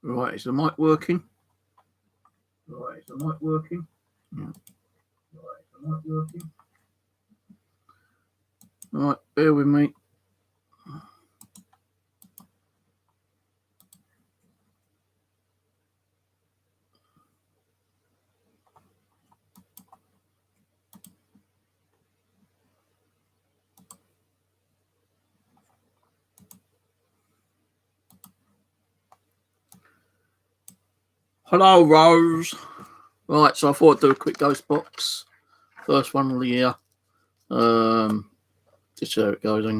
Right, is the mic working? Yeah. Right, is the mic working? Right, bear with me. Hello, Rose. Right, so I thought I'd do a quick ghost box. First one of the year. Just see how it goes. I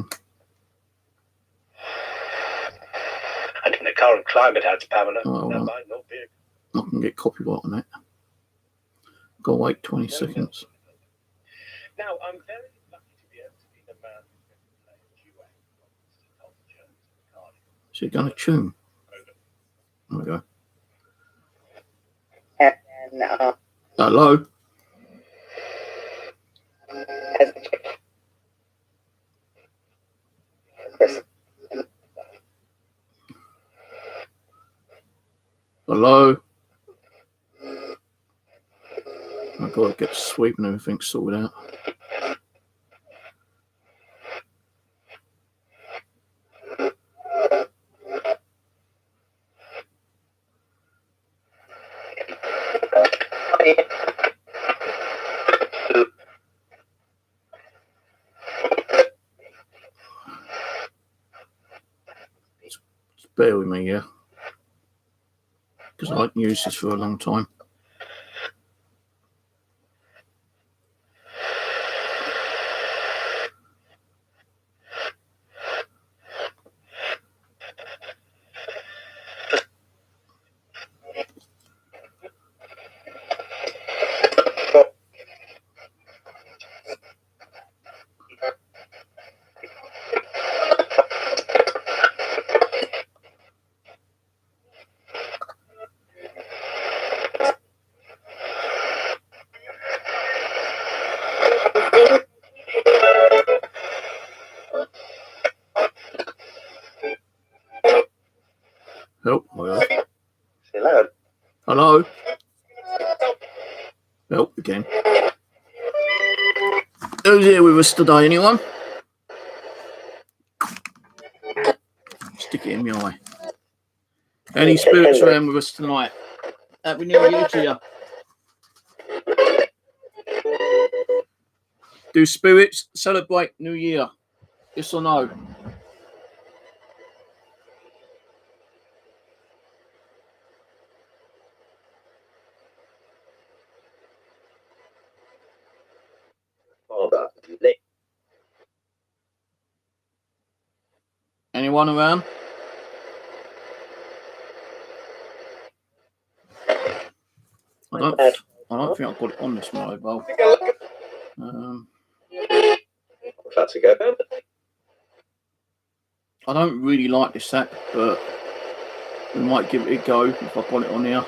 think the current climate adds, Pamela. I can get copyright on it. Gotta wait 20 seconds. Now, I'm very lucky to be able to be the man who's going to play a duet with Elton Jones and Cardigan. Is it going to tune? There we go. And, Hello? Hello? I've got to get the sweep and everything sorted out. Just bear with me, yeah? Because I haven't used this for a long time. Help, hello. Hello? Help again. Who's here with us today, anyone? Stick it in my eye. Any spirits around with us tonight? Happy New Year to you. Do spirits celebrate New Year? Yes or no? Anyone around? I don't think I've got it on this mobile. That's a go. I don't really like this app, but we might give it a go if I've got it on here.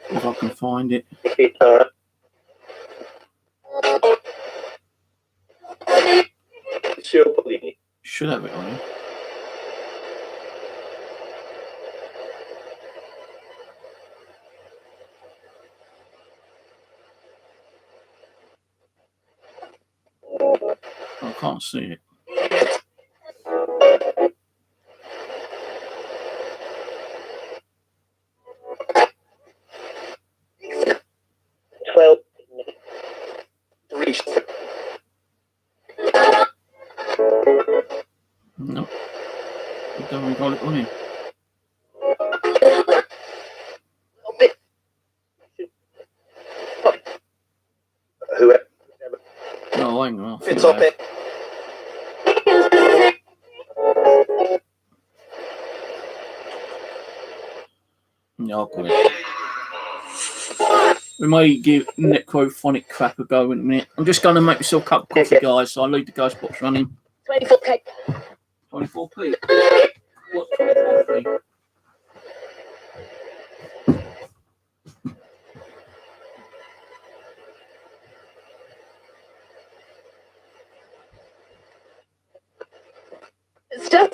If I can find it. Should have it on here. I can't see it. No, I don't got it on here. No, hang on. It's up it. Yeah, I'll got it. We may give necrophonic crap a go in a minute. I'm just going to make myself a cup of coffee, guys, so I'll leave the ghost box running. 24p. 24p? What's 24p? It's just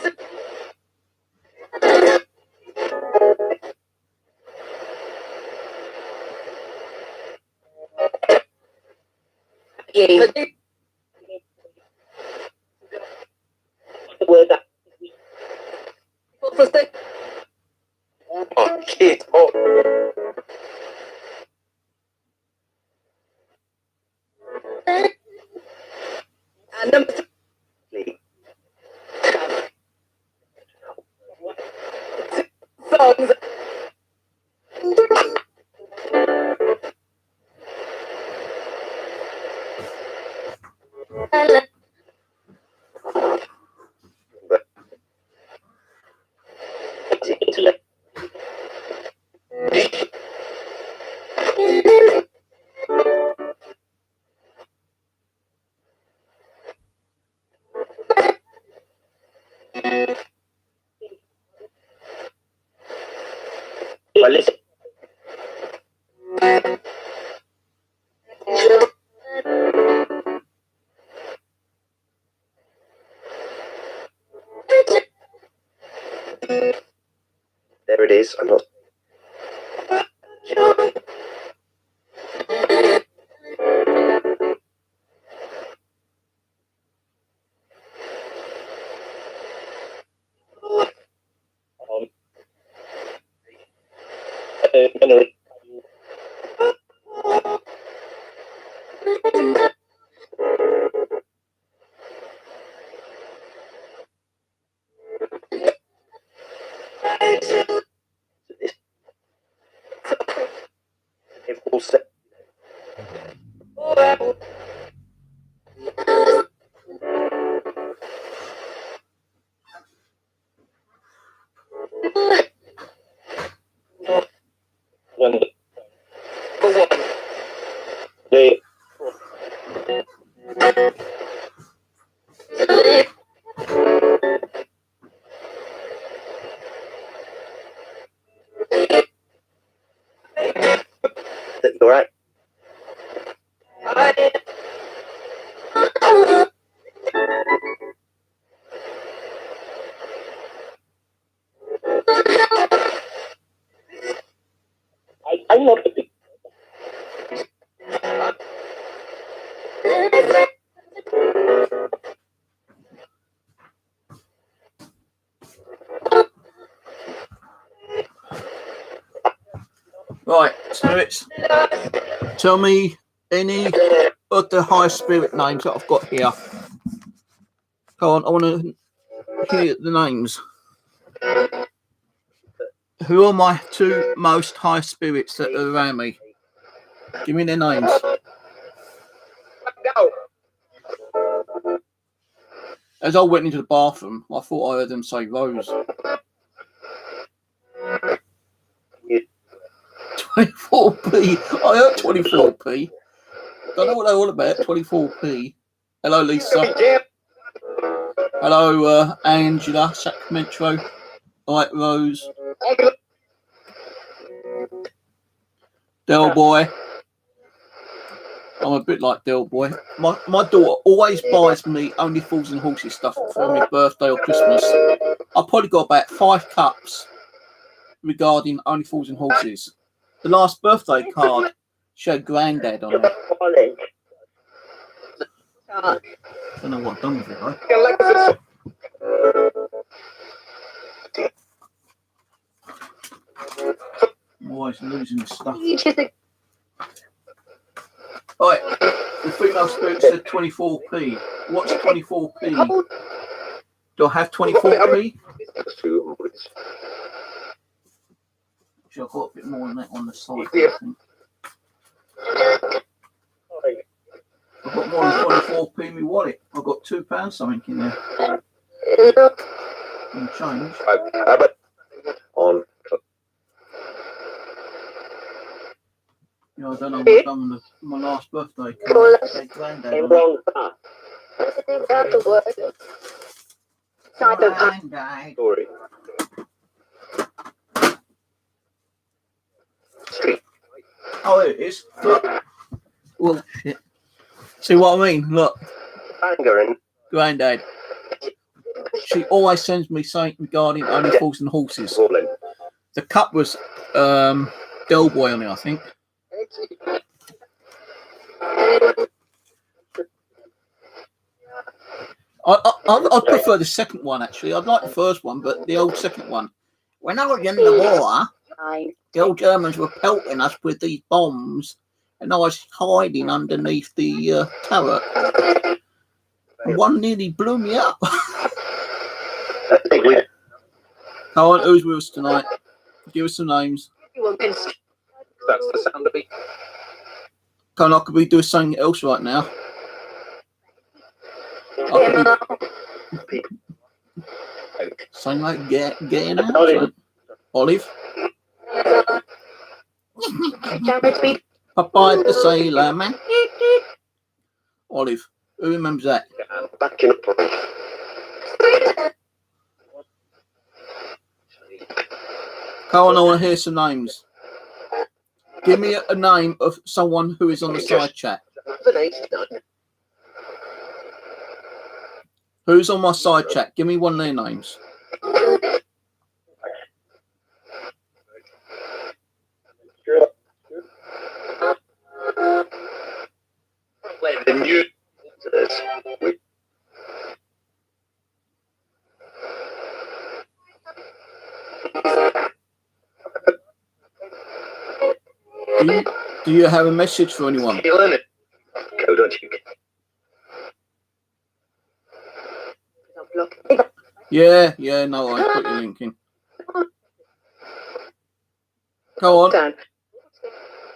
The word that. Oh, kid. Oh. And number 3. Songs. Well, listen. There it is. I'm not. It will say. You're right. I love the big. Right, spirits. Tell me any of the high spirit names that I've got here. Come on, I want to hear the names. Who are my 2 most high spirits that are around me? Give me their names. As I went into the bathroom, I thought I heard them say Rose. 24p. I heard 24p. Don't know what they're all about. 24p. Hello, Lisa. Hello, Angela, Sacramento. Right, Rose. Del Boy. I'm a bit like Del Boy. My daughter always buys me Only Fools and Horses stuff for my birthday or Christmas. I've probably got about 5 cups regarding Only Fools and Horses. The last birthday card showed Grandad on it. I don't know what I've done with it, though. I'm always losing the stuff. Right, the female spirit said 24p. What's 24p? Do I have 24p? I've got a bit more than that on the side. I think. I've got more than 24p in my wallet. I've got £2 something in there. In change. On. Yeah, I don't know what I've done with my last birthday card. Granddad. Story. Street. Oh, it is. Look. Well, shit. See what I mean? Look. Granddad. She always sends me something regarding Only Fools and Horses. The cup was Del Boy on it, I think. I prefer the second one, actually. I'd like the first one, but the old second one. When I was in the war, the old Germans were pelting us with these bombs, and I was hiding underneath the turret. And one nearly blew me up. Come on, who's with us tonight? Give us some names. That's the sound of it. Come on, could we do something else right now? Something like getting out. Right? Olive. Popeye the Sailor Man. Olive. Who remembers that? Back in up. Come on, I want to hear some names. Give me a name of someone who is on the side chat. Who's on my side chat? Give me one of their names. The new. Do you have a message for anyone? You learn it. Go, don't you? Yeah, no, I put your link in. Go on.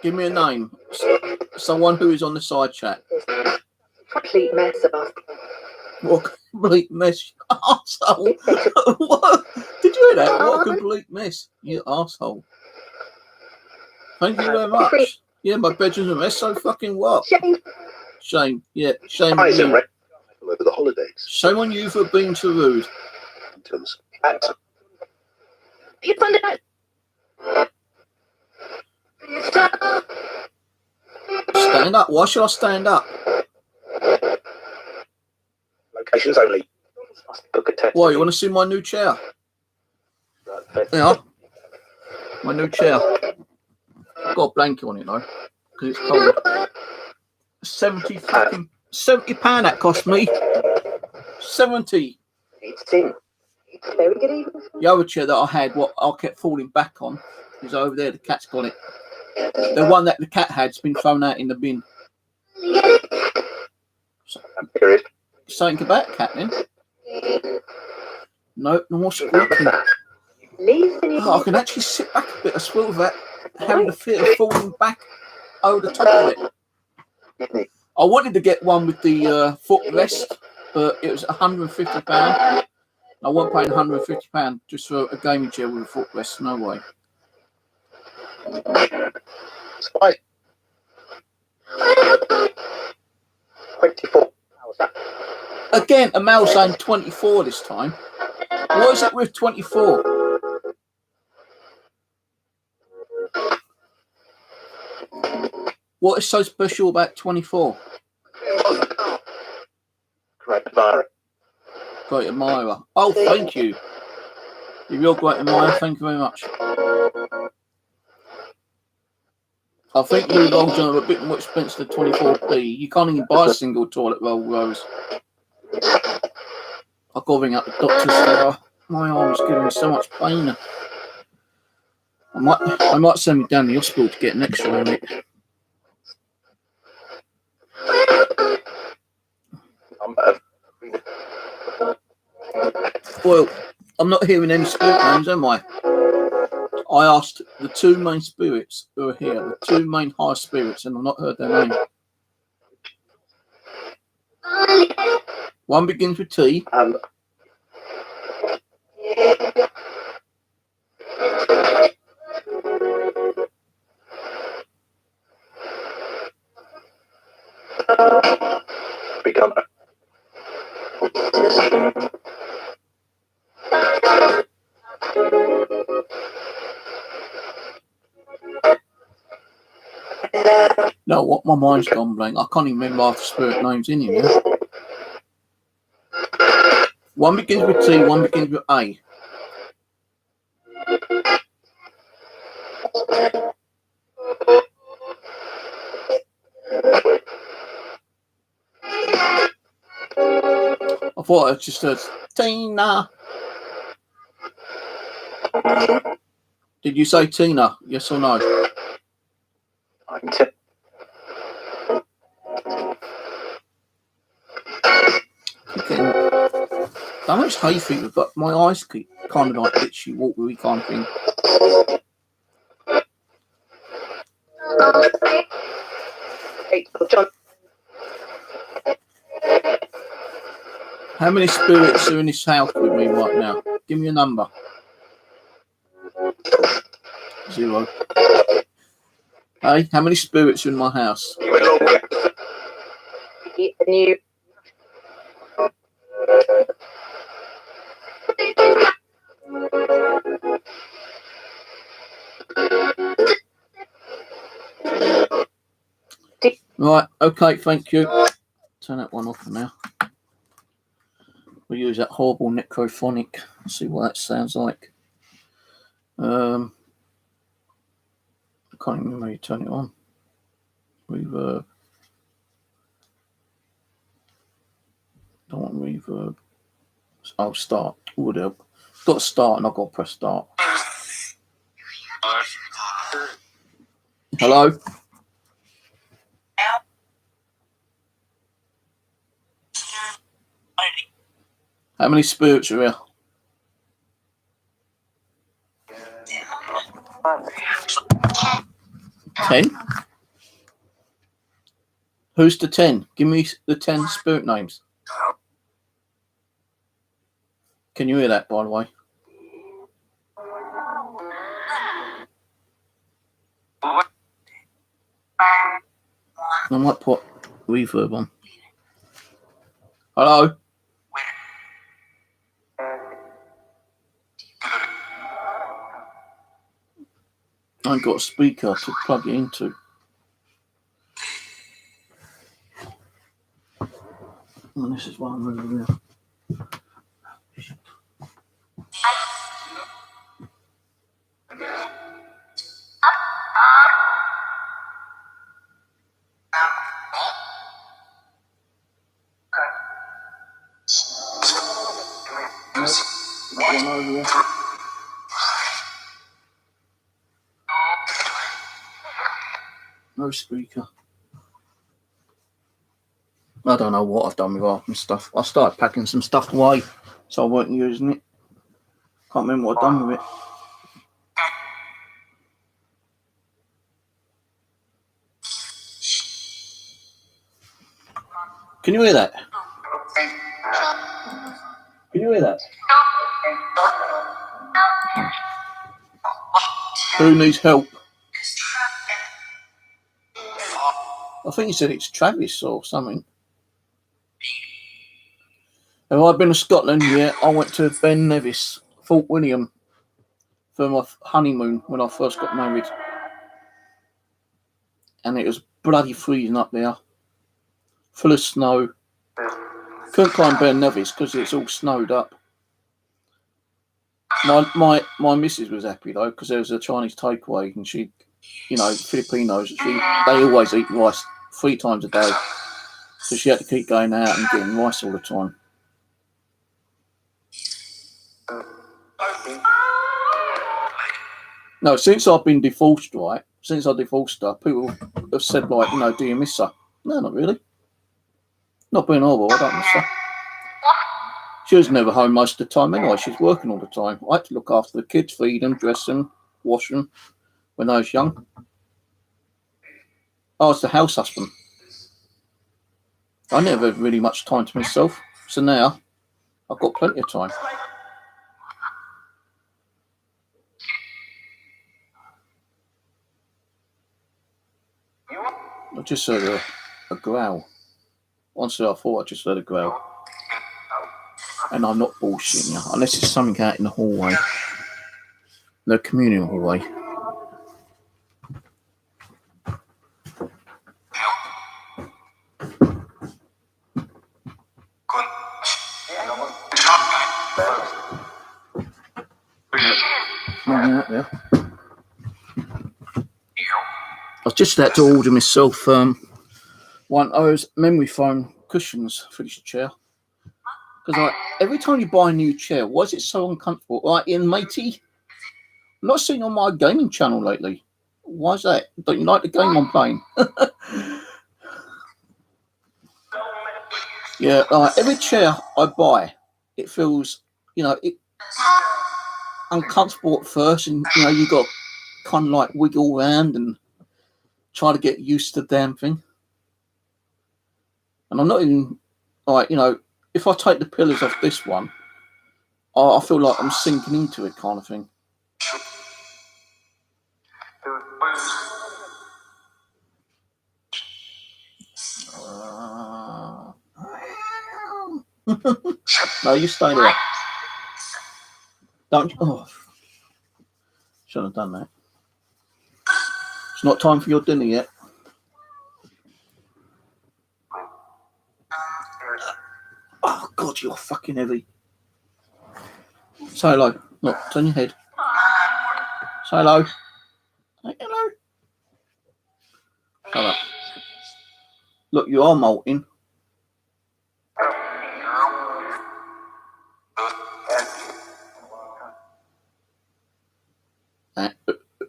Give me a name. Someone who is on the side chat. Complete mess of us. What complete mess, you arsehole. What? Did you hear that? What a complete mess, you arsehole. Thank you very much. Yeah, my bedroom's a mess, so fucking what? Shame. Yeah, shame on you. Over the holidays. Shame on you for being too rude. You found it out. Stand up. Why should I stand up? Locations only. Book a text. Why, you want to see my new chair? Yeah. My new chair. I've got a blanket on it though, because it's cold. £70 that cost me. 70. It's in. It's very good evening. The other chair that I had, what I kept falling back on, is over there. The cat's got it. The one that the cat had's been thrown out in the bin. Something about cat then? No, no more squeaking. Oh, I can actually sit back a bit as well without having the fear of falling back over the top of it. I wanted to get one with the footrest, but it was £150. I wasn't paying £150 just for a gaming chair with a footrest. No way. Spy. 24 hours. Again, a mail saying 24 this time. What is it with 24? What is so special about 24? Great admirer. Great admirer. Oh, thank you. If you're great admirer, thank you very much. I think blue rolls are a bit more expensive than 24p. You can't even buy a single toilet roll, Rose. I've got to ring up the doctors there. My arm's giving me so much pain. I might send me down to the hospital to get an X-ray on it. Well, I'm not hearing any spirit names, am I? I asked the two main spirits who are here, the two main high spirits, and I've not heard their name. One begins with T. Become. No, what? My mind's gone blank. I can't even remember half the spirit names in here now. One begins with T, one begins with A. I thought I just heard Tina. Did you say Tina? Yes or no? That much hay fever, but my eyes keep kind of like itchy, watery kind of thing. John, How many spirits are in this house with me right now? Give me a number. 0. Hey, how many spirits are in my house? and you. Right, okay, thank you. Turn that one off for now. We'll use that horrible necrophonic. See what that sounds like. I can't even remember how you turn it on. Reverb. Don't want reverb. I'll start. Would help. Got to start and I've got to press start. Hello? How many spirits are here? 10? Who's the 10? Give me the 10 spirit names. Can you hear that, by the way? I might put reverb on. Hello? I ain't got a speaker to plug it into. And this is why I'm over here. One over here. No speaker. I don't know what I've done with half my stuff. I started packing some stuff away, so I weren't using it. Can't remember what I've done with it. Can you hear that? Can you hear that? Who needs help? I think he said it's Travis or something. Have I been to Scotland? Yeah, I went to Ben Nevis, Fort William, for my honeymoon when I first got married. And it was bloody freezing up there. Full of snow. Couldn't climb Ben Nevis because it's all snowed up. My missus was happy though because there was a Chinese takeaway and she, you know, Filipinos, they always eat rice 3 times a day. So she had to keep going out and getting rice all the time. No, since I've been divorced, right? Since I divorced her, people have said, like, you know, do you miss her? No, not really. Not being horrible, I don't miss her. She was never home most of the time anyway. She's working all the time. I had to look after the kids, feed them, dress them, wash them when I was young. I was the house husband. I never had really much time to myself. So now I've got plenty of time. I just heard a growl. Honestly, I thought I just heard a growl. And I'm not bullshitting you, unless it's something out in the hallway. The communal hallway. Out there. I was just about to order myself one of those memory foam cushions for this chair. Because like every time you buy a new chair, why is it so uncomfortable? Like in matey, I'm not seeing on my gaming channel lately. Why is that? Don't you like the game I'm playing? Yeah, like every chair I buy, it feels, it uncomfortable at first, and you got kind of like wiggle around and try to get used to the damn thing. And I'm not even like, if I take the pillars off this one, I feel like I'm sinking into it, kind of thing. No, you stay there. Don't. Oh, should have done that. It's not time for your dinner yet. Oh God, you're fucking heavy. Say hello. Look, turn your head. Say hello. Say hello. Shut up. Look, you are molting.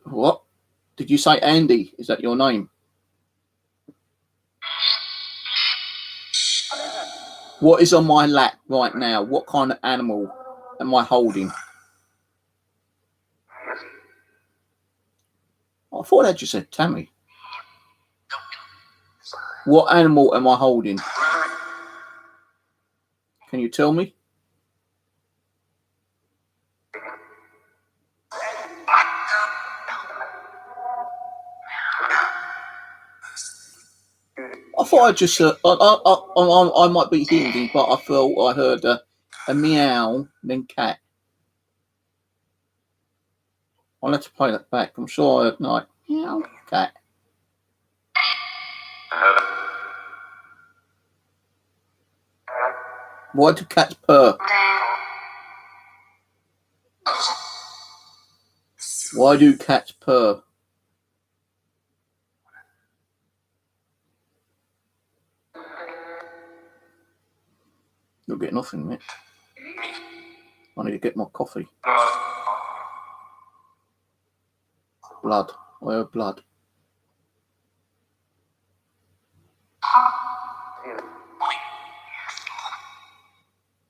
What? Did you say Andy? Is that your name? What is on my lap right now? What kind of animal am I holding? I thought that just said Tammy. What animal am I holding? Can you tell me? I thought I just I might be hearing, but I felt I heard a meow, then cat. I'll have to play that back. I'm sure I heard like meow, cat. Why do cats purr? Why do cats purr? You'll get nothing, mate. I need to get my coffee. Blood. I heard blood.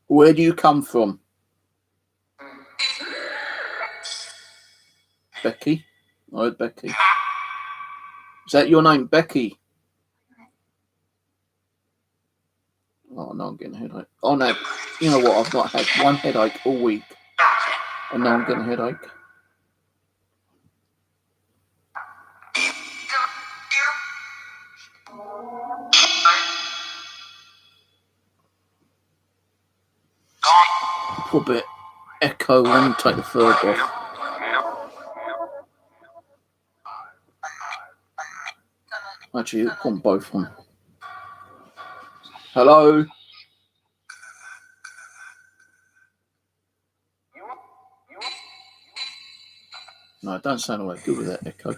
Where do you come from? Becky? I heard Becky. Is that your name, Becky? Oh, no, I'm getting a headache. Oh, no. You know what? I've not had one headache all week. And now I'm getting a headache. Put a bit echo and take the third off. Actually, put them both on. Hello? No, it don't sound all that good with that echo.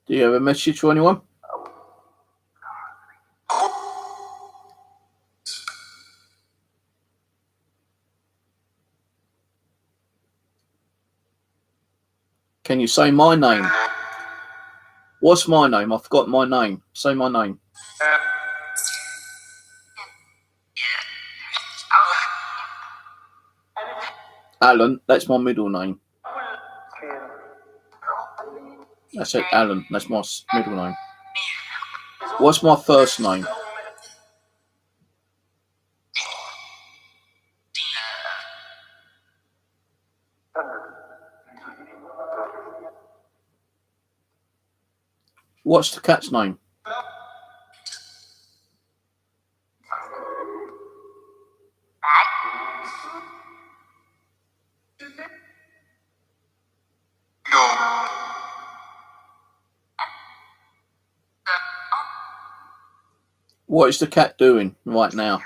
Do you have a message for anyone? Can you say my name? What's my name? I forgot my name. Say my name. Alan, that's my middle name. I said Alan, that's my middle name. What's my first name? What's the cat's name? What is the cat doing right now?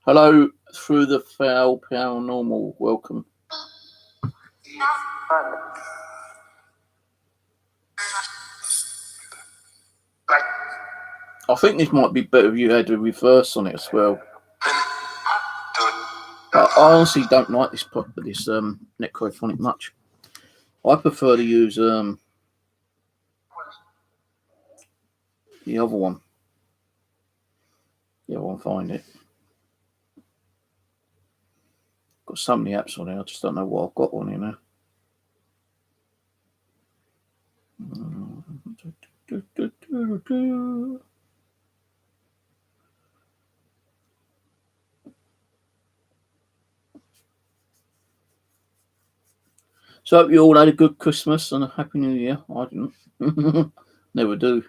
Hello, through the foul paranormal. Welcome. I think this might be better if you had a reverse on it as well. I honestly don't like this Necrophonic much. I prefer to use the other one. The other one, find it. Got so many apps on it, I just don't know what I've got on here now. So hope you all had a good Christmas and a Happy New Year. I didn't. Never do.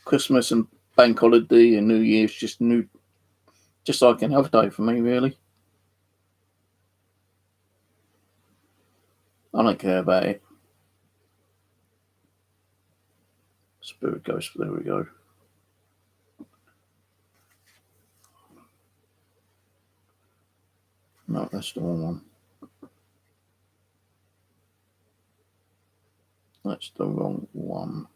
Christmas and bank holiday and New Year's just like another day for me, really. I don't care about it. Spirit Ghost, there we go. No, that's the wrong one. That's the wrong one.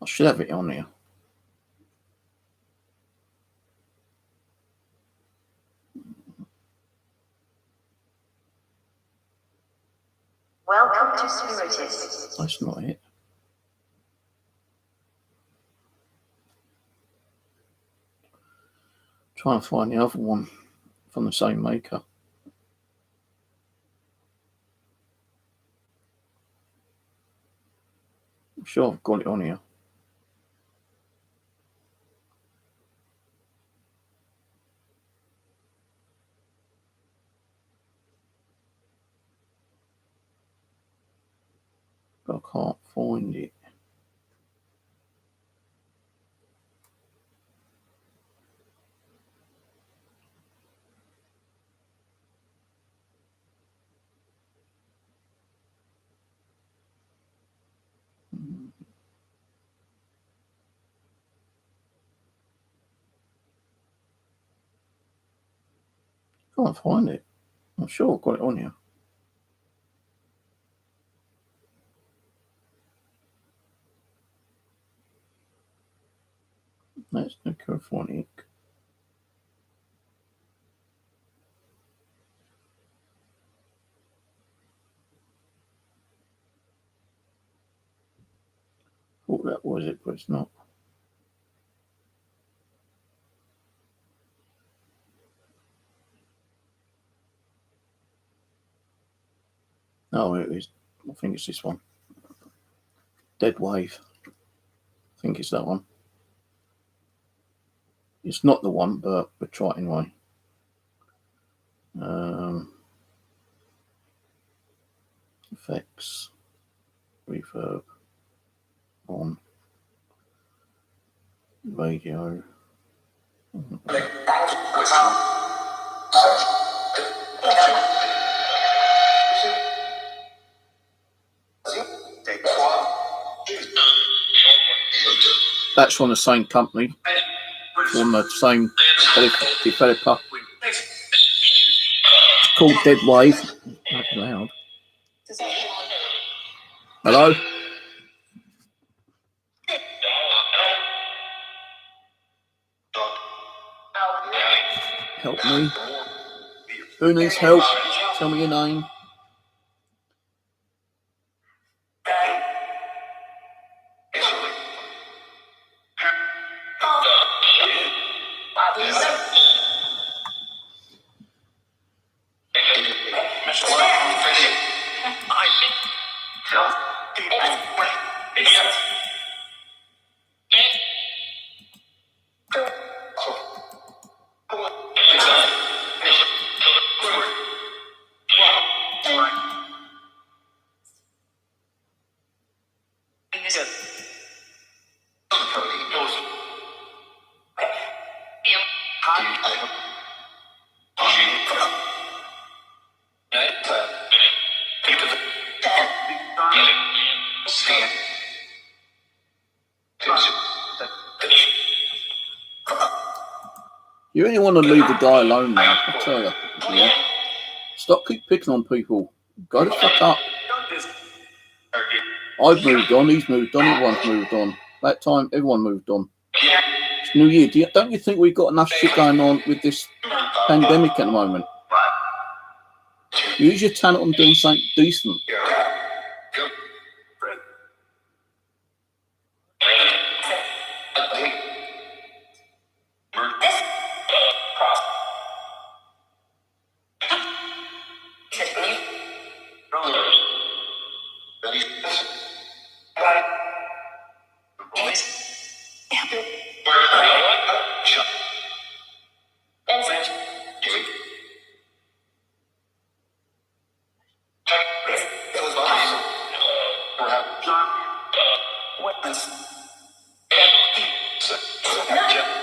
I should have it on here. Welcome to Spiritus. That's not it. Try and find the other one from the same maker. I'm sure I've got it on here. But I can't find it. Can't find it. I'm sure I've got it on here. That's Necrophonic. Thought that was it, but it's not. Oh, it is. I think it's this one. Dead Wave. I think it's that one. It's not the one, but we'll try it anyway. Effects. Reverb. On. Radio. That's from the same company, from the same developer. It's called Dead Wave. That's loud. Hello? Help me. Who needs help? Tell me your name. You really want to leave the guy alone now, I tell you. Yeah. Stop keep picking on people. Go the fuck up. I've moved on, he's moved on, everyone's moved on. That time, everyone moved on. It's New Year. Don't you think we've got enough shit going on with this pandemic at the moment? Use your talent on doing something decent.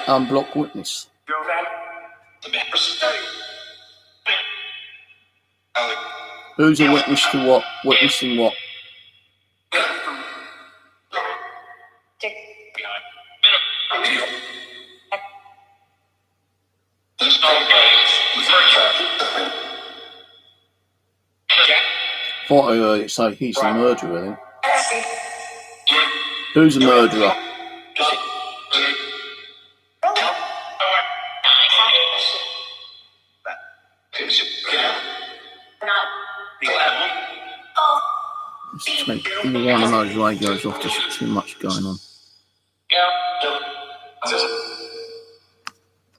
Unblock witness. Who's a witness to what? Witnessing what? Thought I heard it say he's the murderer then. Who's a murderer? It's meant one of those radios off, just too much going on.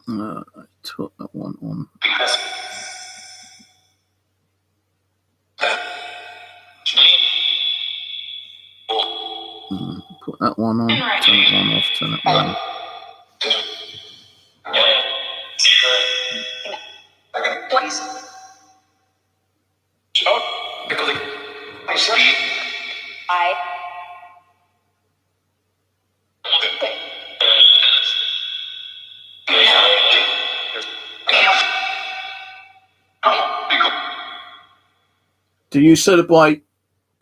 I took that one on. Put that one on, turn that one off, turn that one on. Do you celebrate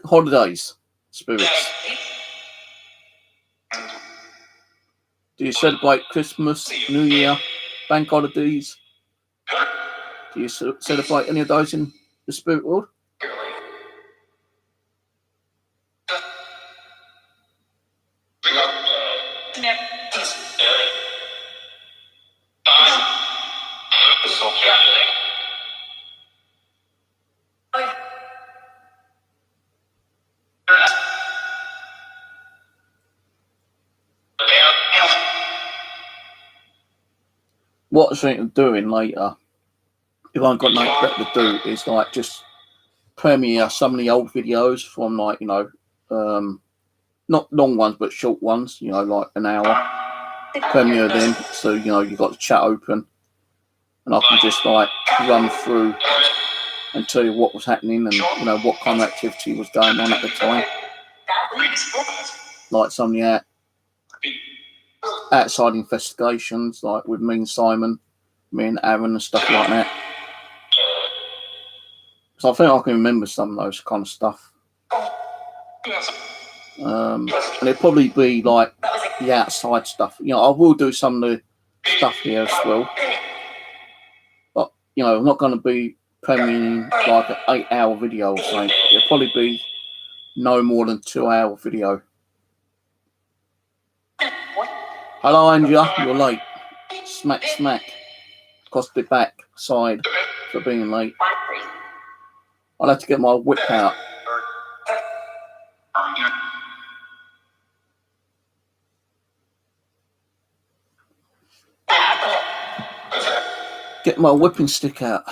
holidays, spirits? Do you celebrate Christmas, New Year, bank holidays? Do you celebrate any of those in the spirit world? What I think of doing later, if I've got nothing better to do, is like just premiere some of the old videos from like, you know, not long ones but short ones, you know, like an hour. Premiere them, so you know you've got the chat open, and I can just like run through and tell you what was happening and you know what kind of activity was going on at the time. Like some of the outside investigations, like with me and Simon, me and Aaron and stuff like that. So I think I can remember some of those kind of stuff. And it'll probably be like the outside stuff. You know, I will do some of the stuff here as well. But, you know, I'm not going to be premiering like an 8-hour video or something. It'll probably be no more than 2-hour video. Hello, Andrea, you're late. Smack, smack. Cost it back, side, for being late. I'll have to get my whip out. Get my whipping stick out.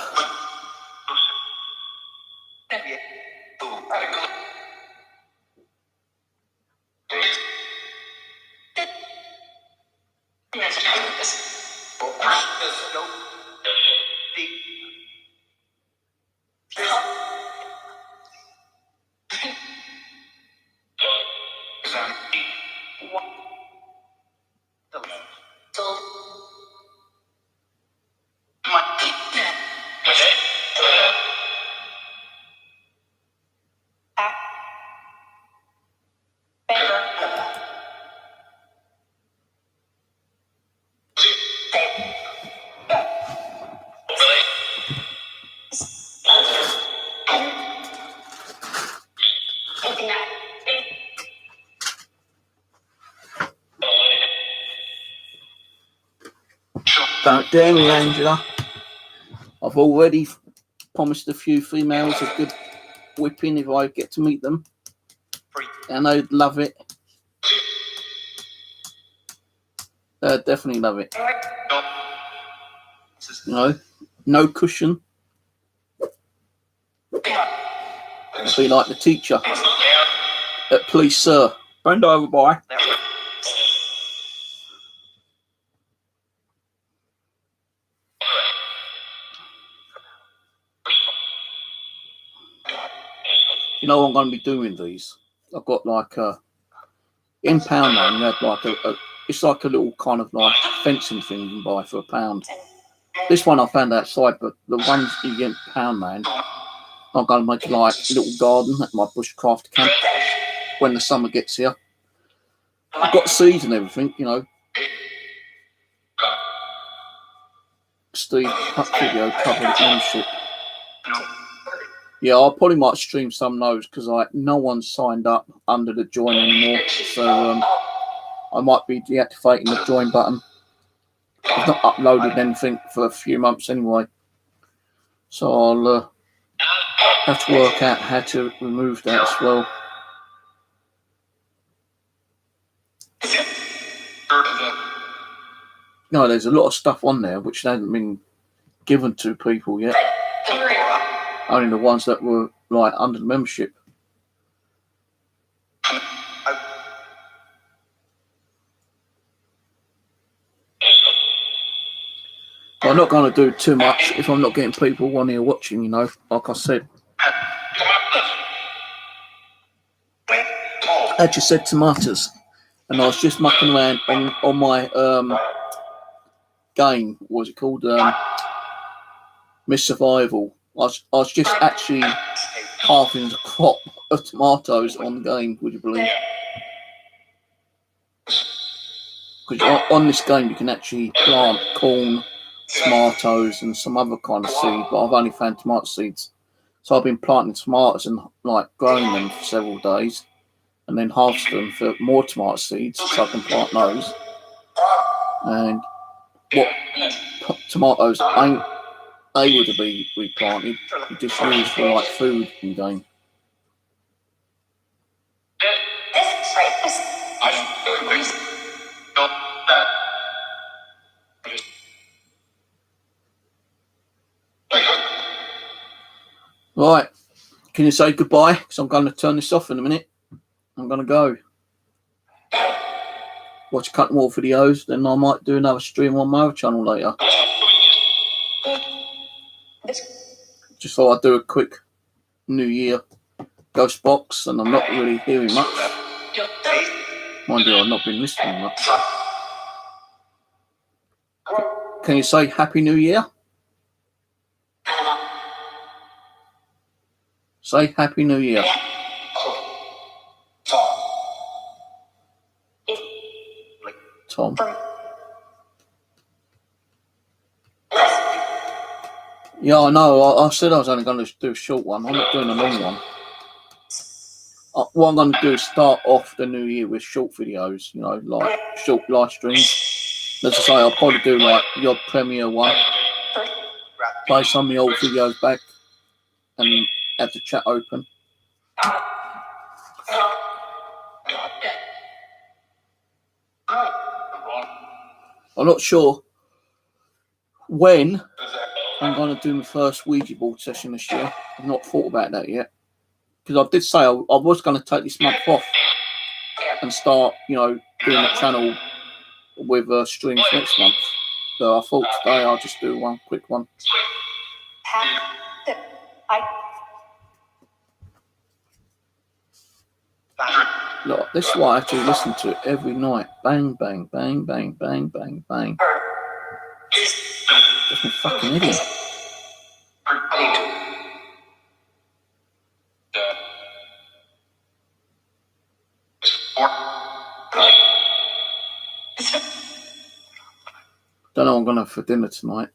Don't dare me, Angela. I've already promised a few females a good whipping if I get to meet them. And they'd love it. They'd definitely love it. You know, no cushion. It'd be like the teacher at Please Sir. Bend over, boy. You know what I'm going to be doing these? I've got like a in Poundland. You had like a it's like a little kind of like fencing thing you can buy for £1. This one I found outside, but the ones you get in Poundland, I'm going to make like a little garden at my bushcraft camp when the summer gets here. I've got seeds and everything, you know. Steve Puck video covered membership. Yeah, I probably might stream some of those because like no one's signed up under the join anymore, so I might be deactivating the join button. I've not uploaded anything for a few months anyway, so I'll have to work out how to remove that as well. No, there's a lot of stuff on there which hasn't been given to people yet. Only the ones that were like under the membership. I'm not going to do too much if I'm not getting people on here watching, you know, like I said. I just said tomatoes, and I was just mucking around on my game. What was it called? Miss Survival. I was just actually halving the crop of tomatoes on the game, would you believe? Because on this game you can actually plant corn, tomatoes and some other kind of seed, but I've only found tomato seeds. So I've been planting tomatoes and like growing them for several days and then harvest them for more tomato seeds so I can plant those. And what tomatoes ain't able to be replanted, you just use for like food in game. Right, can you say goodbye? Because I'm going to turn this off in a minute. I'm going to go. Watch a couple more videos, then I might do another stream on my other channel later. Just thought I'd do a quick New Year ghost box, and I'm not really hearing much. Mind you, I've not been listening much. Can you say Happy New Year? Say Happy New Year. Tom. Yeah, I know. I said I was only going to do a short one. I'm not doing a long one. What I'm going to do is start off the new year with short videos, you know, like short live streams. As I say, I'll probably do like the odd premiere one, play some of the old videos back, and have the chat open. I'm not sure when I'm going to do my first Ouija board session this year. I've not thought about that yet. Because I did say I was going to take this month off and start, you know, doing a channel with streams next month. So I thought today I'll just do one quick one. Look, this is why I actually listen to it every night. Bang, bang, bang, bang, bang, bang, bang. That's my fucking idiot. Don't know what I'm going to have for dinner tonight.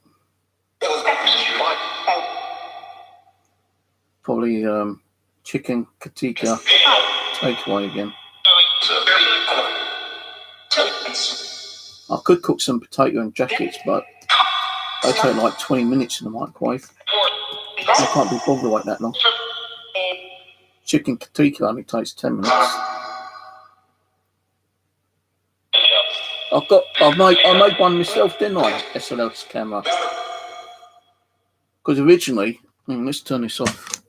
Probably chicken katika takeaway again. I could cook some potato and jackets, but They take like 20 minutes in the microwave. I can't be bothered like that long. Chicken tikka only takes 10 minutes. I made one myself, didn't I? SLS camera. Because originally, let's turn this off.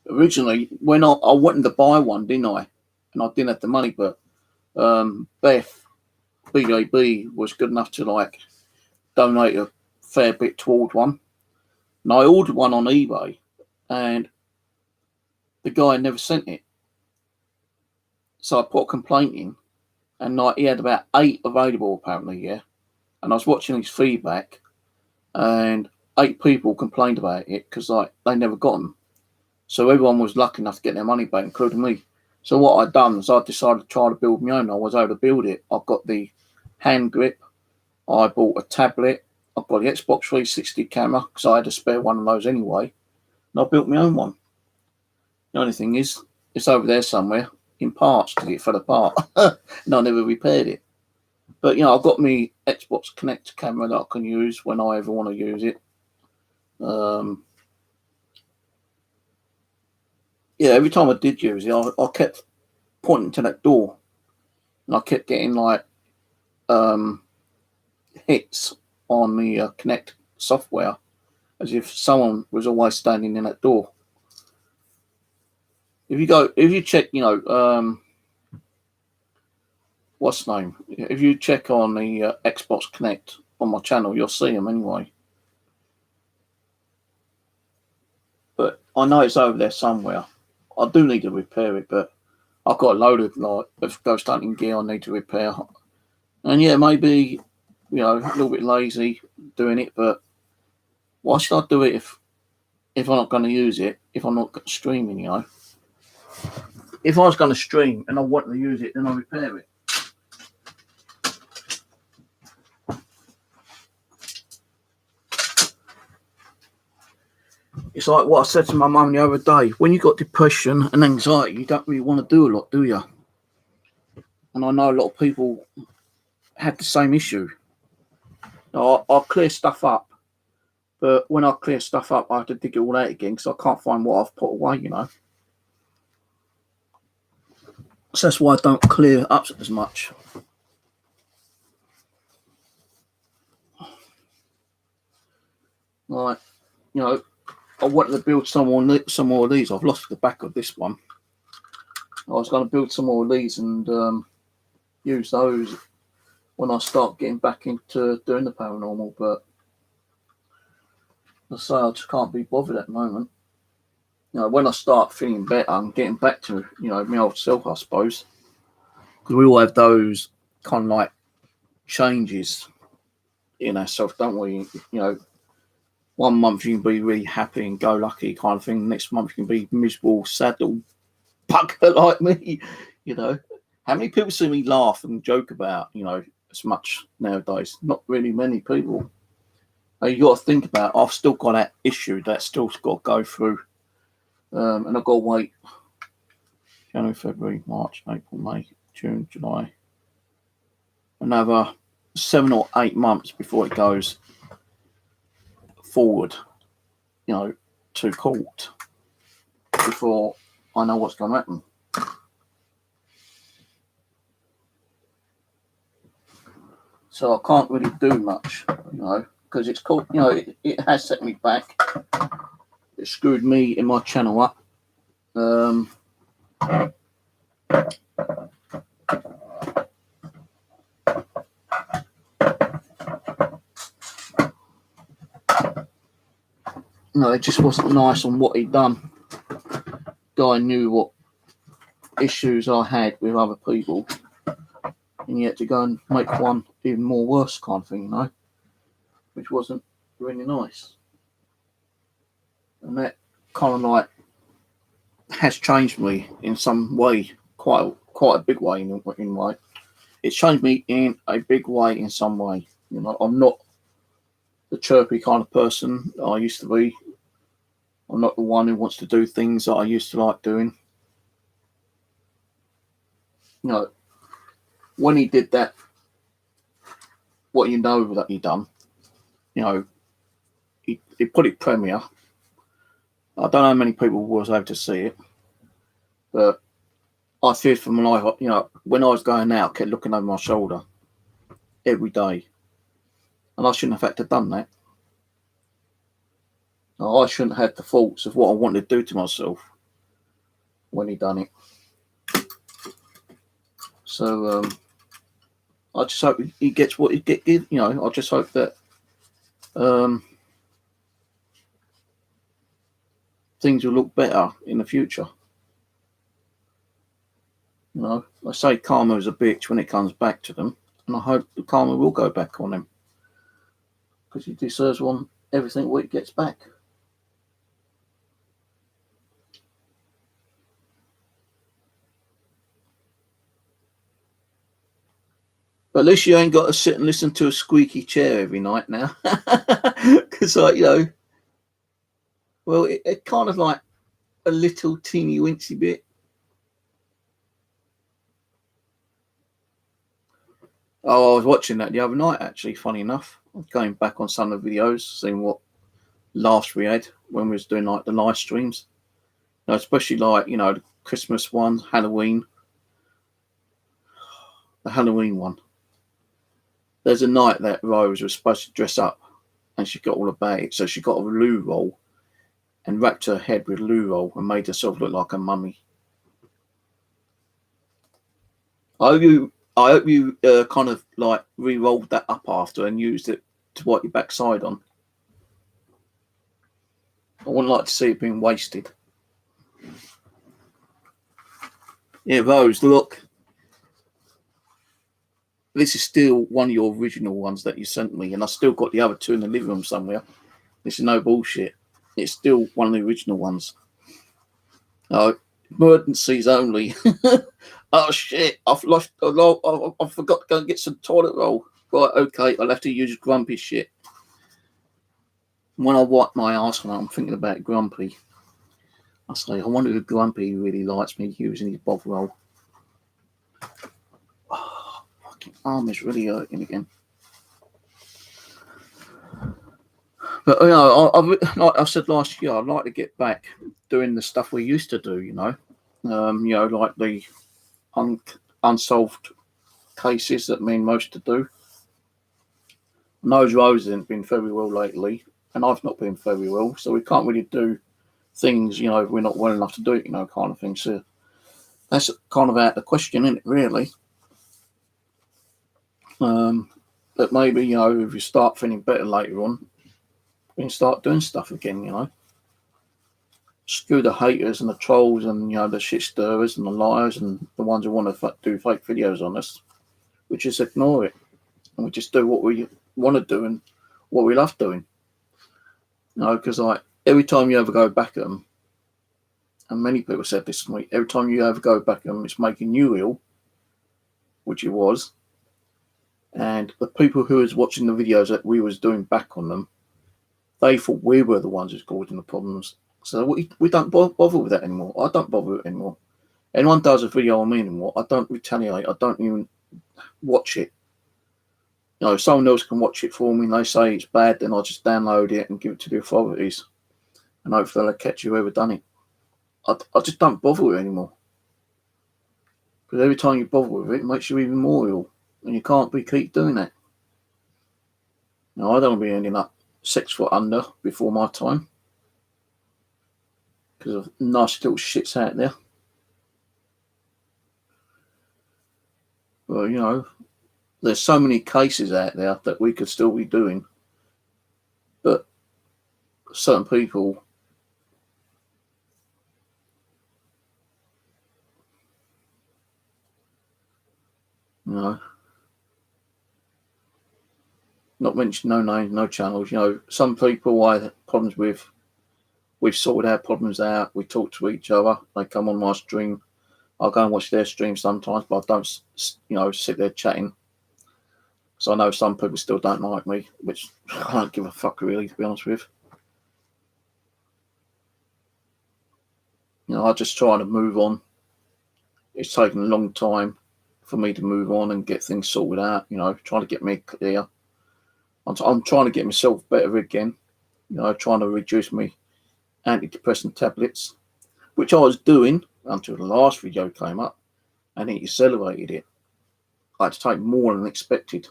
Originally, when I wanted to buy one, didn't I? And I didn't have the money, but Beth, BAB, was good enough to like donate a fair bit toward one. And I ordered one on eBay, and the guy never sent it. So I put a complaint in, and like he had about 8 available apparently, yeah. And I was watching his feedback, and 8 people complained about it because like they never got them. So everyone was lucky enough to get their money back, including me. So what I'd done was I decided to try to build my own. I was able to build it. I've got the hand grip. I bought a tablet. I've got the Xbox 360 camera because I had a spare one of those anyway. And I built my own one. The only thing is, it's over there somewhere in parts because it fell apart. And I never repaired it. But, I've got my Xbox Connect camera that I can use when I ever want to use it. Every time I did use it, I kept pointing to that door. And I kept getting, like, hits on the Connect software as if someone was always standing in that door. If you check, what's the name? If you check on the Xbox Connect on my channel, you'll see them anyway. But I know it's over there somewhere. I do need to repair it, but I've got a load of ghost hunting gear I need to repair. And maybe, a little bit lazy doing it, but why should I do it if I'm not going to use it, if I'm not streaming, If I was going to stream and I want to use it, then I'll repair it. It's like what I said to my mum the other day. When you got depression and anxiety, you don't really want to do a lot, do you? And I know a lot of people had the same issue. I'll clear stuff up, but when I clear stuff up, I have to dig it all out again because I can't find what I've put away, So that's why I don't clear up as much. Like, I wanted to build some more of these. I've lost the back of this one. I was going to build some more of these and use those when I start getting back into doing the paranormal. But I say I just can't be bothered at the moment. When I start feeling better and getting back to my old self, I suppose, because we all have those kind of like changes in ourselves, don't we? 1 month you can be really happy and go lucky kind of thing. Next month you can be miserable, sad little bugger like me. How many people see me laugh and joke about, as much nowadays? Not really many people. You got to think about, I've still got that issue that's still got to go through. And I've got to wait January, February, March, April, May, June, July. Another 7 or 8 months before it goes forward, to court before I know what's going to happen. So I can't really do much, because it's called, it has set me back. It screwed me in my channel up. It just wasn't nice on what he'd done. Guy knew what issues I had with other people, and he had to go and make one even more worse kind of thing, which wasn't really nice. And that kind of like has changed me in some way, quite a big way in way. It's changed me in a big way in some way. I'm not the chirpy kind of person that I used to be. I'm not the one who wants to do things that I used to like doing. you know, when he did that, what you know that he done, you know, he put it premiere. I don't know how many people was able to see it, but I feared for my life. You know, when I was going out, I kept looking over my shoulder every day, and I shouldn't have had to done that. I shouldn't have had the thoughts of what I wanted to do to myself when he done it. So I just hope he gets what he get. You know, I just hope that things will look better in the future. You know, I say karma is a bitch when it comes back to them, and I hope the karma will go back on him because he deserves everything what he gets back. But at least you ain't got to sit and listen to a squeaky chair every night now, because like, you know, well, it kind of like a little teeny wincy bit. Oh, I was watching that the other night, actually, funny enough. Going back on some of the videos, seeing what laughs we had when we was doing like the live streams. You know, especially like, you know, the Christmas one, Halloween. The Halloween one. There's a night that Rose was supposed to dress up and she got all about it. So she got a loo roll and wrapped her head with a loo roll and made herself look like a mummy. I hope you kind of like re-rolled that up after and used it to wipe your backside on. I wouldn't like to see it being wasted. Yeah, Rose, look. This is still one of your original ones that you sent me, and I still got the other two in the living room somewhere. This is no bullshit. It's still one of the original ones. Oh, emergencies only. Oh shit! I forgot to go and get some toilet roll. Right, okay, I'll have to use Grumpy shit. When I wipe my arse, I'm thinking about Grumpy. I say, I wonder if Grumpy really likes me using his bog roll. Oh, fucking arm is really hurting again. But you know, like I said last year, I'd like to get back doing the stuff we used to do. You know, like the unsolved cases that me and most to do. Nose Rose hasn't been very well lately, and I've not been very well, so we can't really do things. You know, if we're not well enough to do it. You know, kind of thing. So that's kind of out of the question, isn't it? Really. But maybe, you know, if you start feeling better later on, we can start doing stuff again, you know. Screw the haters and the trolls and, you know, the shit stirrers and the liars and the ones who want to do fake videos on us. We just ignore it. And we just do what we want to do and what we love doing. You know, because like every time you ever go back at them, and many people said this to me, every time you ever go back at them, it's making you ill, which it was. And the people who was watching the videos that we was doing back on them, they thought we were the ones who's causing the problems. So we don't bother with that anymore. I don't bother with it anymore. Anyone does a video on me anymore, I don't retaliate. I don't even watch it. You know, if someone else can watch it for me and they say it's bad, then I just download it and give it to the authorities. And hopefully they'll catch whoever done it. I just don't bother with it anymore. Because every time you bother with it, it makes you even more ill. And you can't keep doing that. Now, I don't want to be ending up 6 foot under before my time. Because of nasty little shits out there. Well, you know, there's so many cases out there that we could still be doing. But certain people, you know, not mention no names, no channels. You know, some people I have problems with, we've sorted our problems out. We talk to each other. They come on my stream. I'll go and watch their stream sometimes, but I don't, you know, sit there chatting. So I know some people still don't like me, which I don't give a fuck really, to be honest with. You know, I just try to move on. It's taken a long time. for me to move on and get things sorted out, you know, trying to get me clear. I'm trying to get myself better again, you know, trying to reduce my antidepressant tablets, which I was doing until the last video came up, and it accelerated it. I had to take more than expected.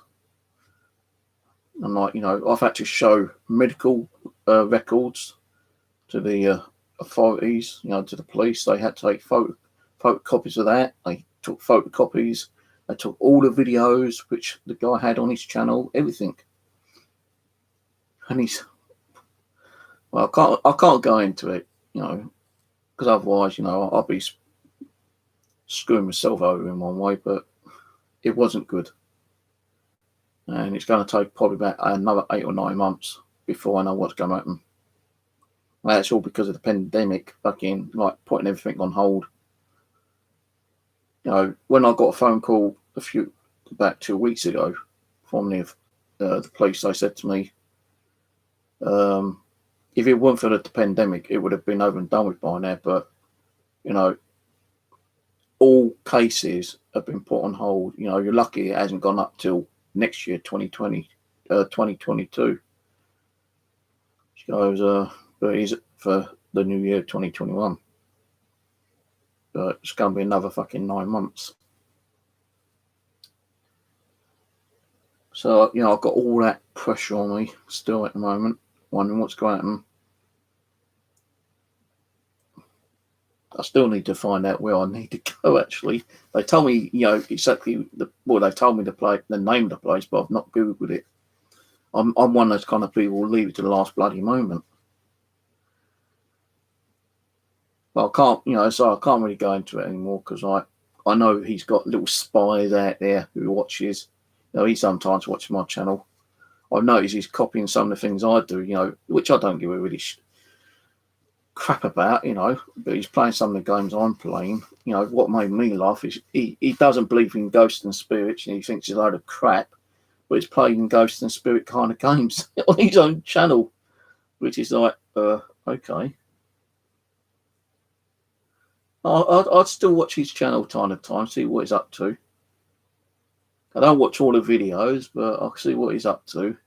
And like, you know, I've had to show medical records to the authorities, you know, to the police. They had to take photocopies of that. They took photocopies. They took all the videos which the guy had on his channel, everything. And well, I can't go into it, you know, because otherwise, you know, I'll be screwing myself over in one way. But it wasn't good, and it's going to take probably about another 8 or 9 months before I know what's going to happen. That's all because of the pandemic, fucking like putting everything on hold. You know, when I got a phone call about 2 weeks ago from the police, they said to me, if it weren't for the pandemic, it would have been over and done with by now. But, you know, all cases have been put on hold. You know, you're lucky it hasn't gone up till next year, 2022. She goes, but is it for the new year, 2021? But it's going to be another fucking 9 months. So, you know, I've got all that pressure on me still at the moment, wondering what's going to happen. I still need to find out where I need to go, actually. They told me, you know, exactly, they told me the name of the place, but I've not Googled it. I'm one of those kind of people who leave it to the last bloody moment. Well, I can't, you know, so I can't really go into it anymore because I know he's got little spies out there who watches. You know, he sometimes watches my channel. I've noticed he's copying some of the things I do, you know, which I don't give a really crap about, you know, but he's playing some of the games I'm playing. You know, what made me laugh is he doesn't believe in ghosts and spirits, and he thinks it's a load of crap, but he's playing ghost and spirit kind of games on his own channel, which is like, okay. I'd still watch his channel time to time, see what he's up to. I don't watch all the videos, but I'll see what he's up to. You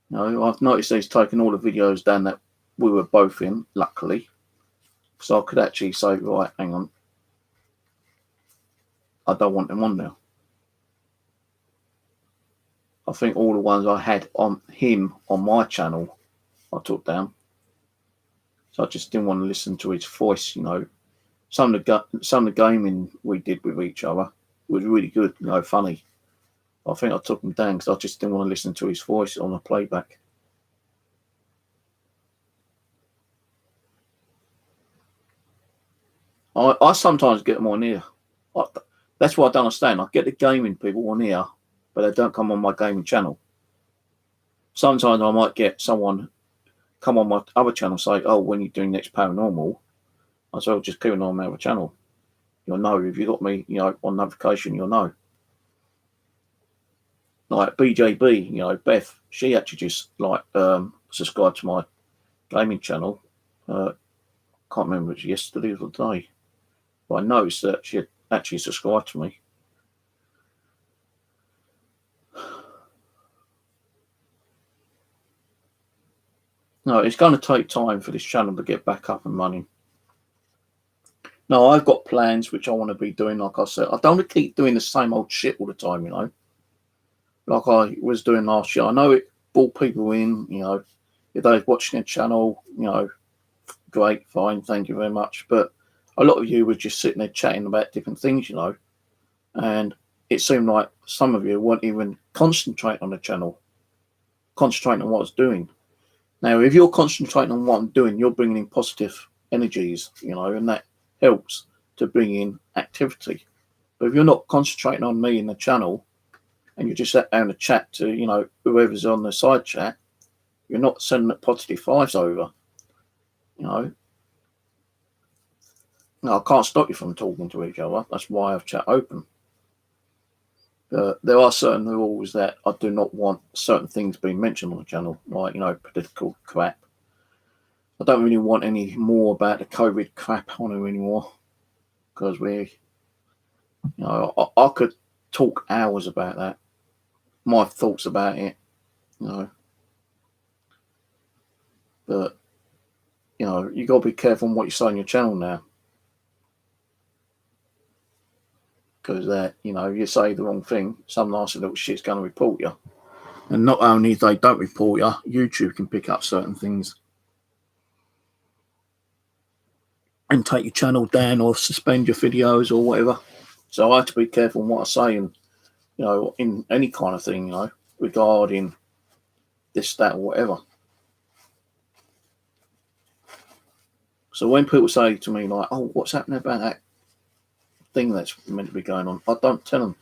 know, I've noticed he's taken all the videos down that we were both in, luckily. So I could actually say, right, hang on. I don't want them on now. I think all the ones I had on him on my channel, I took down. So I just didn't want to listen to his voice, you know. Some of the gaming we did with each other was really good, you know, funny. I think I took them down because I just didn't want to listen to his voice on the playback. I sometimes get them on here. That's what I don't understand. I get the gaming people on here, but they don't come on my gaming channel. Sometimes I might get someone come on my other channel and say, oh, when you're doing next paranormal, I say, well, just keep it on my other channel. You'll know if you got me, you know, on notification, you'll know. Like BJB, you know, Beth, she actually just like subscribed to my gaming channel. Can't remember if it was yesterday or the day. But I noticed that she had actually subscribed to me. No, it's going to take time for this channel to get back up and running. No, I've got plans which I want to be doing. Like I said, I don't want to keep doing the same old shit all the time, you know. Like I was doing last year. I know it brought people in, you know. If they're watching the channel, you know, great, fine, thank you very much. But a lot of you were just sitting there chatting about different things, you know. And it seemed like some of you weren't even concentrating on the channel, concentrating on what I was doing. Now, if you're concentrating on what I'm doing, you're bringing in positive energies, you know, and that helps to bring in activity. But if you're not concentrating on me in the channel and you're just sat down to chat to, you know, whoever's on the side chat, you're not sending positive vibes over, you know. No, I can't stop you from talking to each other. That's why I've chat open. There are certain rules that I do not want certain things being mentioned on the channel, like, you know, political crap. I don't really want any more about the COVID crap on here anymore, because You know, I could talk hours about that, my thoughts about it, you know. But, you know, you got to be careful on what you say on your channel now. Because that, you know, you say the wrong thing, some nasty little shit's going to report you. And not only if they don't report you, YouTube can pick up certain things and take your channel down or suspend your videos or whatever. So I have to be careful on what I say, and, you know, in any kind of thing, you know, regarding this, that, or whatever. So when people say to me, like, oh, what's happening about that thing that's meant to be going on, I don't tell them.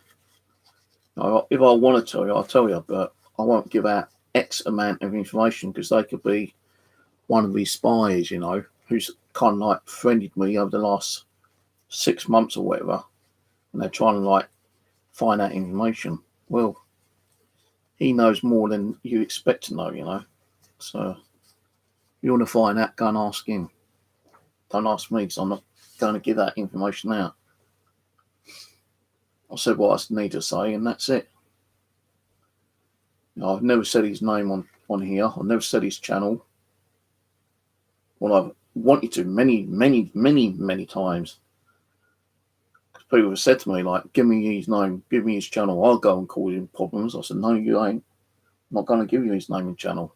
You know, if I want to tell you, I'll tell you, but I won't give out X amount of information, because they could be one of these spies, you know, who's kind of like friended me over the last 6 months or whatever, and they're trying to like find out information. Well, he knows more than you expect to know, you know. So if you want to find out, go and ask him. Don't ask me, because I'm not going to give that information out. I said what I need to say, and that's it. You know, I've never said his name on here. I've never said his channel. Well, I've wanted to many times. People have said to me, like, give me his name, give me his channel, I'll go and cause him problems. I said, no, you ain't. I'm not going to give you his name and channel.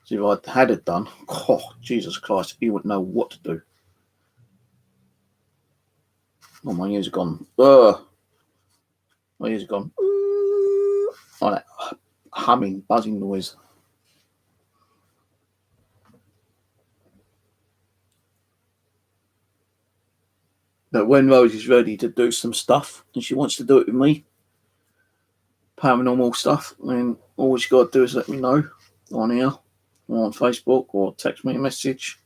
So if I had it done, oh, Jesus Christ, he wouldn't know what to do. Oh, my ears are gone. My ears are gone. Like that humming, buzzing noise. But when Rose is ready to do some stuff, and she wants to do it with me, paranormal stuff, then all you got to do is let me know on here, or on Facebook, or text me a message.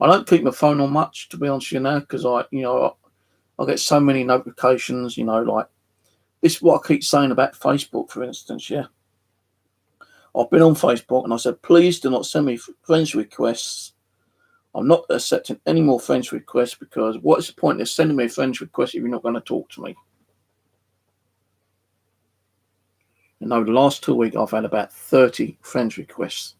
I don't keep my phone on much, to be honest with you now, because I get so many notifications, you know, like, this is what I keep saying about Facebook, for instance, yeah. I've been on Facebook and I said, please do not send me friends requests. I'm not accepting any more friends requests, because what is the point of sending me a friends request if you're not going to talk to me? And over the last 2 weeks, I've had about 30 friends requests.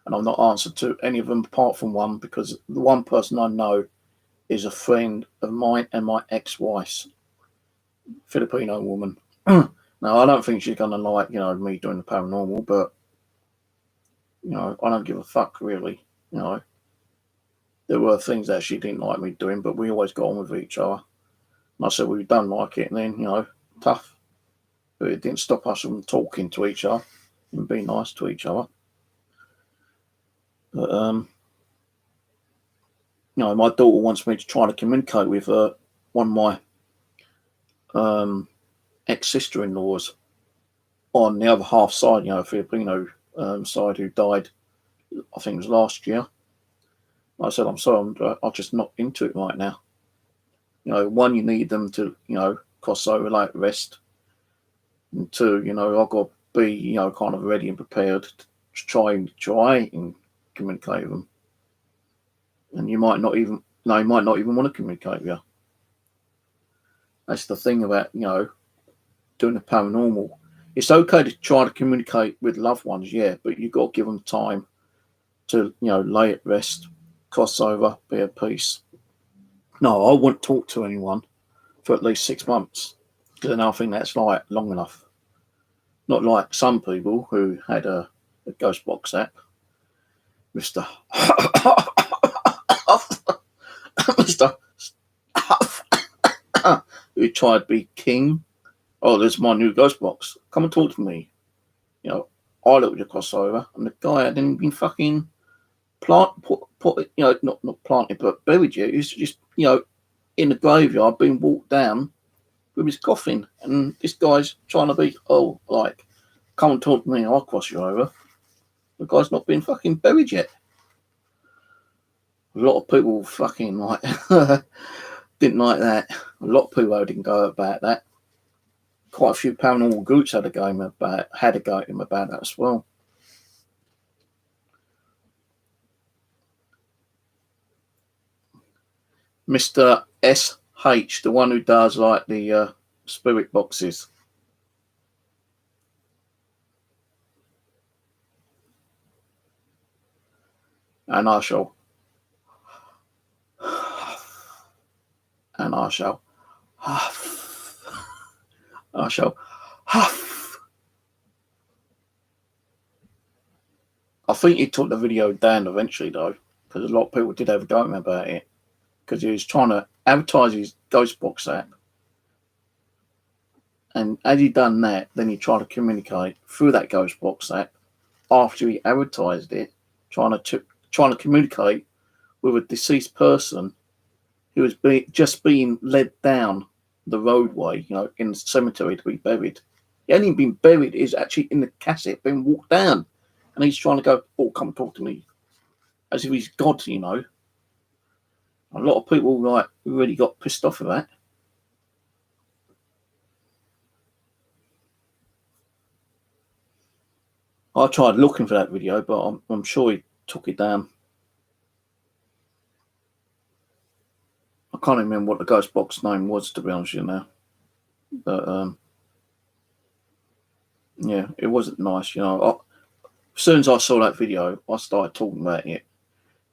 And I've not answered to any of them apart from one, because the one person I know is a friend of mine and my ex-wife's, Filipino woman. Now, I don't think she's going to like, you know, me doing the paranormal, but, you know, I don't give a fuck, really. You know, there were things that she didn't like me doing, but we always got on with each other. And I said, we don't like it, and then, you know, tough. But it didn't stop us from talking to each other and being nice to each other. But, you know, my daughter wants me to try to communicate with one of my ex-sister-in-laws on the other half side, you know, Filipino side, who died, I think it was last year. I said, I'm sorry, I'm just not into it right now. You know, one, you need them to, you know, cross over, like, rest. And two, you know, I've got to be, you know, kind of ready and prepared to try and communicate with them. And you might not even, want to communicate with you. That's the thing about, you know, doing the paranormal. It's okay to try to communicate with loved ones, yeah, but you've got to give them time to, you know, lay at rest, cross over, be at peace. No, I wouldn't talk to anyone for at least 6 months, because I think that's like long enough. Not like some people who had a Ghostbox app, Mr. Mr. who tried to be king. Oh, there's my new Ghostbox. Come and talk to me. You know, I looked across over, and the guy hadn't been fucking put you know, not planted, but buried yet. He was just, you know, in the graveyard, being walked down with his coffin, and this guy's trying to be, oh, like, come and talk to me, I'll cross you over. The guy's not been fucking buried yet. A lot of people fucking like didn't like that. A lot of people didn't go about that. Quite a few paranormal groups had a go at him about that as well. Mr. S. H, the one who does like the spirit boxes. And I shall. And I shall. I shall. I think he took the video down eventually, though, because a lot of people did have a go at him about it, because he was trying to advertise his Ghostbox app. And as he done that, then he tried to communicate through that Ghostbox app after he advertised it, trying to communicate with a deceased person who was just being led down the roadway, in the cemetery to be buried. He hadn't even been buried; he's actually in the casket, being walked down, and he's trying to go, "Oh, come talk to me," as if he's God, A lot of people really got pissed off at that. I tried looking for that video, but I'm sure he took it down. I can't remember what the Ghostbox name was, to be honest with you now. But yeah, it wasn't nice. As soon as I saw that video, I started talking about it.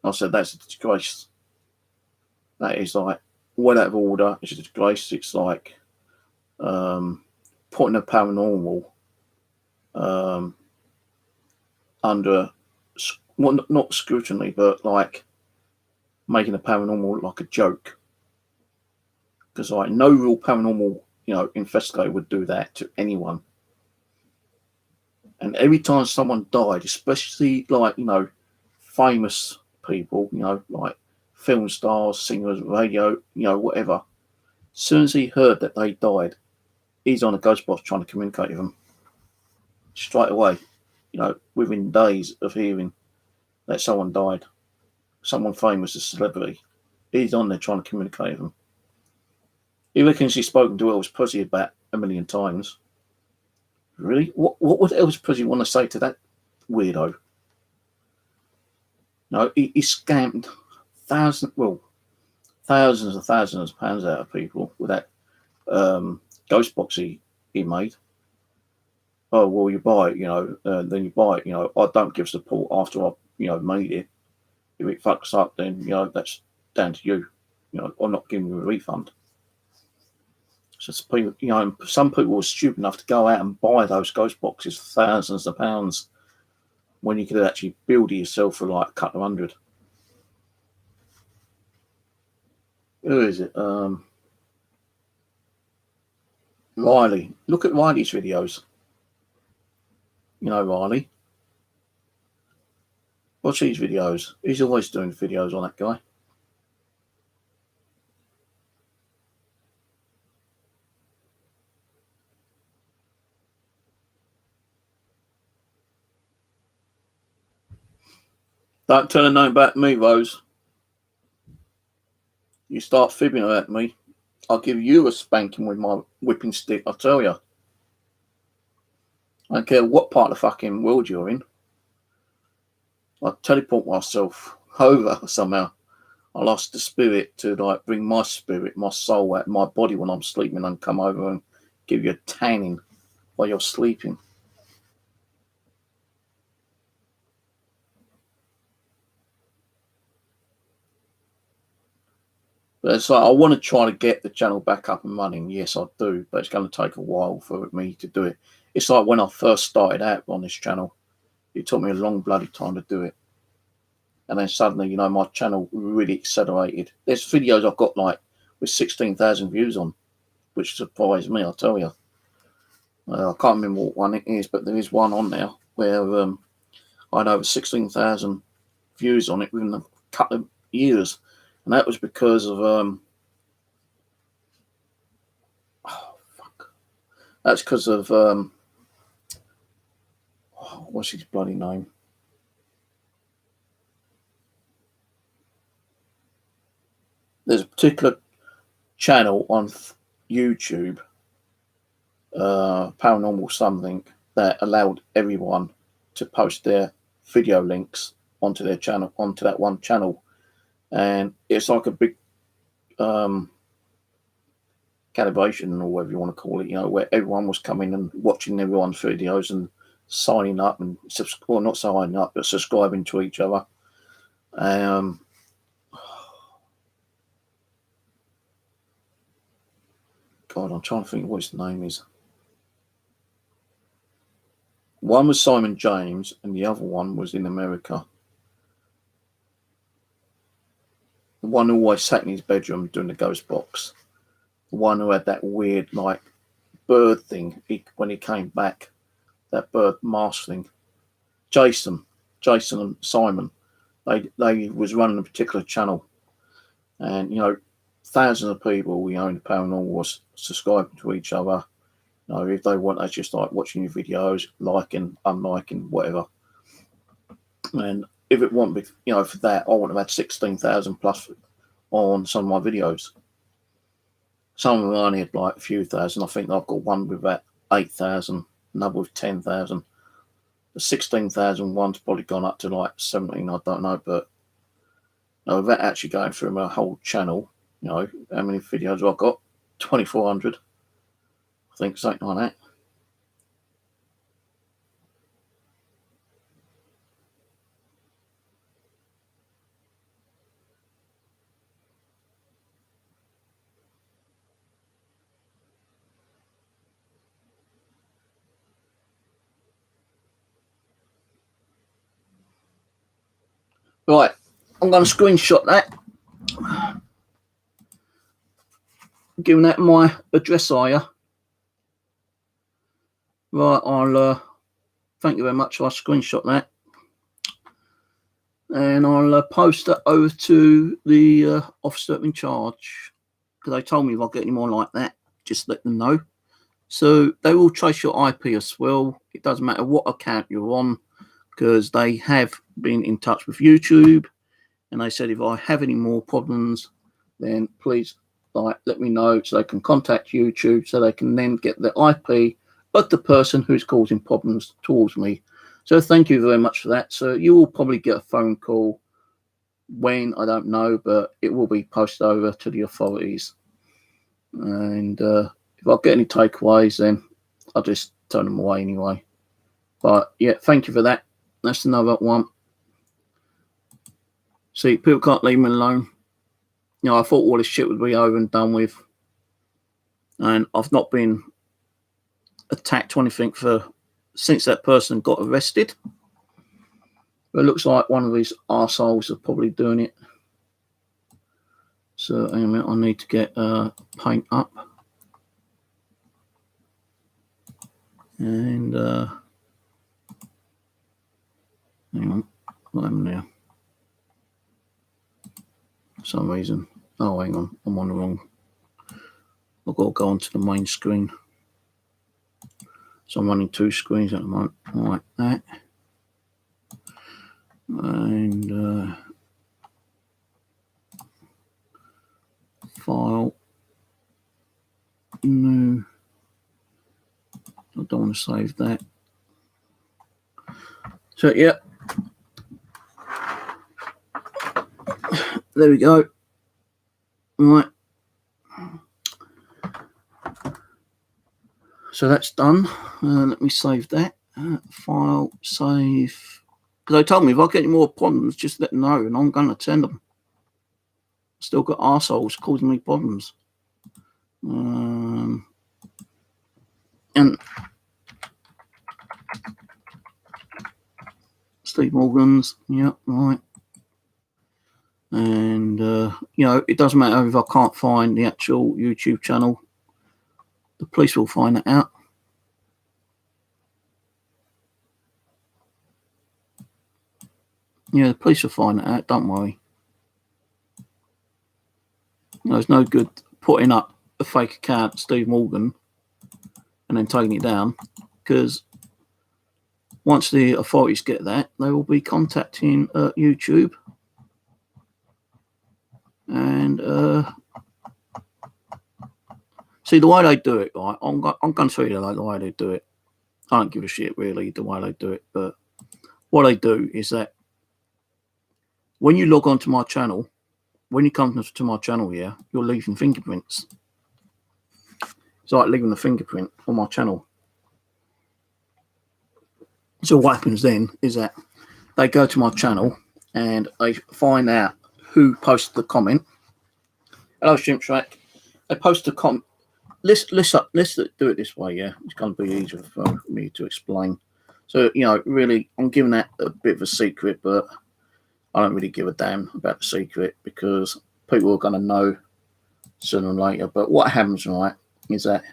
I said, that's a disgrace. That is well out of order. It's a disgrace. It's like putting a paranormal under, well, not scrutiny, but like making a paranormal like a joke. Because no real paranormal, investigator would do that to anyone. And every time someone died, especially famous people, like film stars, singers, radio, whatever. As soon as he heard that they died, he's on a Ghostbox trying to communicate with them. Straight away, within days of hearing that someone died, someone famous, a celebrity, he's on there trying to communicate with them. He reckons he's spoken to Elvis Presley about 1 million times. Really? What would Elvis Presley want to say to that weirdo? No, he scammed thousands and thousands of pounds out of people with that Ghostbox he made. Oh, well, you buy it, then you buy it. I don't give support after I, made it. If it fucks up, then, that's down to you. I'm not giving you a refund. So people, some people were stupid enough to go out and buy those Ghostboxes for thousands of pounds when you could actually build it yourself for like a couple of hundred. Who is it? Riley. Look at Riley's videos. Riley. Watch these videos. He's always doing videos on that guy. Don't turn a name back to me, Rose. You start fibbing at me, I'll give you a spanking with my whipping stick, I tell you. I don't care what part of the fucking world you're in. I'll teleport myself over somehow. I lost the spirit to bring my spirit, my soul out of my body when I'm sleeping and come over and give you a tanning while you're sleeping. But it's I want to try to get the channel back up and running. Yes, I do, but it's going to take a while for me to do it. It's like when I first started out on this channel, it took me a long bloody time to do it. And then suddenly, my channel really accelerated. There's videos I've got with 16,000 views on, which surprised me, I'll tell you. I can't remember what one it is, but there is one on there where I had over 16,000 views on it within a couple of years. And that was because of, that's because of, what's his bloody name? There's a particular channel on YouTube, Paranormal something, that allowed everyone to post their video links onto their channel, onto that one channel. And it's like a big calibration or whatever you want to call it, you know, where everyone was coming and watching everyone's videos and signing up and well, not signing up, but subscribing to each other. God, I'm trying to think what his name is. One was Simon James and the other one was in America. The one who always sat in his bedroom doing the ghost box. The one who had that weird, like, bird thing when he came back. That bird mask thing. Jason and Simon. They was running a particular channel. And, you know, thousands of people, you know, in the paranormal was subscribing to each other. You know, if they want, they just like watching your videos, liking, unliking, whatever. And if it wasn't, you know, for that, I would have had 16,000 plus on some of my videos. Some of them only had like a few thousand. I think I've got one with about 8,000, another with 10,000. The 16,000 one's probably gone up to like 17, I don't know. But you know, without actually going through my whole channel, you know, how many videos have I got? 2,400. I think something like that. Right, I'm going to screenshot that. Giving that my address, are you? Right, I'll thank you very much. I'll screenshot that. And I'll post it over to the officer in charge. Because they told me if I get any more like that, just let them know. So they will trace your IP as well. It doesn't matter what account you're on, because they have been in touch with YouTube. And they said if I have any more problems, then please let me know so they can contact YouTube so they can then get the IP of the person who's causing problems towards me. So thank you very much for that. So you will probably get a phone call when, I don't know, but it will be posted over to the authorities. And if I get any takeaways, then I'll just turn them away anyway. But yeah, thank you for that. That's another one. See, people can't leave me alone. You know, I thought all this shit would be over and done with. And I've not been attacked or anything since that person got arrested. But it looks like one of these arseholes are probably doing it. So hang on a minute, I need to get paint up. And hang on, what happened there? For some reason. Oh, hang on, I'm on the wrong. I've got to go onto the main screen. So I'm running two screens at the moment, like that. And file, new. I don't want to save that. So yeah, there we go. Right. So that's done. Let me save that. File, save. Because they told me if I get any more problems, just let them know and I'm going to attend them. Still got arseholes causing me problems. And Steve Morgan's, yeah, right. And, you know, it doesn't matter if I can't find the actual YouTube channel. The police will find that out. Yeah, the police will find that out, don't worry. You know, it's no good putting up a fake account, Steve Morgan, and then taking it down, because once the authorities get that, they will be contacting YouTube. And see, the way they do it, right? I'm going to show you the way they do it. I don't give a shit, really, the way they do it. But what they do is that when you log on to my channel, when you come to my channel here, you're leaving fingerprints. It's like leaving a fingerprint on my channel. So what happens then is that they go to my channel and they find out who posted the comment. Hello, Shrimp Shack. They post a comment. Let's do it this way, yeah. It's going to be easier for me to explain. So, you know, really, I'm giving that a bit of a secret, but I don't really give a damn about the secret because people are going to know sooner or later. But what happens, right, is that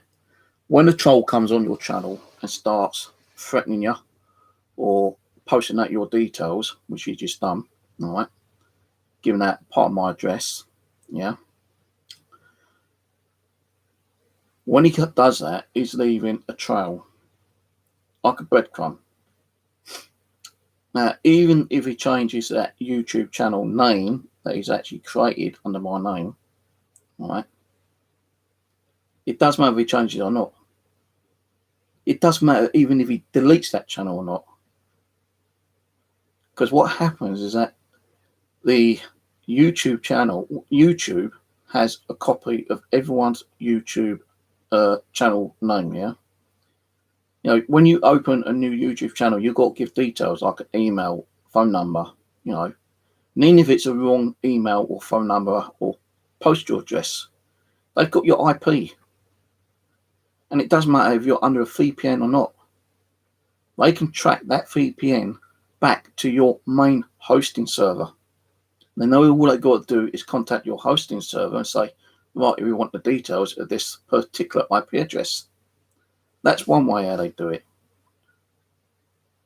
when a troll comes on your channel and starts threatening you or posting out your details, which you just done, all right, giving that part of my address, yeah. When he does that, he's leaving a trail, like a breadcrumb. Now, even if he changes that YouTube channel name that he's actually created under my name, all right, it doesn't matter if he changes it or not. It doesn't matter even if he deletes that channel or not. Because what happens is that the YouTube channel, YouTube has a copy of everyone's YouTube channel name, yeah? You know, when you open a new YouTube channel, you've got to give details like an email, phone number, you know. And even if it's a wrong email or phone number or postal address, they've got your IP. And it doesn't matter if you're under a VPN or not. They can track that VPN back to your main hosting server. They know all they've got to do is contact your hosting server and say, right, we want the details of this particular IP address. That's one way how they do it.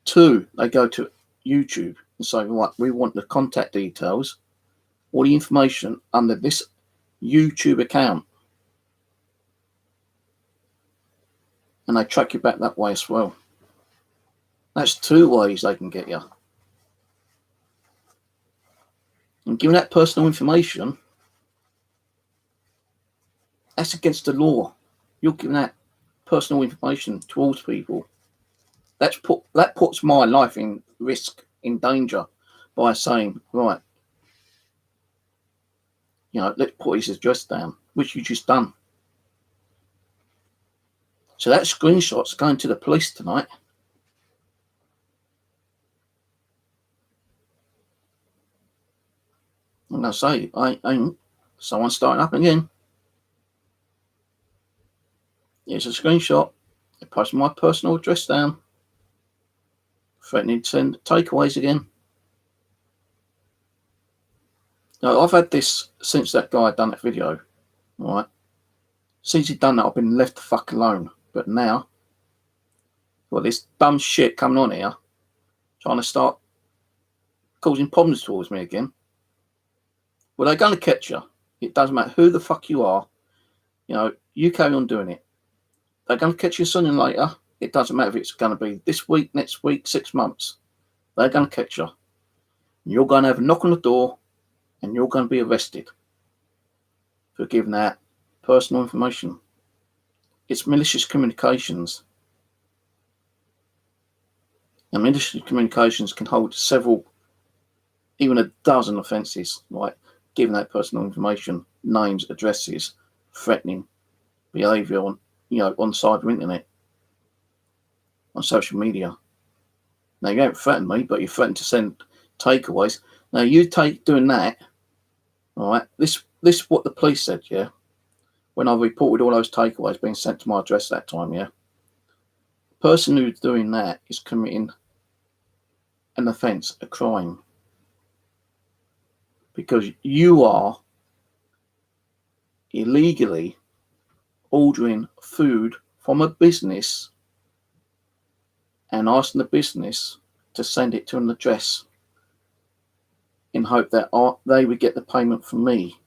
Two, they go to YouTube and say, right, we want the contact details, all the information under this YouTube account. And they track you back that way as well. That's two ways they can get you. And giving that personal information, that's against the law. You're giving that personal information towards people. That puts my life in risk, in danger, by saying, right, you know, let's put his address down, which you just done. So that screenshot's going to the police tonight. I'm going to say, someone's starting up again. Here's a screenshot. They posted my personal address down, threatening to send takeaways again. Now, I've had this since that guy done that video, all right? Since he'd done that, I've been left the fuck alone. But now, well, this dumb shit coming on here, trying to start causing problems towards me again. Well, they're going to catch you. It doesn't matter who the fuck you are. You know, you carry on doing it. They're going to catch you sooner or later. It doesn't matter if it's going to be this week, next week, 6 months. They're going to catch you. You're going to have a knock on the door and you're going to be arrested for giving out personal information. It's malicious communications. And malicious communications can hold several, even a dozen offences, like giving out personal information, names, addresses, threatening behaviour on, you know, on the cyber internet, on social media. Now, you haven't threatened me, but you threatened to send takeaways. Now, you doing that, all right, this is what the police said, yeah, when I reported all those takeaways being sent to my address that time, yeah. The person who's doing that is committing an offence, a crime, because you are illegally ordering food from a business and asking the business to send it to an address in hope that they would get the payment from me.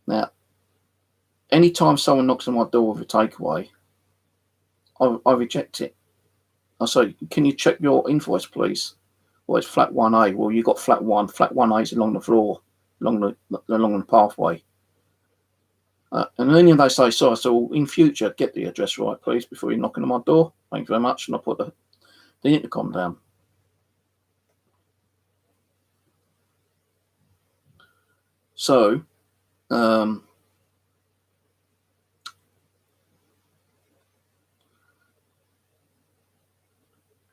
Now, anytime someone knocks on my door with a takeaway, I reject it. I say, can you check your invoice, please? Well, it's flat 1A. Well, you got flat 1. Flat 1A is along the floor, along the pathway. And then they say, sorry, so in future, get the address right, please, before you're knocking on my door. Thank you very much. And I put the intercom down. So,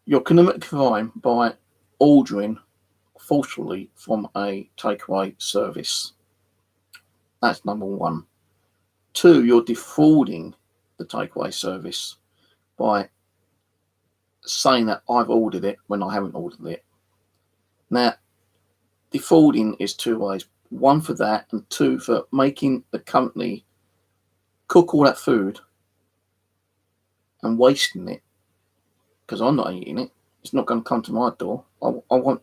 You're committing a crime by ordering forcefully from a takeaway service. That's number one. Two, you're defrauding the takeaway service by saying that I've ordered it when I haven't ordered it. Now, defrauding is two ways. One for that, and two for making the company cook all that food and wasting it, because I'm not eating it. It's not going to come to my door. I won't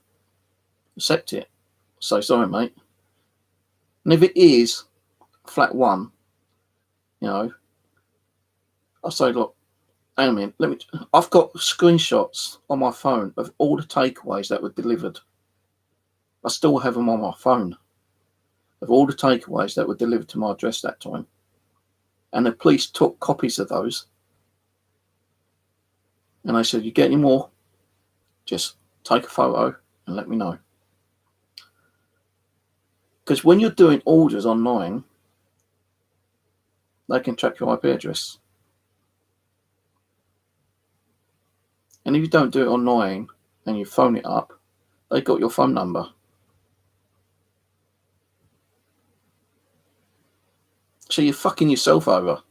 accept it. So sorry, mate. And if it is flat one, you know, I say, look, hang on a minute, I've got screenshots on my phone of all the takeaways that were delivered. I still have them on my phone of all the takeaways that were delivered to my address that time. And the police took copies of those. And they said, you get any more? Just take a photo and let me know. Because when you're doing orders online, they can track your IP address. And if you don't do it online and you phone it up, they got your phone number. So you're fucking yourself over.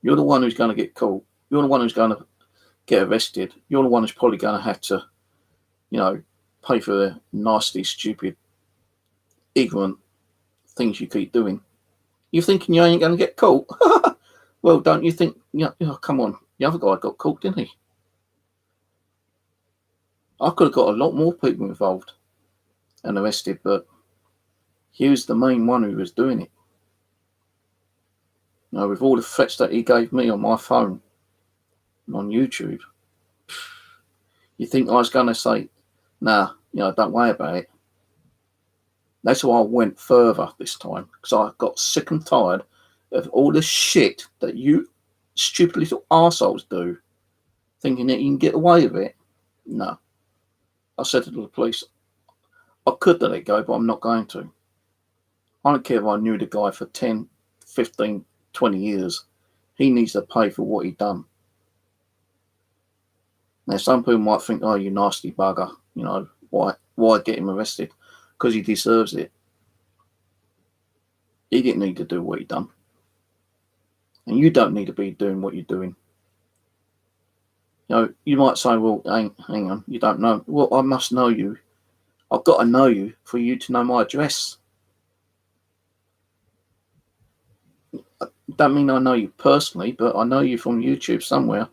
You're the one who's going to get caught. You're the one who's going to get arrested. You're the one who's probably going to have to, you know, pay for the nasty, stupid, ignorant things you keep doing. You're thinking you ain't going to get caught? Well, don't you think, you know, come on, the other guy got caught, didn't he? I could have got a lot more people involved and arrested, but he was the main one who was doing it. You know, with all the threats that he gave me on my phone and on YouTube, you think I was going to say, nah, you know, don't worry about it. That's why I went further this time, because I got sick and tired of all the shit that you stupid little arseholes do, thinking that you can get away with it. No. I said to the police, I could let it go, but I'm not going to. I don't care if I knew the guy for 10, 15, 20 years. He needs to pay for what he done. Now, some people might think, oh, you nasty bugger. You know, why get him arrested? Because he deserves it. He didn't need to do what he done. And you don't need to be doing what you're doing. You know, you might say, well, hang on, you don't know. Well, I must know you. I've got to know you for you to know my address. Don't mean I know you personally, but I know you from YouTube somewhere.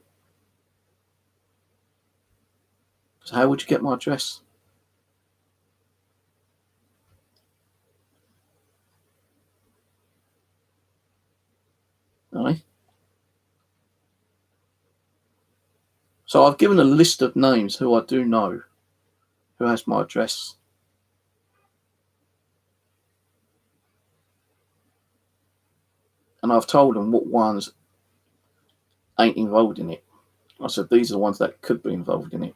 So how would you get my address? Right? So I've given a list of names who I do know who has my address. And I've told them what ones ain't involved in it. I said, these are the ones that could be involved in it.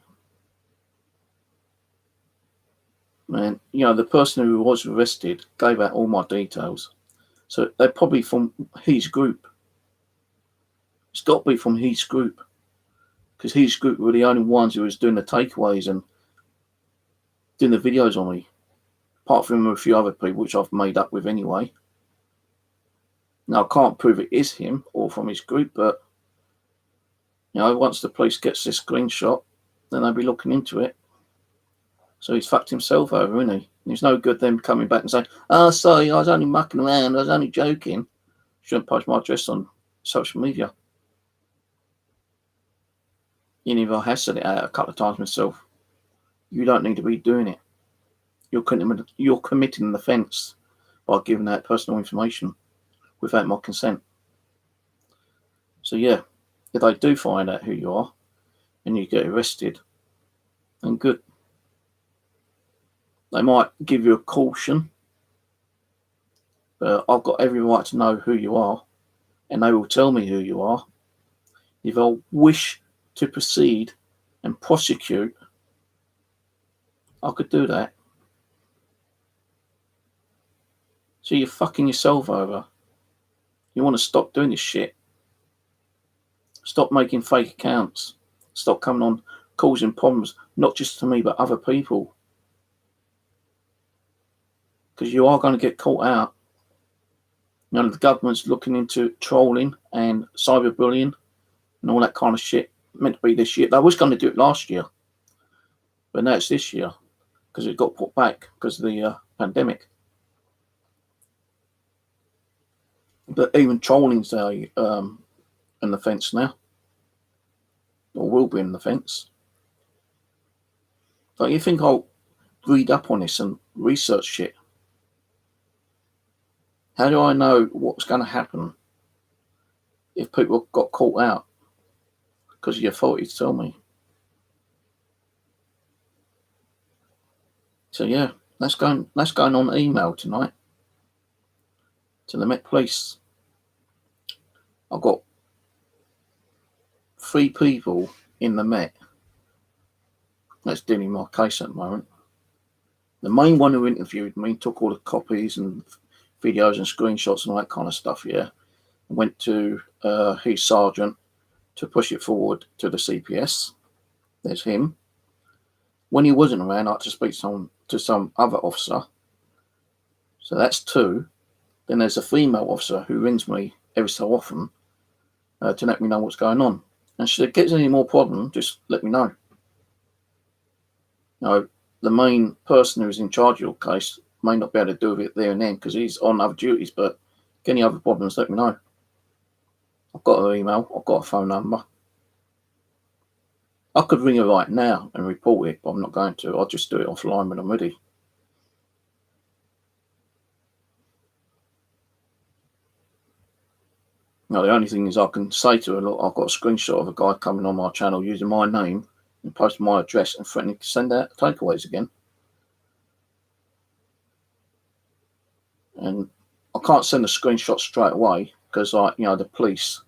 Man, you know, the person who was arrested gave out all my details. So they're probably from his group. It's got to be from his group. Because his group were the only ones who was doing the takeaways and doing the videos on me. Apart from a few other people, which I've made up with anyway. Now, I can't prove it is him or from his group, but, you know, once the police gets this screenshot, then they'll be looking into it. So he's fucked himself over, isn't he? And it's no good them coming back and saying, oh, sorry, I was only mucking around, I was only joking. Shouldn't post my address on social media. Even if I have said it out a couple of times myself, you don't need to be doing it. You're committing an offence by giving out personal information without my consent. So yeah, if they do find out who you are and you get arrested, then good. They might give you a caution, but I've got every right to know who you are, and they will tell me who you are. If I wish to proceed and prosecute, I could do that. So you're fucking yourself over. You want to stop doing this shit. Stop making fake accounts. Stop coming on causing problems, not just to me, but other people. Because you are going to get caught out. You know, the government's looking into trolling and cyberbullying and all that kind of shit. Meant to be this year. They was going to do it last year, but now it's this year because it got put back because of the pandemic. But even trolling's an offence now, or will be an offence. Don't you think I'll read up on this and research shit? How do I know what's going to happen if people got caught out? Because of the authorities tell me. So yeah, that's going on email tonight to the Met Police. I've got 3 people in the Met that's dealing my case at the moment. The main one who interviewed me took all the copies and videos and screenshots and all that kind of stuff, yeah. Went to his sergeant to push it forward to the CPS. There's him. When he wasn't around, I had to speak to some other officer. So that's 2. Then there's a female officer who rings me every so often to let me know what's going on. And she said, "Gets any more problem, just let me know." Now, the main person who's in charge of your case may not be able to do it there and then because he's on other duties, but any other problems, let me know. I've got her email, I've got a phone number. I could ring her right now and report it, but I'm not going to. I'll just do it offline when I'm ready. Now, the only thing is I can say to her, look, I've got a screenshot of a guy coming on my channel using my name and posting my address and threatening to send out takeaways again. And I can't send a screenshot straight away because, like, you know, the police,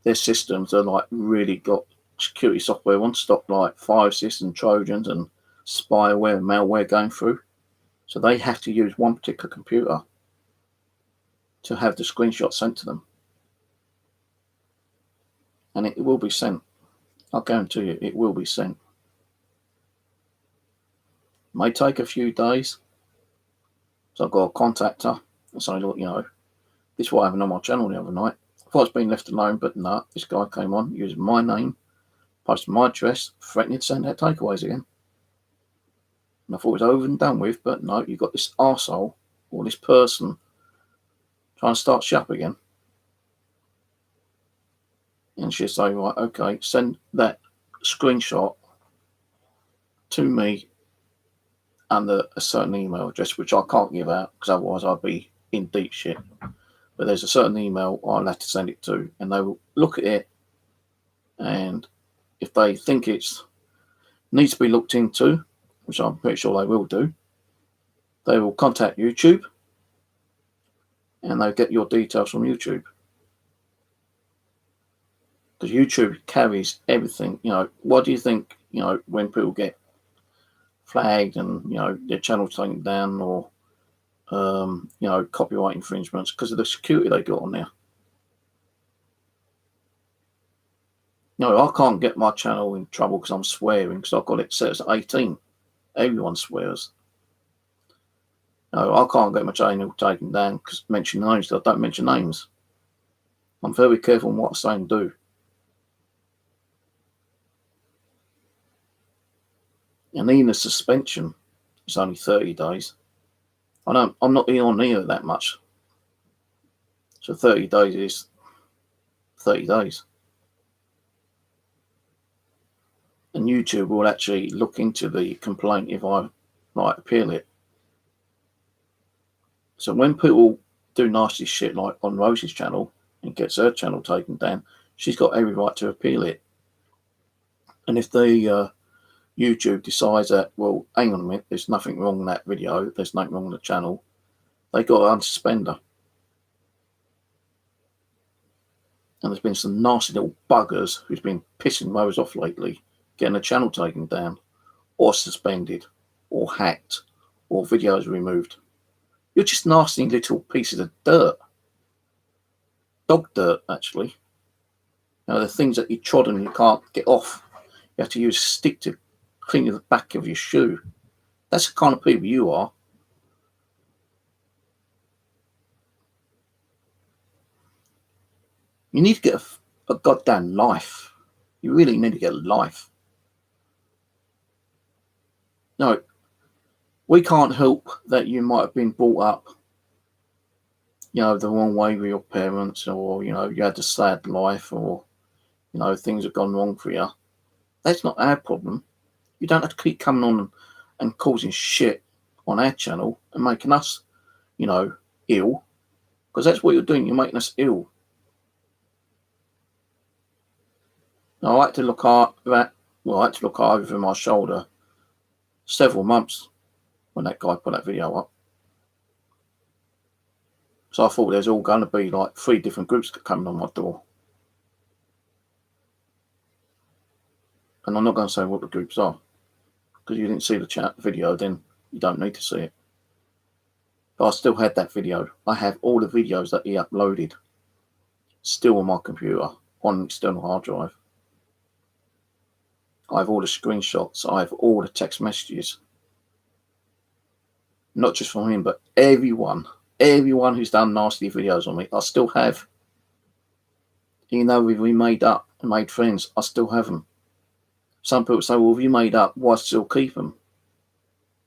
their systems are like really got security software on stop, like FireSys and Trojans and spyware and malware going through. So they have to use one particular computer to have the screenshot sent to them. And it will be sent. I'll guarantee you it will be sent. May take a few days. So I've got to contact her and say, look, you know, this is what happened on my channel the other night. I thought it's been left alone, but no, this guy came on using my name, posted my address, threatening to send out takeaways again. And I thought it was over and done with, but no, you've got this arsehole or this person trying to start shit up again. And she'll say, right, okay, send that screenshot to me under a certain email address, which I can't give out because otherwise I'd be in deep shit. But there's a certain email I'll have to send it to, and they will look at it, and if they think it's needs to be looked into, which I'm pretty sure they will do, they will contact YouTube, and they'll get your details from YouTube. Because YouTube carries everything. You know, what do you think, you know, when people get flagged and, you know, their channel's taken down or, you know, copyright infringements because of the security they got on there? No, I can't get my channel in trouble because I'm swearing because I've got it set as 18. Everyone swears. No, I can't get my channel taken down because mention names. I don't mention names. I'm very careful on what I say and do. And even the suspension is only 30 days. I'm not on here that much. So 30 days is 30 days. And YouTube will actually look into the complaint if I appeal it. So when people do nasty shit like on Rosie's channel and gets her channel taken down, she's got every right to appeal it. And if the YouTube decides that, well, hang on a minute, there's nothing wrong with that video, there's nothing wrong with the channel, they got to unsuspend her. And there's been some nasty little buggers who's been pissing Rose off lately, getting a channel taken down, or suspended, or hacked, or videos removed. You're just nasty little pieces of dirt. Dog dirt, actually. You know, the things that you trod and you can't get off. You have to use a stick to clean the back of your shoe. That's the kind of people you are. You need to get a goddamn life. You really need to get a life. No, we can't help that you might have been brought up, you know, the wrong way with your parents, or, you know, you had a sad life, or, you know, things have gone wrong for you. That's not our problem. You don't have to keep coming on and causing shit on our channel and making us, you know, ill, because that's what you're doing. You're making us ill. Now, I had to look over my shoulder several months when that guy put that video up. So I thought there's all going to be like 3 different groups coming on my door. And I'm not going to say what the groups are, because you didn't see the chat video, then you don't need to see it. But I still had that video. I have all the videos that he uploaded still on my computer on an external hard drive. I have all the screenshots. I have all the text messages. Not just from him, but everyone who's done nasty videos on me, I still have. Even though we made up and made friends, I still have them. Some people say, well, if you made up, why still keep them?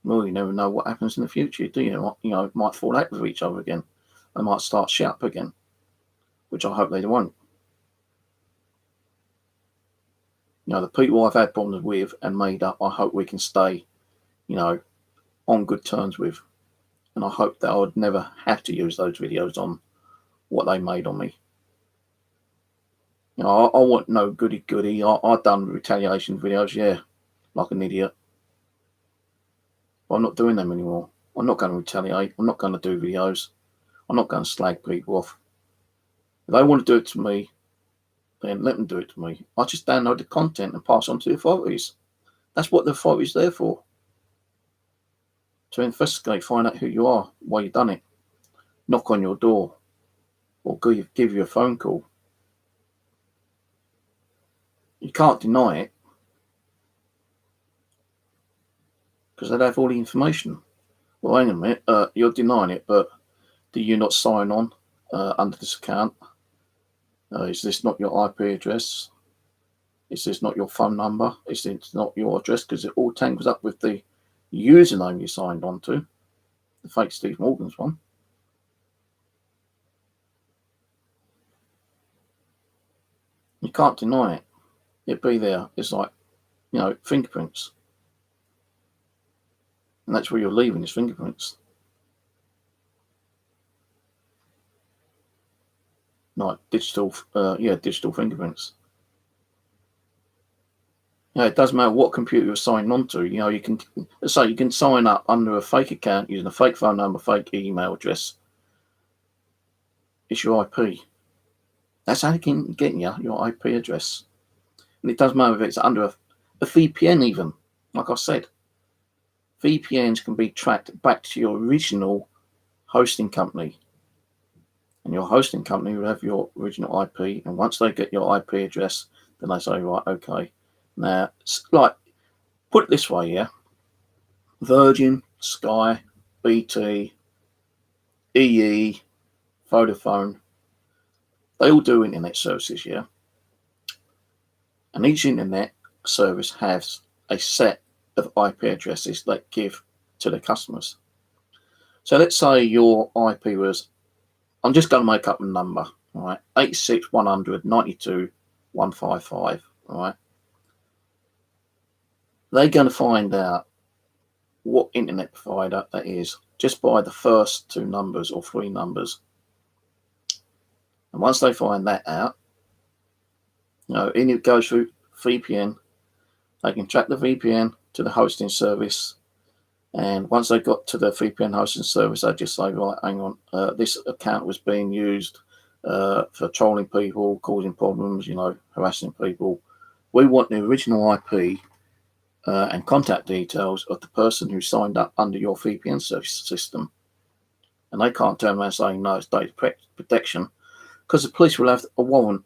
Well, you never know what happens in the future, do you? You know, might fall out with each other again. They might start shit up again, which I hope they won't. You know, the people I've had problems with and made up, I hope we can stay, you know, on good terms with. And I hope that I would never have to use those videos on what they made on me. You know, I want no goody-goody. I've done retaliation videos, yeah, like an idiot. But I'm not doing them anymore. I'm not going to retaliate. I'm not going to do videos. I'm not going to slag people off. If they want to do it to me, then let them do it to me. I just download the content and pass on to the authorities. That's what the authorities are there for. To investigate, find out who you are, why you've done it. Knock on your door. Or give you a phone call. You can't deny it, because they'd have all the information. Well, hang on a minute, you're denying it, but do you not sign on under this account? Is this not your IP address? Is this not your phone number? Is this not your address? Because it all tangles up with the username you signed on to, the fake Steve Morgan's one. You can't deny it. It'd be there. It's like, you know, fingerprints. And that's where you're leaving, is fingerprints. Like digital fingerprints. You know, it doesn't matter what computer you're signed on to. You know, you can sign up under a fake account using a fake phone number, fake email address. It's your IP. That's how they can get you, your IP address. And it doesn't matter if it's under a VPN even. Like I said, VPNs can be tracked back to your original hosting company. And your hosting company will have your original IP. And once they get your IP address, then they say, right, okay. Now, like, put it this way, yeah. Virgin, Sky, BT, EE, Vodafone, they all do internet services, yeah. And each internet service has a set of IP addresses they give to their customers. So let's say your IP was, I'm just going to make up a number, all right, 86.192.155, all right. They're going to find out what internet provider that is just by the first 2 numbers or 3 numbers. And once they find that out, you know, and it goes through VPN, they can track the VPN to the hosting service. And once they got to the VPN hosting service, they just say, right, hang on, this account was being used for trolling people, causing problems, you know, harassing people. We want the original IP and contact details of the person who signed up under your VPN service system. And they can't turn around saying, no, it's data protection, because the police will have a warrant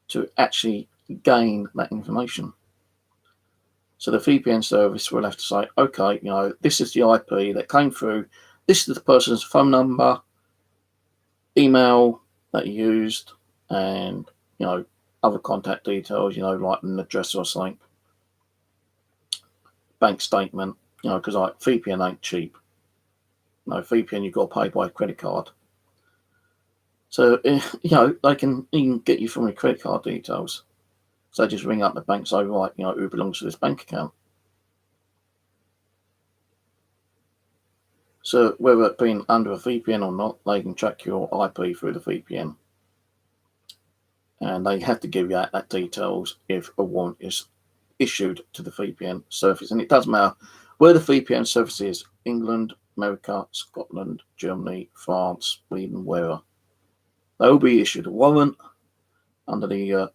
to actually gain that information. So the VPN service will have to say, okay, you know, this is the IP that came through. This is the person's phone number, email that you used, and, you know, other contact details, you know, like an address or something. Bank statement, you know, because like VPN ain't cheap. No, VPN you've got to pay by credit card. So, you know, they can even get you from your credit card details. So they just ring up the bank and say, right, you know, who belongs to this bank account. So whether it being under a VPN or not, they can track your IP through the VPN. And they have to give you that details if a warrant is issued to the VPN service. And it doesn't matter where the VPN service is, England, America, Scotland, Germany, France, Sweden, wherever. They will be issued a warrant under the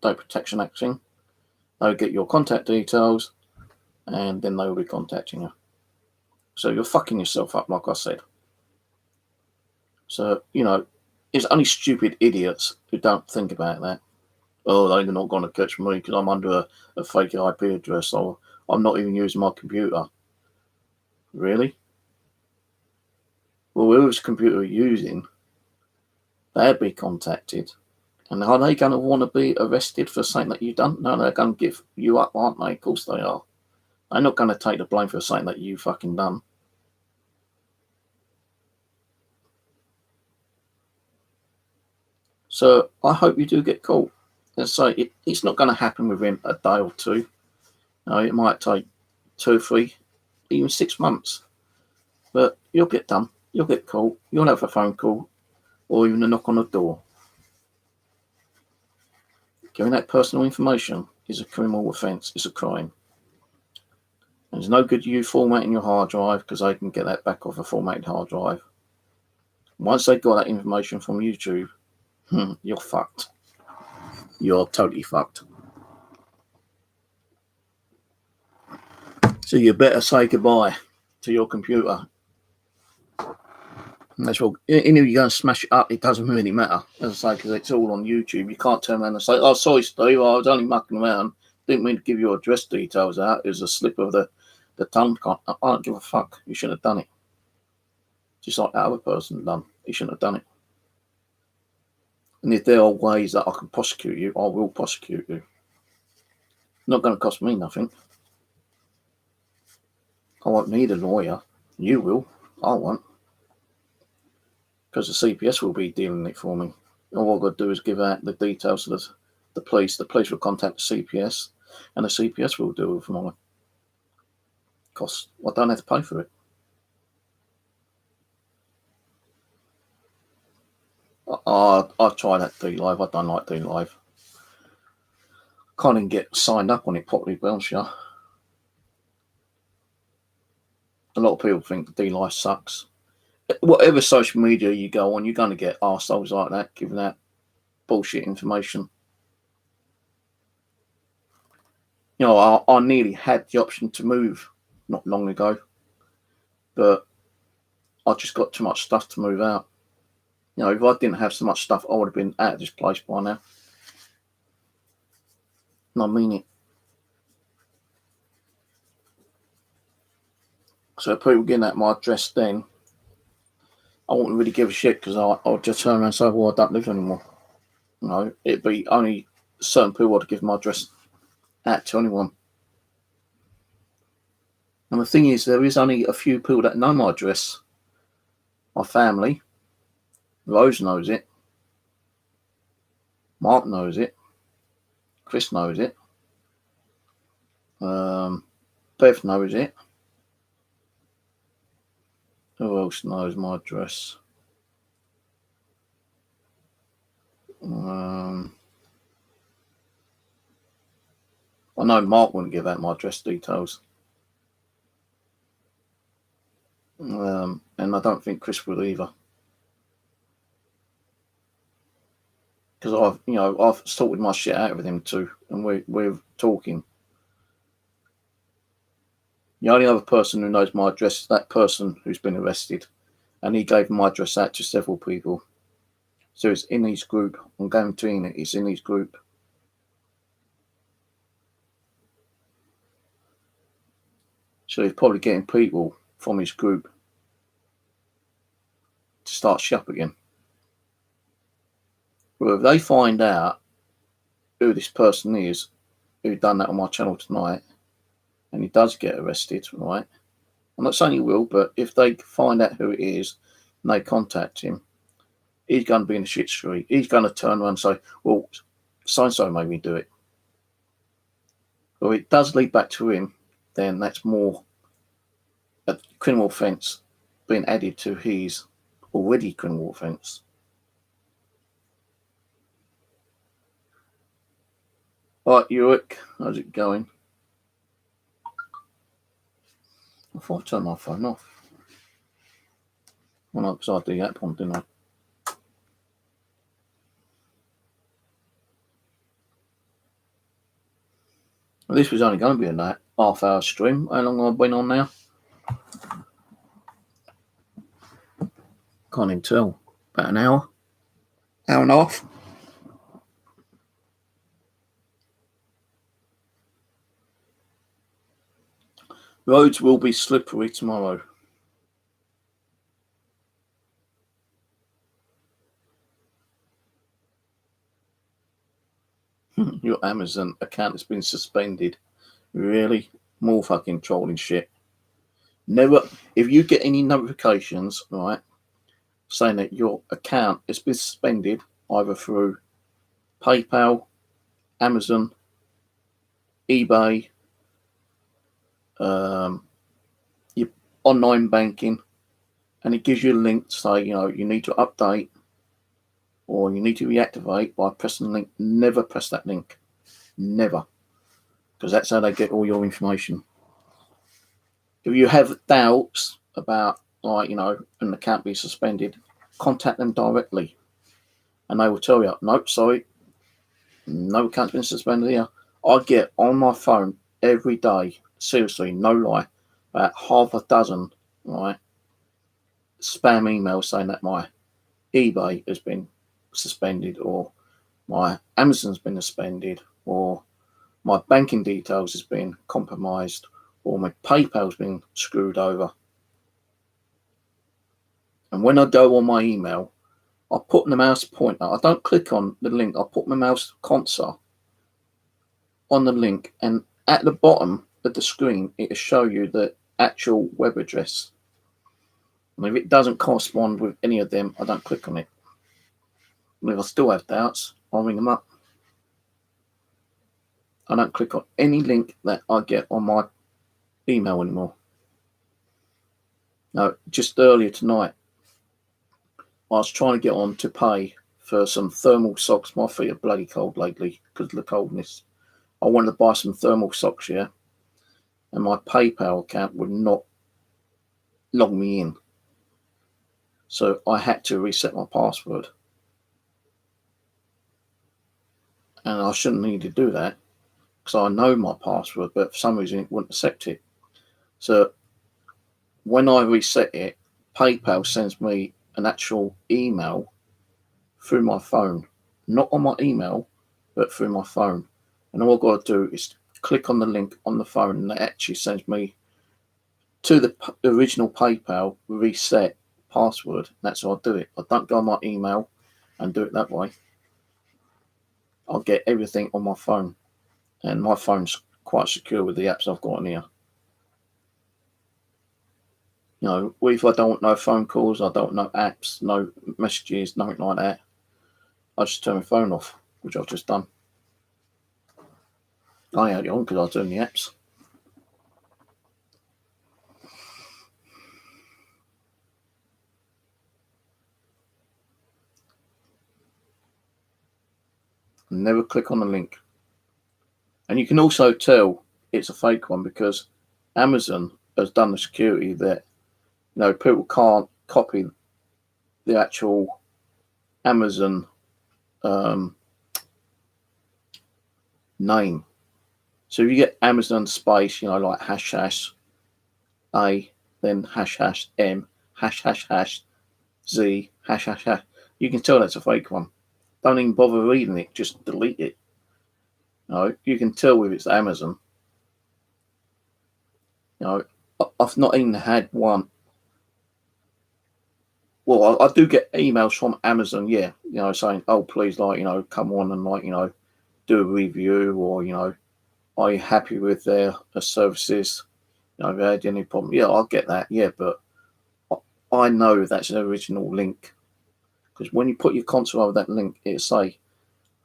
Data Protection Act thing. They'll get your contact details and then they will be contacting you. So you're fucking yourself up, like I said. So, you know, it's only stupid idiots who don't think about that. Oh, they're not going to catch me because I'm under a fake IP address or I'm not even using my computer. Really? Well, whoever's computer you're using, they'd be contacted. And are they going to want to be arrested for something that you've done? No, they're going to give you up, aren't they? Of course they are. They're not going to take the blame for something that you fucking done. So I hope you do get caught. Let's say it's not going to happen within a day or two. It might take 2, 3, even 6 months. But you'll get done. You'll get caught. You'll have a phone call or even a knock on the door. Giving that personal information is a criminal offence. It's a crime. And it's no good you formatting your hard drive because they can get that back off a formatted hard drive. Once they got that information from YouTube, you're fucked. You're totally fucked. So you better say goodbye to your computer. And that's all. Even if you're going to smash it up, it doesn't really matter. As I say, because it's all on YouTube. You can't turn around and say, oh, sorry, Steve, I was only mucking around. Didn't mean to give your address details out. It was a slip of the tongue. I don't give a fuck. You shouldn't have done it. Just like that other person done. He shouldn't have done it. And if there are ways that I can prosecute you, I will prosecute you. Not going to cost me nothing. I won't need a lawyer. You will. I won't. Because the CPS will be dealing it for me. All I've got to do is give out the details to the police. The police will contact the CPS, and the CPS will deal with my costs. I don't have to pay for it. I've tried that DLive. I don't like DLive. Can't even get signed up on it properly, Belshire. A lot of people think DLive sucks. Whatever social media you go on, you're going to get arseholes like that giving out bullshit information. You know, I nearly had the option to move not long ago, but I just got too much stuff to move out. You know, if I didn't have so much stuff, I would have been out of this place by now. And I mean it. So people getting at my address then, I wouldn't really give a shit because I would just turn around and say, well, I don't live anymore. You know, it'd be only certain people I'd give my address out to anyone. And the thing is, there is only a few people that know my address. My family. Rose knows it. Mark knows it. Chris knows it. Bev knows it. Who else knows my address? I know Mark wouldn't give out my address details. And I don't think Chris will either. Because I've sorted my shit out with him too, and we're talking. The only other person who knows my address is that person who's been arrested, and he gave my address out to several people. So it's in his group. I'm guaranteeing it's in his group. So he's probably getting people from his group to start shop again. Well, if they find out who this person is who done that on my channel tonight, and he does get arrested, right? I'm not saying he will, but if they find out who it is and they contact him, he's going to be in the shit street. He's going to turn around and say, well, so-and-so made me do it. Well, it does lead back to him, then that's more a criminal offence being added to his already criminal offence. Right, Uric, how's it going? I thought I turned my phone off. Well, no, because I did that one, didn't I? Well, this was only going to be a half-hour stream. How long have I been on now? Can't even tell. About an hour. Hour and a half. Roads will be slippery tomorrow. Your Amazon account has been suspended. Really? More fucking trolling shit. Never, if you get any notifications, right, saying that your account has been suspended either through PayPal, Amazon, eBay, your online banking, and it gives you a link to say, you know, you need to update or you need to reactivate by pressing the link. Never press that link. Never. Because that's how they get all your information. If you have doubts about, like, you know, an account be suspended, contact them directly. And they will tell you, nope, sorry, no account's been suspended here. I get on my phone every day, seriously, no lie, about half a dozen, right, spam emails saying that my eBay has been suspended, or my Amazon's been suspended, or my banking details has been compromised, or my PayPal's been screwed over. And when I go on my email, I put the mouse pointer, I don't click on the link, I put my mouse cursor on the link, and at the bottom of the screen, it'll show you the actual web address. And if it doesn't correspond with any of them, I don't click on it. And if I still have doubts, I'll ring them up. I don't click on any link that I get on my email anymore. Now, just earlier tonight, I was trying to get on to pay for some thermal socks. My feet are bloody cold lately because of the coldness. I wanted to buy some thermal socks here, and my PayPal account would not log me in. So I had to reset my password. And I shouldn't need to do that because I know my password, but for some reason it wouldn't accept it. So when I reset it, PayPal sends me an actual email through my phone, not on my email, but through my phone. And all I've got to do is click on the link on the phone, and it actually sends me to the original PayPal reset password. That's how I do it. I don't go on my email and do it that way. I'll get everything on my phone, and my phone's quite secure with the apps I've got on here. You know, if I don't want no phone calls, I don't want no apps, no messages, nothing like that, I just turn my phone off, which I've just done. I had it on because I was doing the apps. Never click on the link. And you can also tell it's a fake one because Amazon has done the security that, you know, people can't copy the actual Amazon name. So if you get Amazon space, you know, like ## A, then ## M, ## Z, ###, you can tell that's a fake one. Don't even bother reading it, just delete it. You know, you can tell if it's Amazon. You know, I've not even had one. Well, I do get emails from Amazon, yeah, saying, "Oh, please, come on and do a review, or are you happy with their services? Have you had any problem?" Yeah, I'll get that, yeah, but I know that's an original link, because when you put your console over that link, it'll say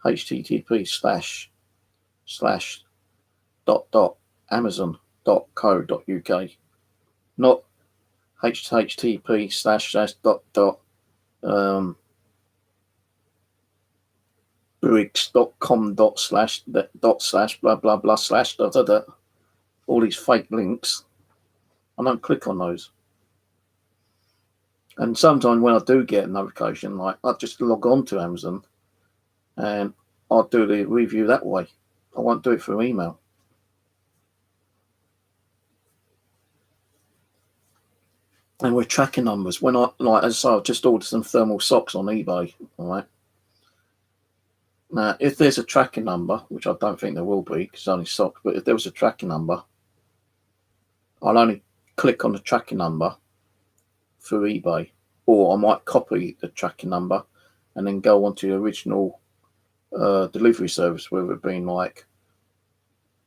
http://amazon.co.uk, not http://. Briggs.com / blah blah blah / da da da, all these fake links. I don't click on those. And sometimes when I do get a notification, I just log on to Amazon and I'll do the review that way. I won't do it through email. And with tracking numbers, when as I say, I've just ordered some thermal socks on eBay, all right? Now, if there's a tracking number, which I don't think there will be, because it's only socks, but if there was a tracking number, I'll only click on the tracking number through eBay, or I might copy the tracking number and then go onto the original delivery service, whether it be like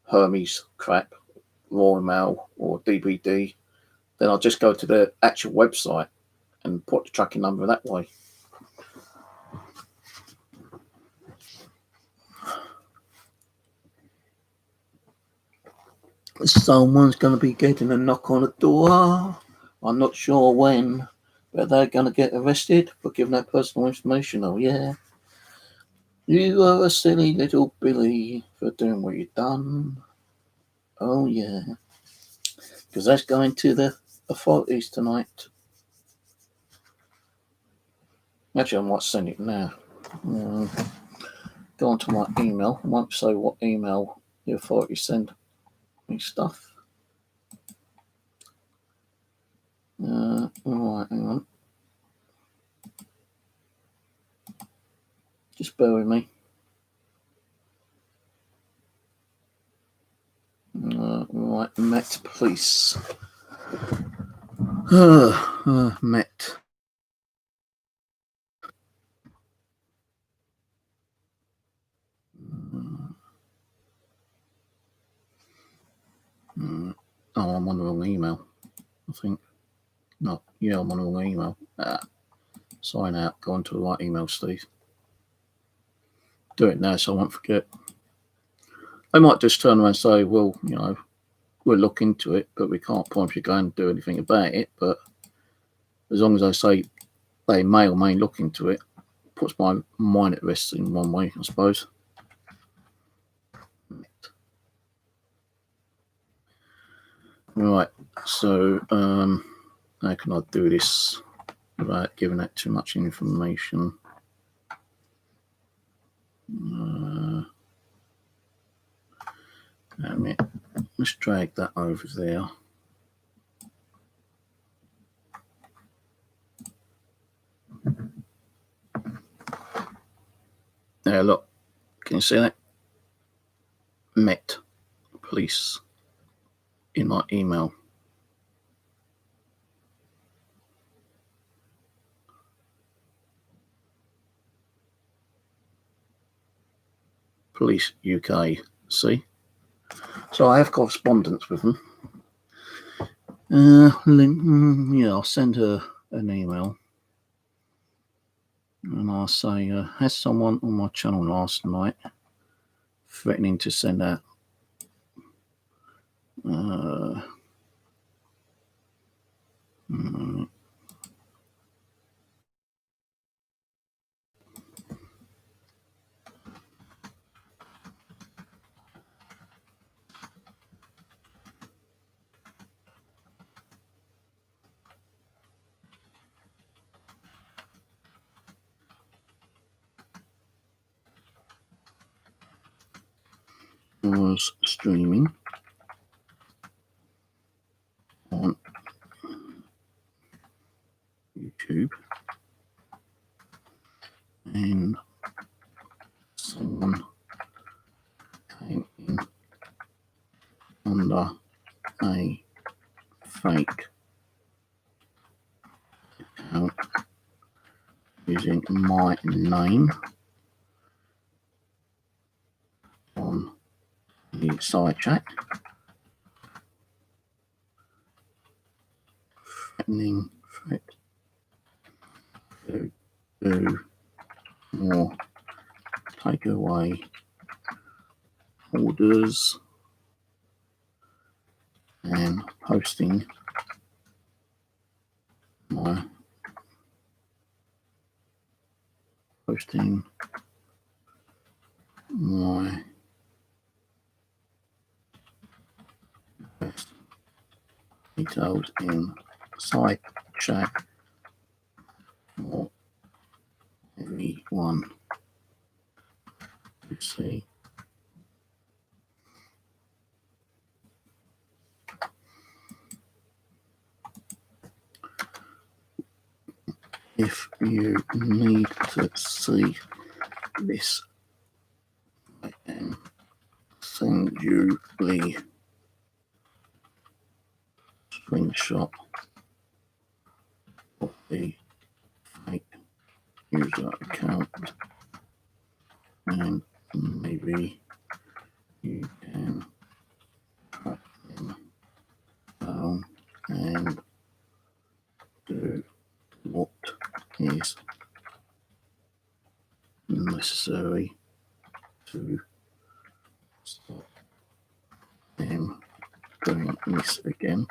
Hermes crap, Royal Mail, or DPD. Then I'll just go to the actual website and put the tracking number that way. Someone's going to be getting a knock on the door. I'm not sure when, but they're going to get arrested for giving out personal information. Oh, yeah. You are a silly little Billy for doing what you've done. Oh, yeah. Because that's going to the authorities tonight. Actually, I might send it now. Go onto my email. I won't say what email the authorities send me stuff. Alright, hang on. Just bear with me. Right, Met Police. Met. Oh, I'm on the wrong email, I think. No, yeah, I'm on the wrong email. Sign out, go onto the right email, Steve. Do it now so I won't forget. They might just turn around and say, well, we'll look into it, but we can't promise you go and do anything about it. But as long as I say they may or may look into it, puts my mind at rest in one way, I suppose. Right, so how can I do this without giving out too much information? Let's drag that over there. There, look, can you see that? Met Police in my email. Police UK, see? So I have correspondence with them. Yeah, I'll send her an email. And I'll say, has someone on my channel last night threatening to send out was streaming on YouTube and someone came in under a fake account using my name on the side chat, threatening threat to do more takeaway orders and posting my best details in side chat for everyone to see. If you need to see this, I can send you the screenshot of the fake user account, and maybe you can track them down and do what is necessary to stop them doing this again.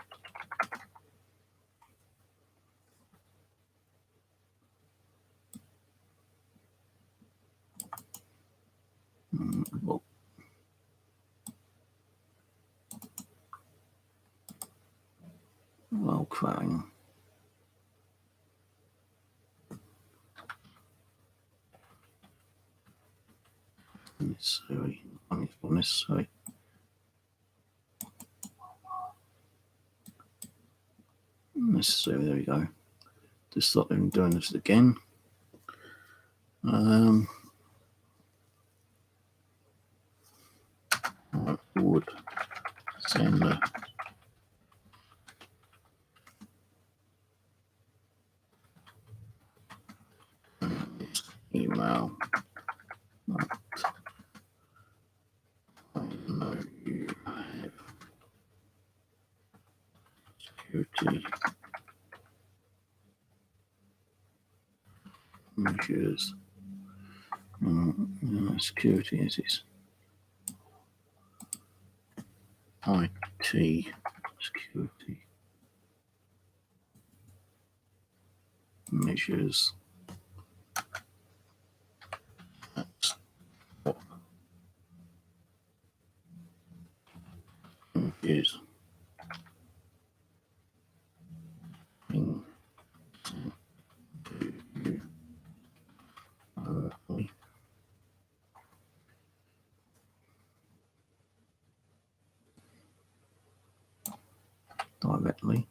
Well, crying. Necessary, unnecessary. Necessary, there we go. To stop them doing this again. I would send a email that I know you have security measures. Security is this IT security measures. That's what is being sent to you directly.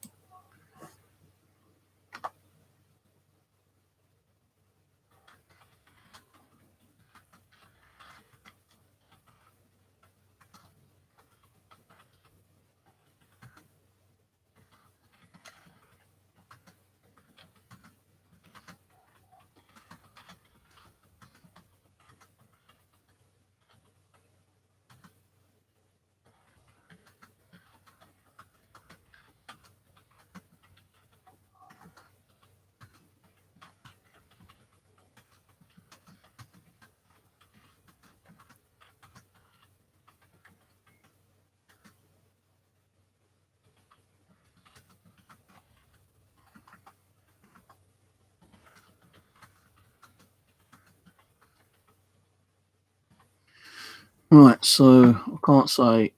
Right, so I can't say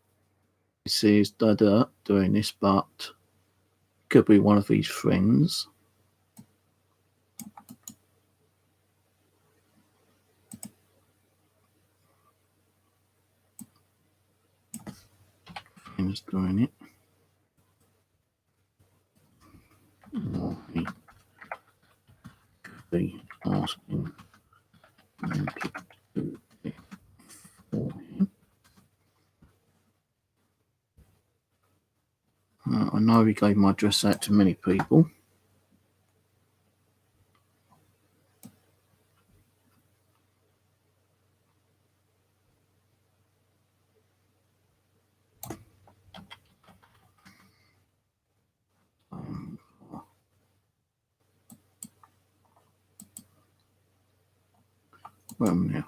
this is Dada doing this, but could be one of his friends. Friends doing it. Or he could be asking them to do it for him. I know he gave my address out to many people. Where am I now?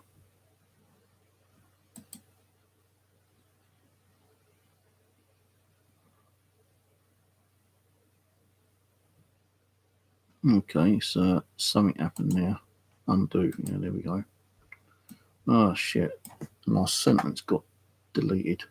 Okay, so something happened there. Undo. Yeah, there we go. Oh shit. The last sentence got deleted.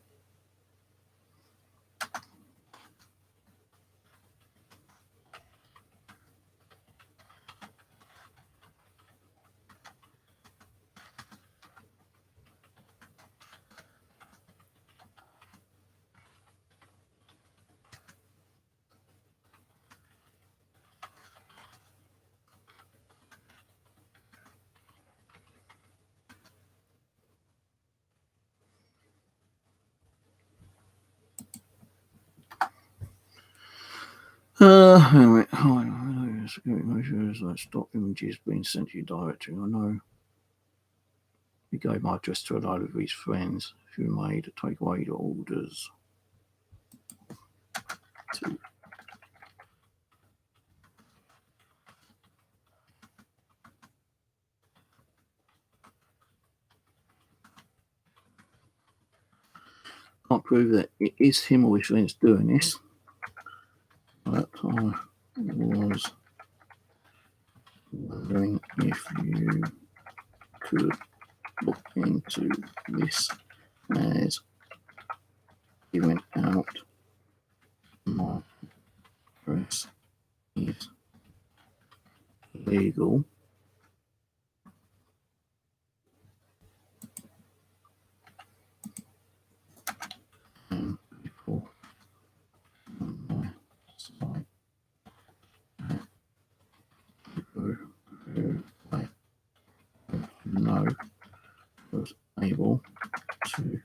Anyway, stop images being sent to your directory. I know he gave my address to a load of his friends who made takeaway orders. Can't prove that it is him or his friends doing this, but I was wondering if you could look into this, as giving out my address is illegal. And people on my site who I know was able to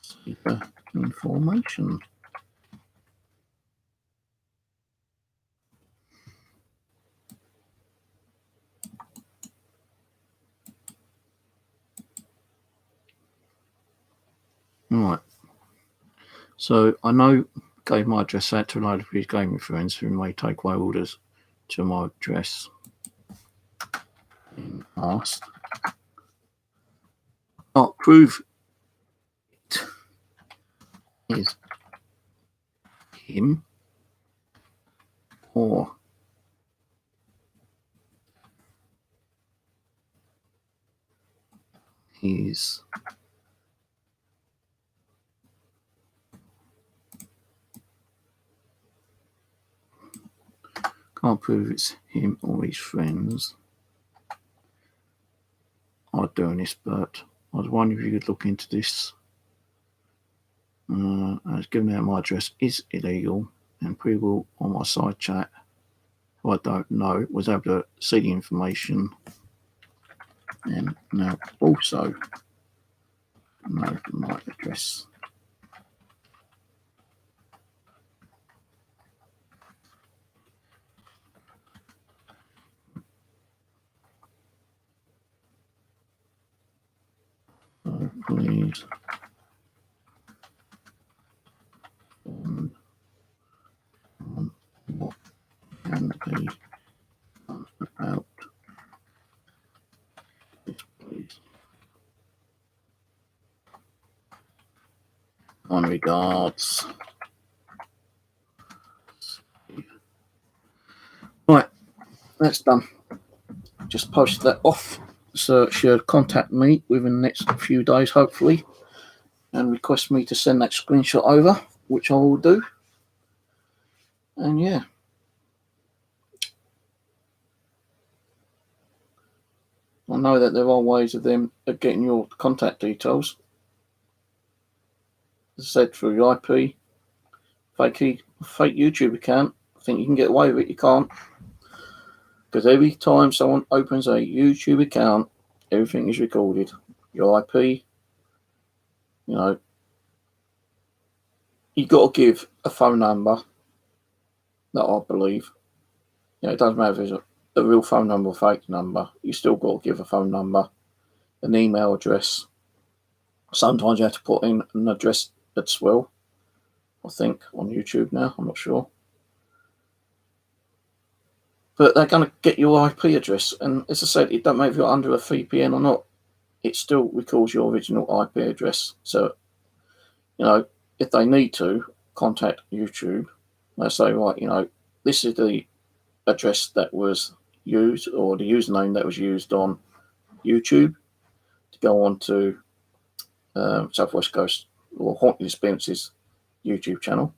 see the information. Right. So I know gave my address out to a load of his gaming friends who may take away orders to my address in the past. Can't prove it is him or his can't prove it's him or his friends are doing this, but I was wondering if you could look into this. As giving out my address is illegal, and people on my side chat who I don't know was able to see the information and now also know my address. So please what can be done about this, please. On regards. Right, that's done. Just post that off. So she'll contact me within the next few days, hopefully, and request me to send that screenshot over, which I will do. And yeah. I know that there are ways of them getting your contact details. As I said, through your IP, fake YouTube account. I think you can get away with it. You can't. Because every time someone opens a YouTube account, everything is recorded. Your IP, you know, you got to give a phone number that I believe. It doesn't matter if it's a real phone number or fake number. You still got to give a phone number, an email address. Sometimes you have to put in an address as well, I think, on YouTube now. I'm not sure. But they're going to get your IP address. And as I said, it don't matter if you're under a VPN or not. It still recalls your original IP address. So, if they need to contact YouTube, they say, right, this is the address that was used, or the username that was used on YouTube to go on to Southwest Coast or Haunted Experiences YouTube channel.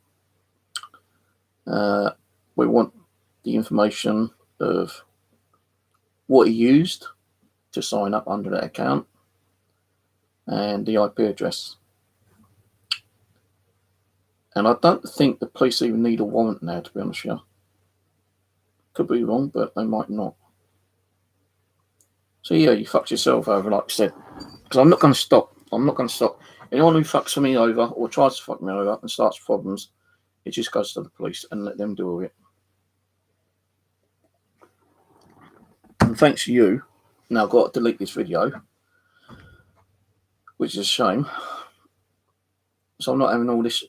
We want the information of what he used to sign up under that account and the IP address. And I don't think the police even need a warrant now, to be honest with you. Could be wrong, but they might not. So yeah, you fucked yourself over, like I said. Because I'm not going to stop. Anyone who fucks me over or tries to fuck me over and starts problems, it just goes to the police and let them deal with it. And thanks to you, now I've got to delete this video, which is a shame. So I'm not having all this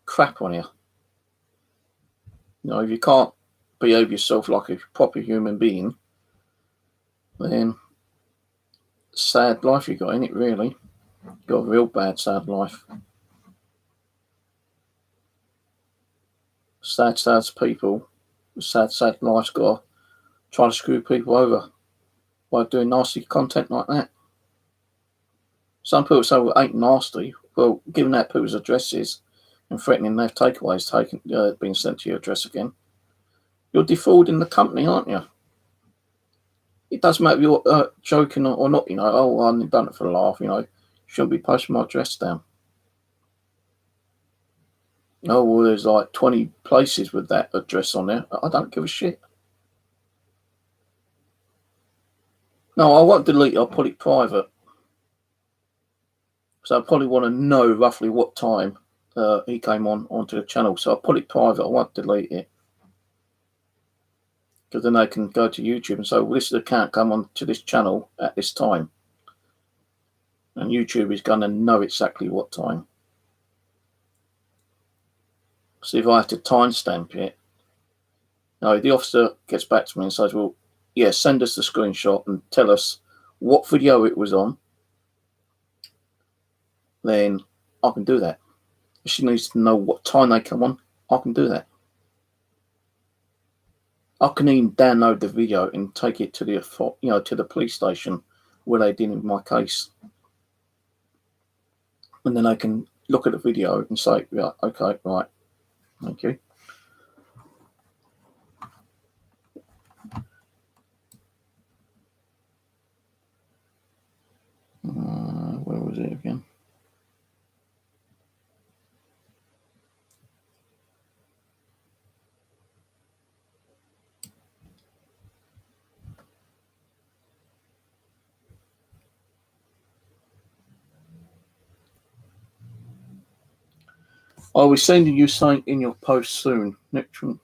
crap on you. If you can't behave yourself like a proper human being, then sad life you got in it, really. You got a real bad, sad life. Sad people with sad lives got to try to screw people over by doing nasty content like that. Some people say, well, it ain't nasty. Well, giving out people's addresses and threatening their takeaways being sent to your address again, you're defrauding the company, aren't you? It doesn't matter if you're joking or not, oh, I only done it for a laugh, shouldn't be posting my address down. Oh, well, there's like 20 places with that address on there. I don't give a shit. No, I won't delete it. I'll put it private. So I probably want to know roughly what time he came onto the channel. So I'll put it private. I won't delete it. Because then they can go to YouTube and say, well, this account come on to this channel at this time. And YouTube is going to know exactly what time. So if I have to timestamp it, the officer gets back to me and says, well, yeah, send us the screenshot and tell us what video it was on, then I can do that. If she needs to know what time they come on, I can do that. I can even download the video and take it to the police station where they did in my case. And then I can look at the video and say, yeah, okay, right, thank you. Where was it again? I will send you something in your post soon. Next one.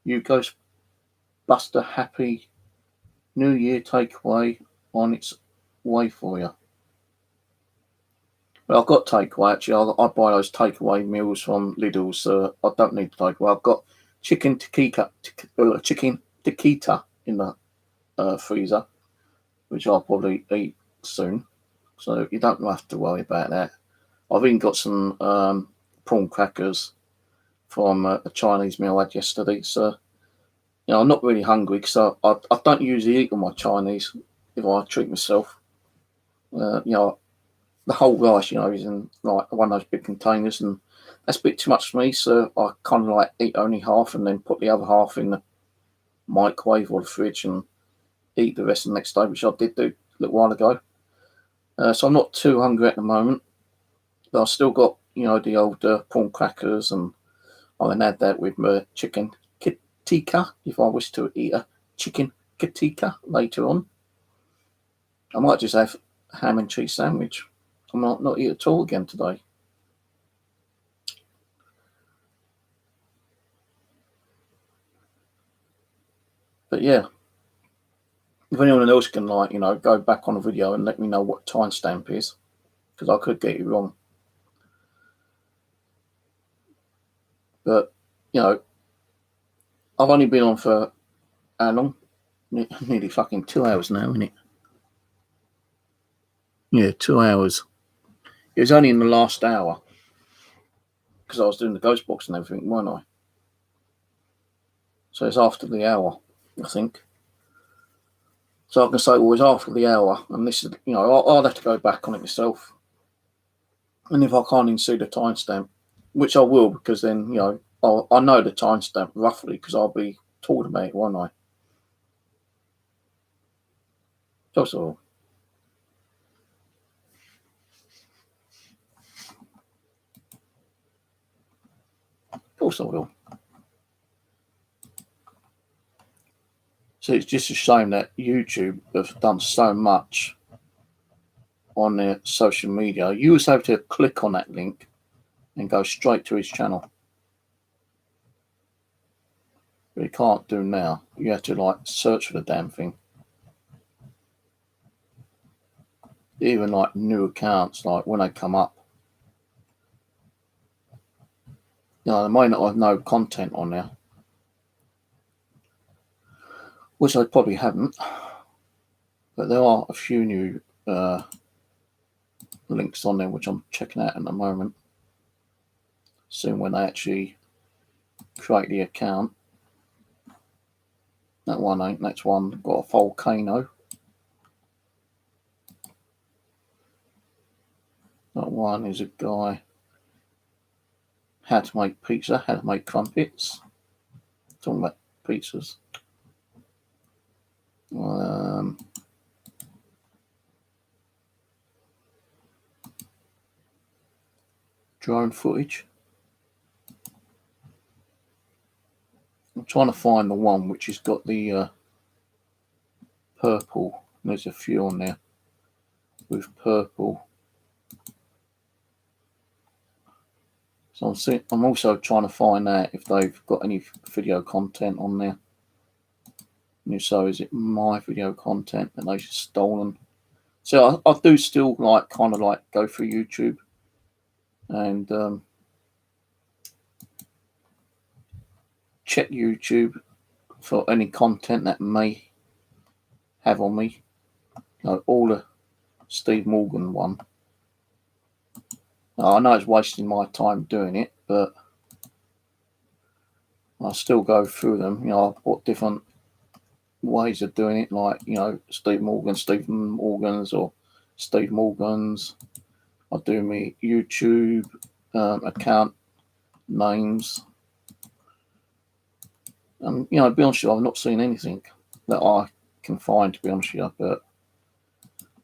You Ghostbuster Happy New Year takeaway on its way for you. Well, I've got takeaway actually. I buy those takeaway meals from Lidl's. I don't need takeaway. I've got chicken tikka in the freezer, which I'll probably eat soon. So you don't have to worry about that. I've even got some prawn crackers from a Chinese meal I had yesterday. So, I'm not really hungry because I don't usually eat all my Chinese if I treat myself. The whole rice, is in like one of those big containers, and that's a bit too much for me. So I kind of eat only half and then put the other half in the microwave or the fridge and eat the rest the next day, which I did do a little while ago. So I'm not too hungry at the moment. But I've still got, the old prawn crackers, and I can add that with my chicken tikka if I wish to eat a chicken tikka later on. I might just have a ham and cheese sandwich. I might not eat at all again today. But yeah, if anyone else can, like, you know, go back on the video and let me know what timestamp is, because I could get it wrong. But, you know, I've only been on for how long? Nearly fucking 2 hours now, isn't it? Yeah, 2 hours. It was only in the last hour, because I was doing the ghost box and everything, weren't I? So it's after the hour, I think. So I can say, well, it's after the hour, and this is, you know, I'll have to go back on it myself. And if I can't even see the timestamp, which I will, because then, you know, I know the timestamp roughly, because I'll be talking about it, won't I? That's all. Of course I will. So it's just a shame that YouTube have done so much on their social media. You was able to click on that link and go straight to his channel. But you can't do now. You have to, like, search for the damn thing. Even like new accounts, like when they come up, you know, they might not have no content on there, which I probably haven't, but there are a few new links on there which I'm checking out at the moment, seeing when they actually create the account. That one ain't. Next one got a volcano. That one is a guy, how to make pizza, how to make crumpets. Talking about pizzas. Drone footage. I'm trying to find the one which has got the purple. There's a few on there with purple. So I'm also trying to find out if they've got any video content on there. And if so, is it my video content that they've stolen? So I do still like kind of like go through YouTube and check YouTube for any content that may have on me. You know, all the Steve Morgan one. Now, I know it's wasting my time doing it, but I still go through them. You know, I've got different ways of doing it, like, you know, Steve Morgan's, or Steve Morgan's. I do my YouTube account names. And, you know, to be honest with you, I've not seen anything that I can find, to be honest with you, but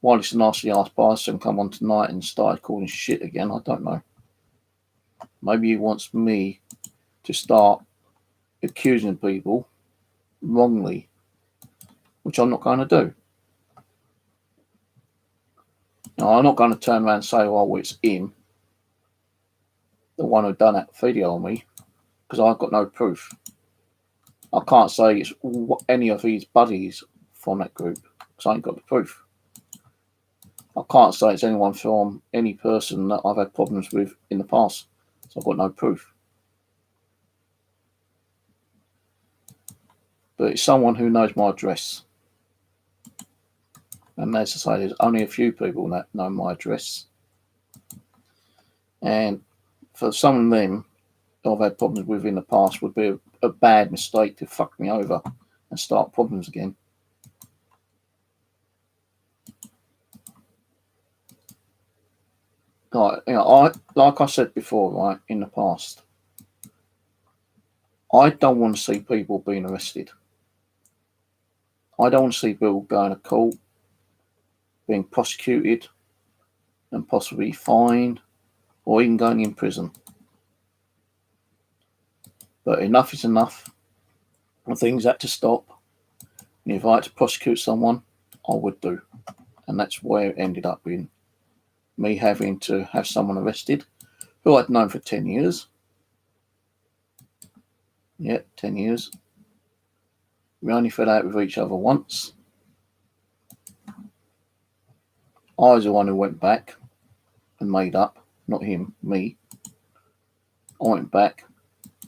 why this nasty ass bastard come on tonight and started calling shit again, I don't know. Maybe he wants me to start accusing people wrongly, which I'm not going to do. Now, I'm not going to turn around and say, oh, it's him, the one who done that video on me, because I've got no proof. I can't say it's any of his buddies from that group, because I ain't got the proof. I can't say it's anyone from any person that I've had problems with in the past, so I've got no proof. But it's someone who knows my address. And as I say, there's only a few people that know my address. And for some of them I've had problems with in the past, would be a bad mistake to fuck me over and start problems again. Like, you know, like I said before, right, in the past, I don't want to see people being arrested. I don't want to see people going to court, being prosecuted and possibly fined, or even going in prison. But enough is enough, and things had to stop. And if I had to prosecute someone, I would do. And that's where it ended up in me having to have someone arrested who I'd known for 10 years. Yeah, 10 years. We only fell out with each other once. I was the one who went back and made up, not him, me. I went back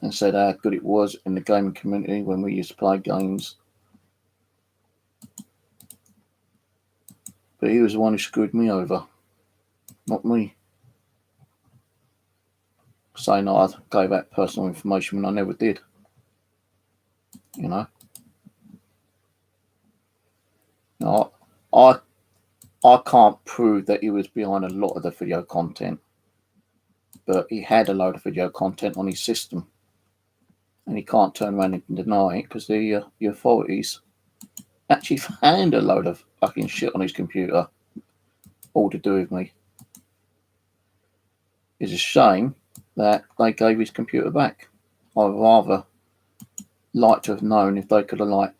and said how good it was in the gaming community when we used to play games. But he was the one who screwed me over, not me. Saying I gave out personal information when I never did. You know? No, I can't prove that he was behind a lot of the video content, but he had a load of video content on his system, and he can't turn around and deny it because the authorities actually found a load of fucking shit on his computer, all to do with me. It's a shame that they gave his computer back. I'd rather like to have known if they could have like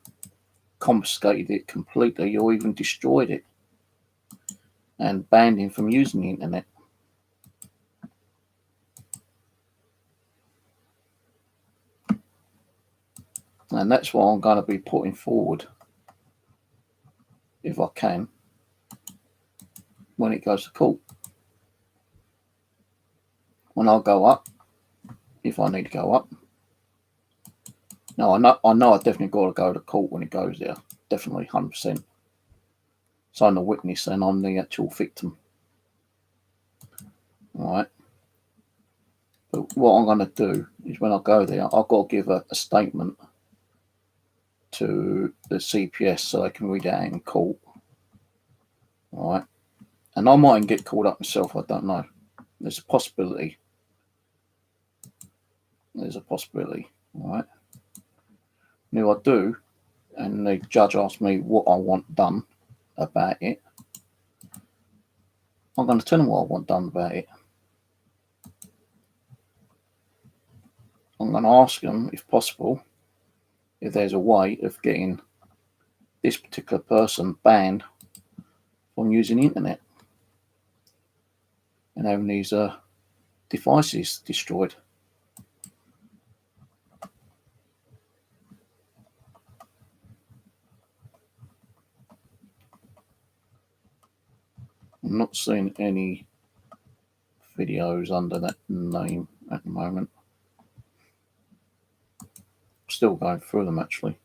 confiscated it completely or even destroyed it and banned him from using the internet. And that's what I'm going to be putting forward, if I can, when it goes to court. When I go up, if I need to go up. No, I know I definitely got to go to court when it goes there. Definitely, 100%. So I'm the witness and I'm the actual victim. Alright. But what I'm going to do is when I go there, I've got to give a statement to the CPS so they can read it out in court. Alright. And I might get called up myself, I don't know. There's a possibility. There's a possibility. Alright. Now I do, and the judge asked me what I want done about it. I'm going to tell him what I want done about it. I'm going to ask him, if possible, if there's a way of getting this particular person banned from using the internet and having these devices destroyed. I'm not seeing any videos under that name at the moment. Still going through them actually.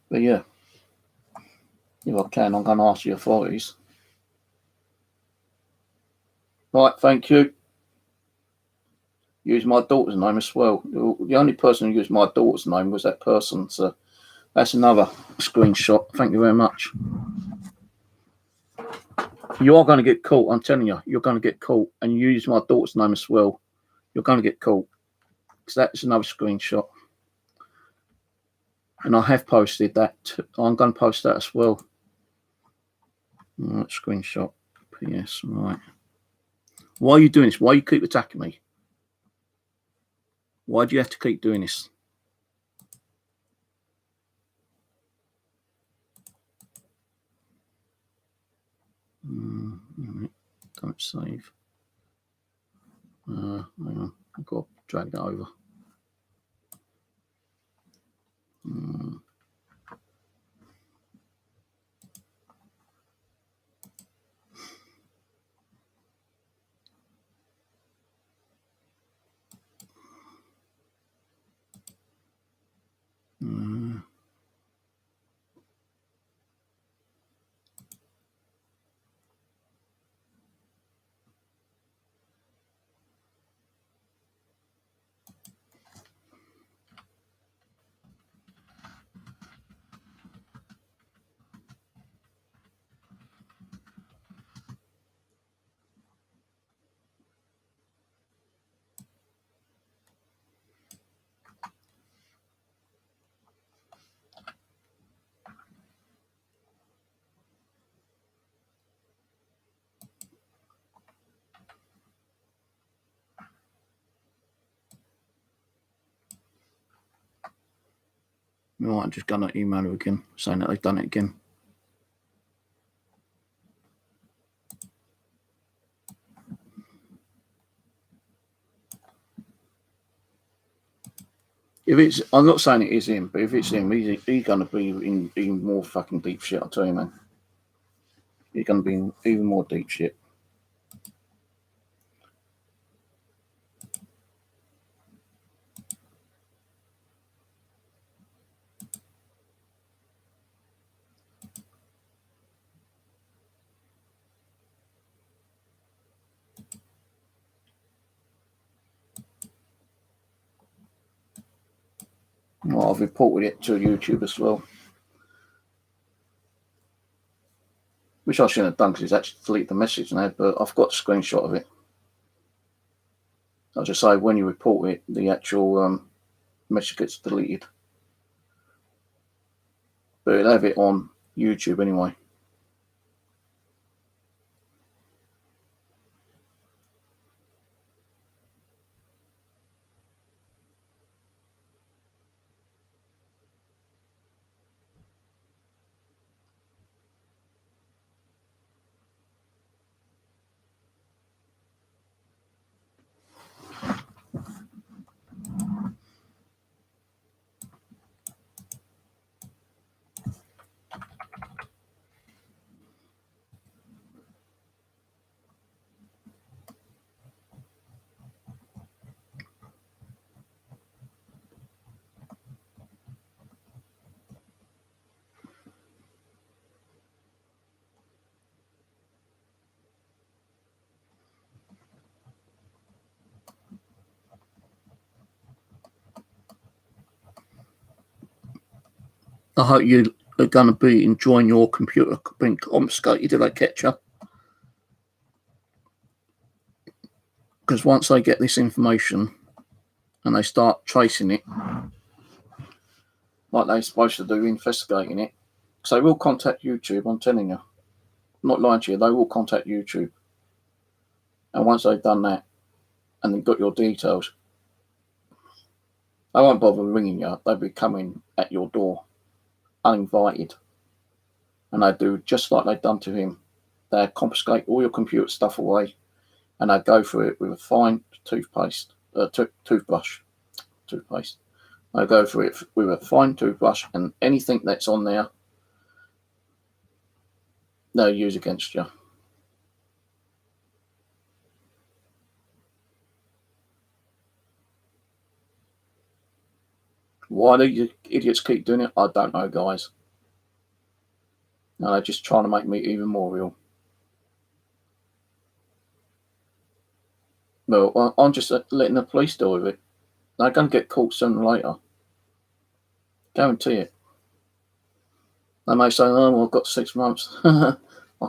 But yeah, if I can, I'm going to ask the authorities. Right, thank you. Use my daughter's name as well. The only person who used my daughter's name was that person, so that's another screenshot. Thank you very much. You are going to get caught, I'm telling you. You're going to get caught, and you use my daughter's name as well. You're going to get caught. Because that's another screenshot. And I have posted that. I'm going to post that as well. Right, screenshot. PS, right. Why are you doing this? Why you keep attacking me? Why do you have to keep doing this? Right. Don't save. Hang on. I've got to drag that over. Right, I'm just going to email her again, saying that they've done it again. If it's, I'm not saying it is him, but if it's him, he's going to be in even more fucking deep shit. I'll tell you, man. He's going to be in even more deep shit. Well, I've reported it to YouTube as well. Which I shouldn't have done because he's actually deleted the message now, but I've got a screenshot of it. I'll just say when you report it, the actual message gets deleted. But it'll have it on YouTube anyway. I hope you are going to be enjoying your computer being confiscated if they catch you. Because once they get this information and they start tracing it, like they're supposed to do, investigating it, because they will contact YouTube, I'm telling you. I'm not lying to you, they will contact YouTube. And once they've done that and they've got your details, they won't bother ringing you. They'll be coming at your door uninvited. And they do just like they've done to him. They confiscate all your computer stuff away and they go through it with a fine toothbrush. They go through it with a fine toothbrush, and anything that's on there, they'll use against you. Why these idiots keep doing it, I don't know, guys. No, they're just trying to make me even more real. No, I'm just letting the police deal with it. They're going to get caught sooner or later. Guarantee it. They may say, oh, well, I've got 6 months. I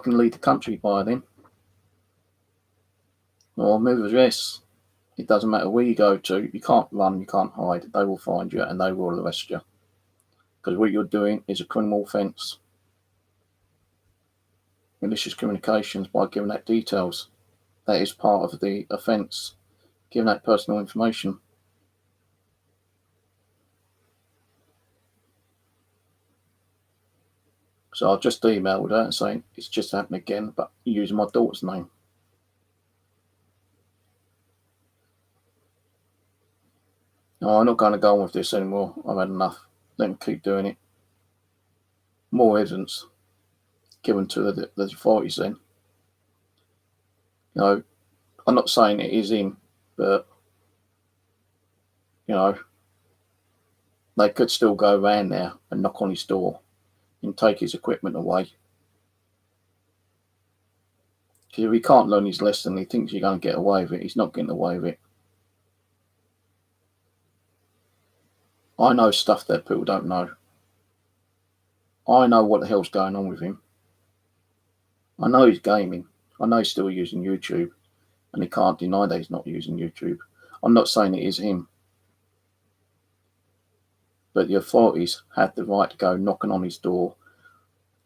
can leave the country by then. Or move address. It doesn't matter where you go to. You can't run, you can't hide. They will find you and they will arrest you. Because what you're doing is a criminal offence. Malicious communications by giving out details. That is part of the offence. Giving out personal information. So I've just emailed her and saying it's just happened again, but using my daughter's name. No, I'm not going to go on with this anymore. I've had enough. Let them keep doing it. More evidence given to the authorities then. You know, I'm not saying it is him, but, you know, they could still go around there and knock on his door and take his equipment away. Because if he can't learn his lesson, he thinks you're going to get away with it. He's not getting away with it. I know stuff that people don't know. I know what the hell's going on with him. I know he's gaming. I know he's still using YouTube. And he can't deny that he's not using YouTube. I'm not saying it is him. But the authorities had the right to go knocking on his door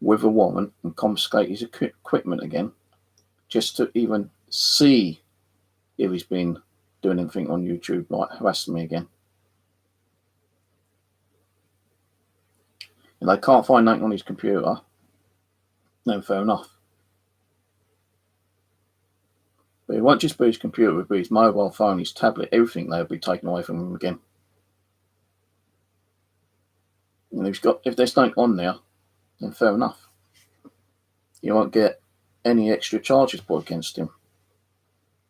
with a warrant and confiscate his equipment again, just to even see if he's been doing anything on YouTube, like harassing me again. And they can't find nothing on his computer, then fair enough. But it won't just be his computer, it will be his mobile phone, his tablet, everything they'll be taken away from him again. And if there's nothing on there, then fair enough. You won't get any extra charges brought against him.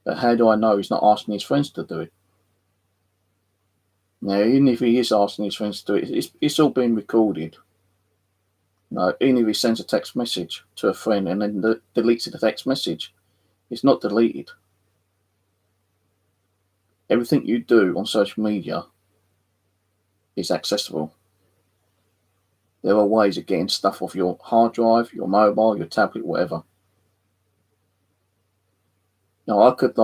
But how do I know he's not asking his friends to do it? Now, even if he is asking his friends to do it, it's all being recorded. Even if he sends a text message to a friend and then deletes the text message, it's not deleted. Everything you do on social media is accessible. There are ways of getting stuff off your hard drive, your mobile, your tablet, whatever. Now, I could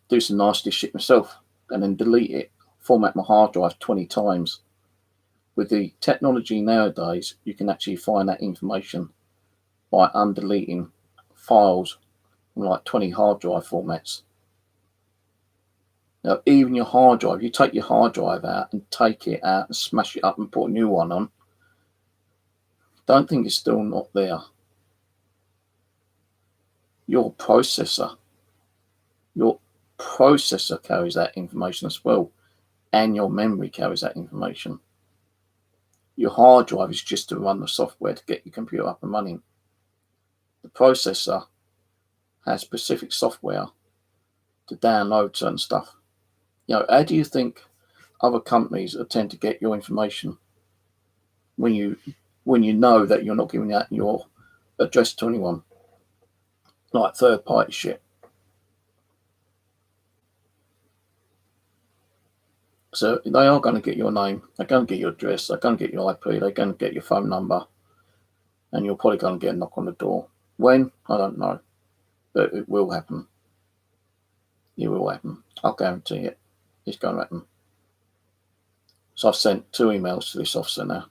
do some nasty shit myself and then delete it, format my hard drive 20 times. With the technology nowadays, you can actually find that information by undeleting files from 20 hard drive formats. Now, even your hard drive, you take your hard drive out and take it out and smash it up and put a new one on. Don't think it's still not there. Your processor carries that information as well, and your memory carries that information. Your hard drive is just to run the software to get your computer up and running. The processor has specific software to download certain stuff. How do you think other companies tend to get your information when you know that you're not giving out your address to anyone? Like third-party shit. So they are going to get your name, they're going to get your address, they're going to get your IP, they're going to get your phone number, and you're probably going to get a knock on the door. When? I don't know. But it will happen. It will happen. I'll guarantee it. It's going to happen. So I've sent 2 emails to this officer now.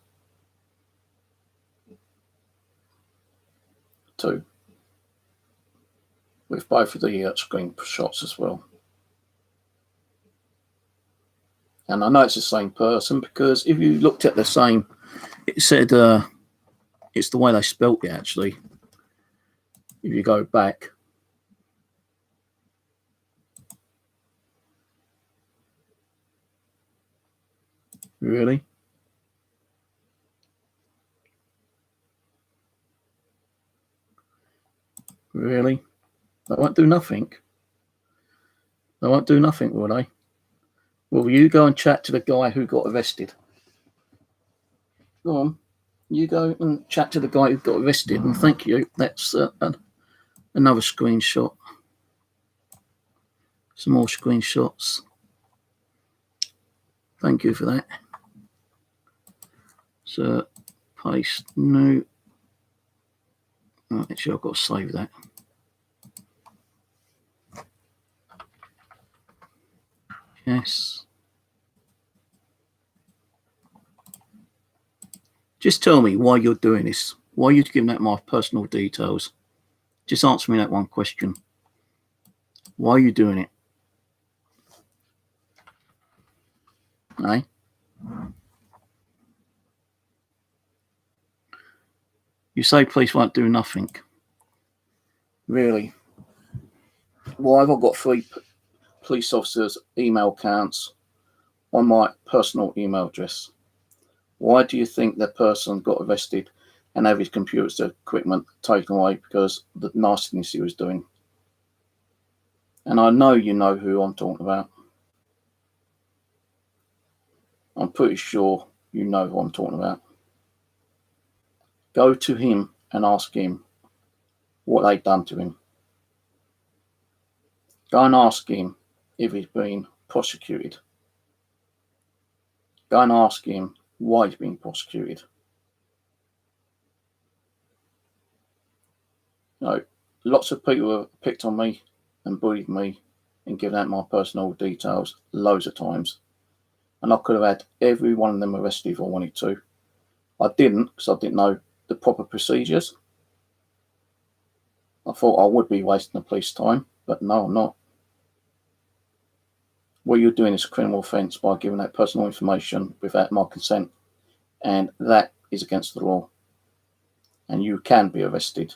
2. With both of the screenshots as well. And I know it's the same person because if you looked at the same, it said it's the way they spelt it actually. If you go back, really? Really? They won't do nothing. They won't do nothing, will they? Will you go and chat to the guy who got arrested? Go on. You go and chat to the guy who got arrested, and thank you. That's another screenshot. Some more screenshots. Thank you for that. So, paste new. Oh, actually, I've got to save that. Yes. Just tell me why you're doing this. Why are you giving out my personal details? Just answer me that one question. Why are you doing it? Eh? You say police won't do nothing. Really? Why have I got 3 police officers' email accounts on my personal email address? Why do you think that person got arrested and have his computer's equipment taken away because of the nastiness he was doing? And I know you know who I'm talking about. I'm pretty sure you know who I'm talking about. Go to him and ask him what they've done to him. Go and ask him if he's been prosecuted. Go and ask him why he's being prosecuted. Lots of people have picked on me and bullied me and given out my personal details loads of times. And I could have had every one of them arrested if I wanted to. I didn't because I didn't know the proper procedures. I thought I would be wasting the police time, but no, I'm not. What you're doing is a criminal offence by giving out personal information without my consent, and that is against the law. And you can be arrested,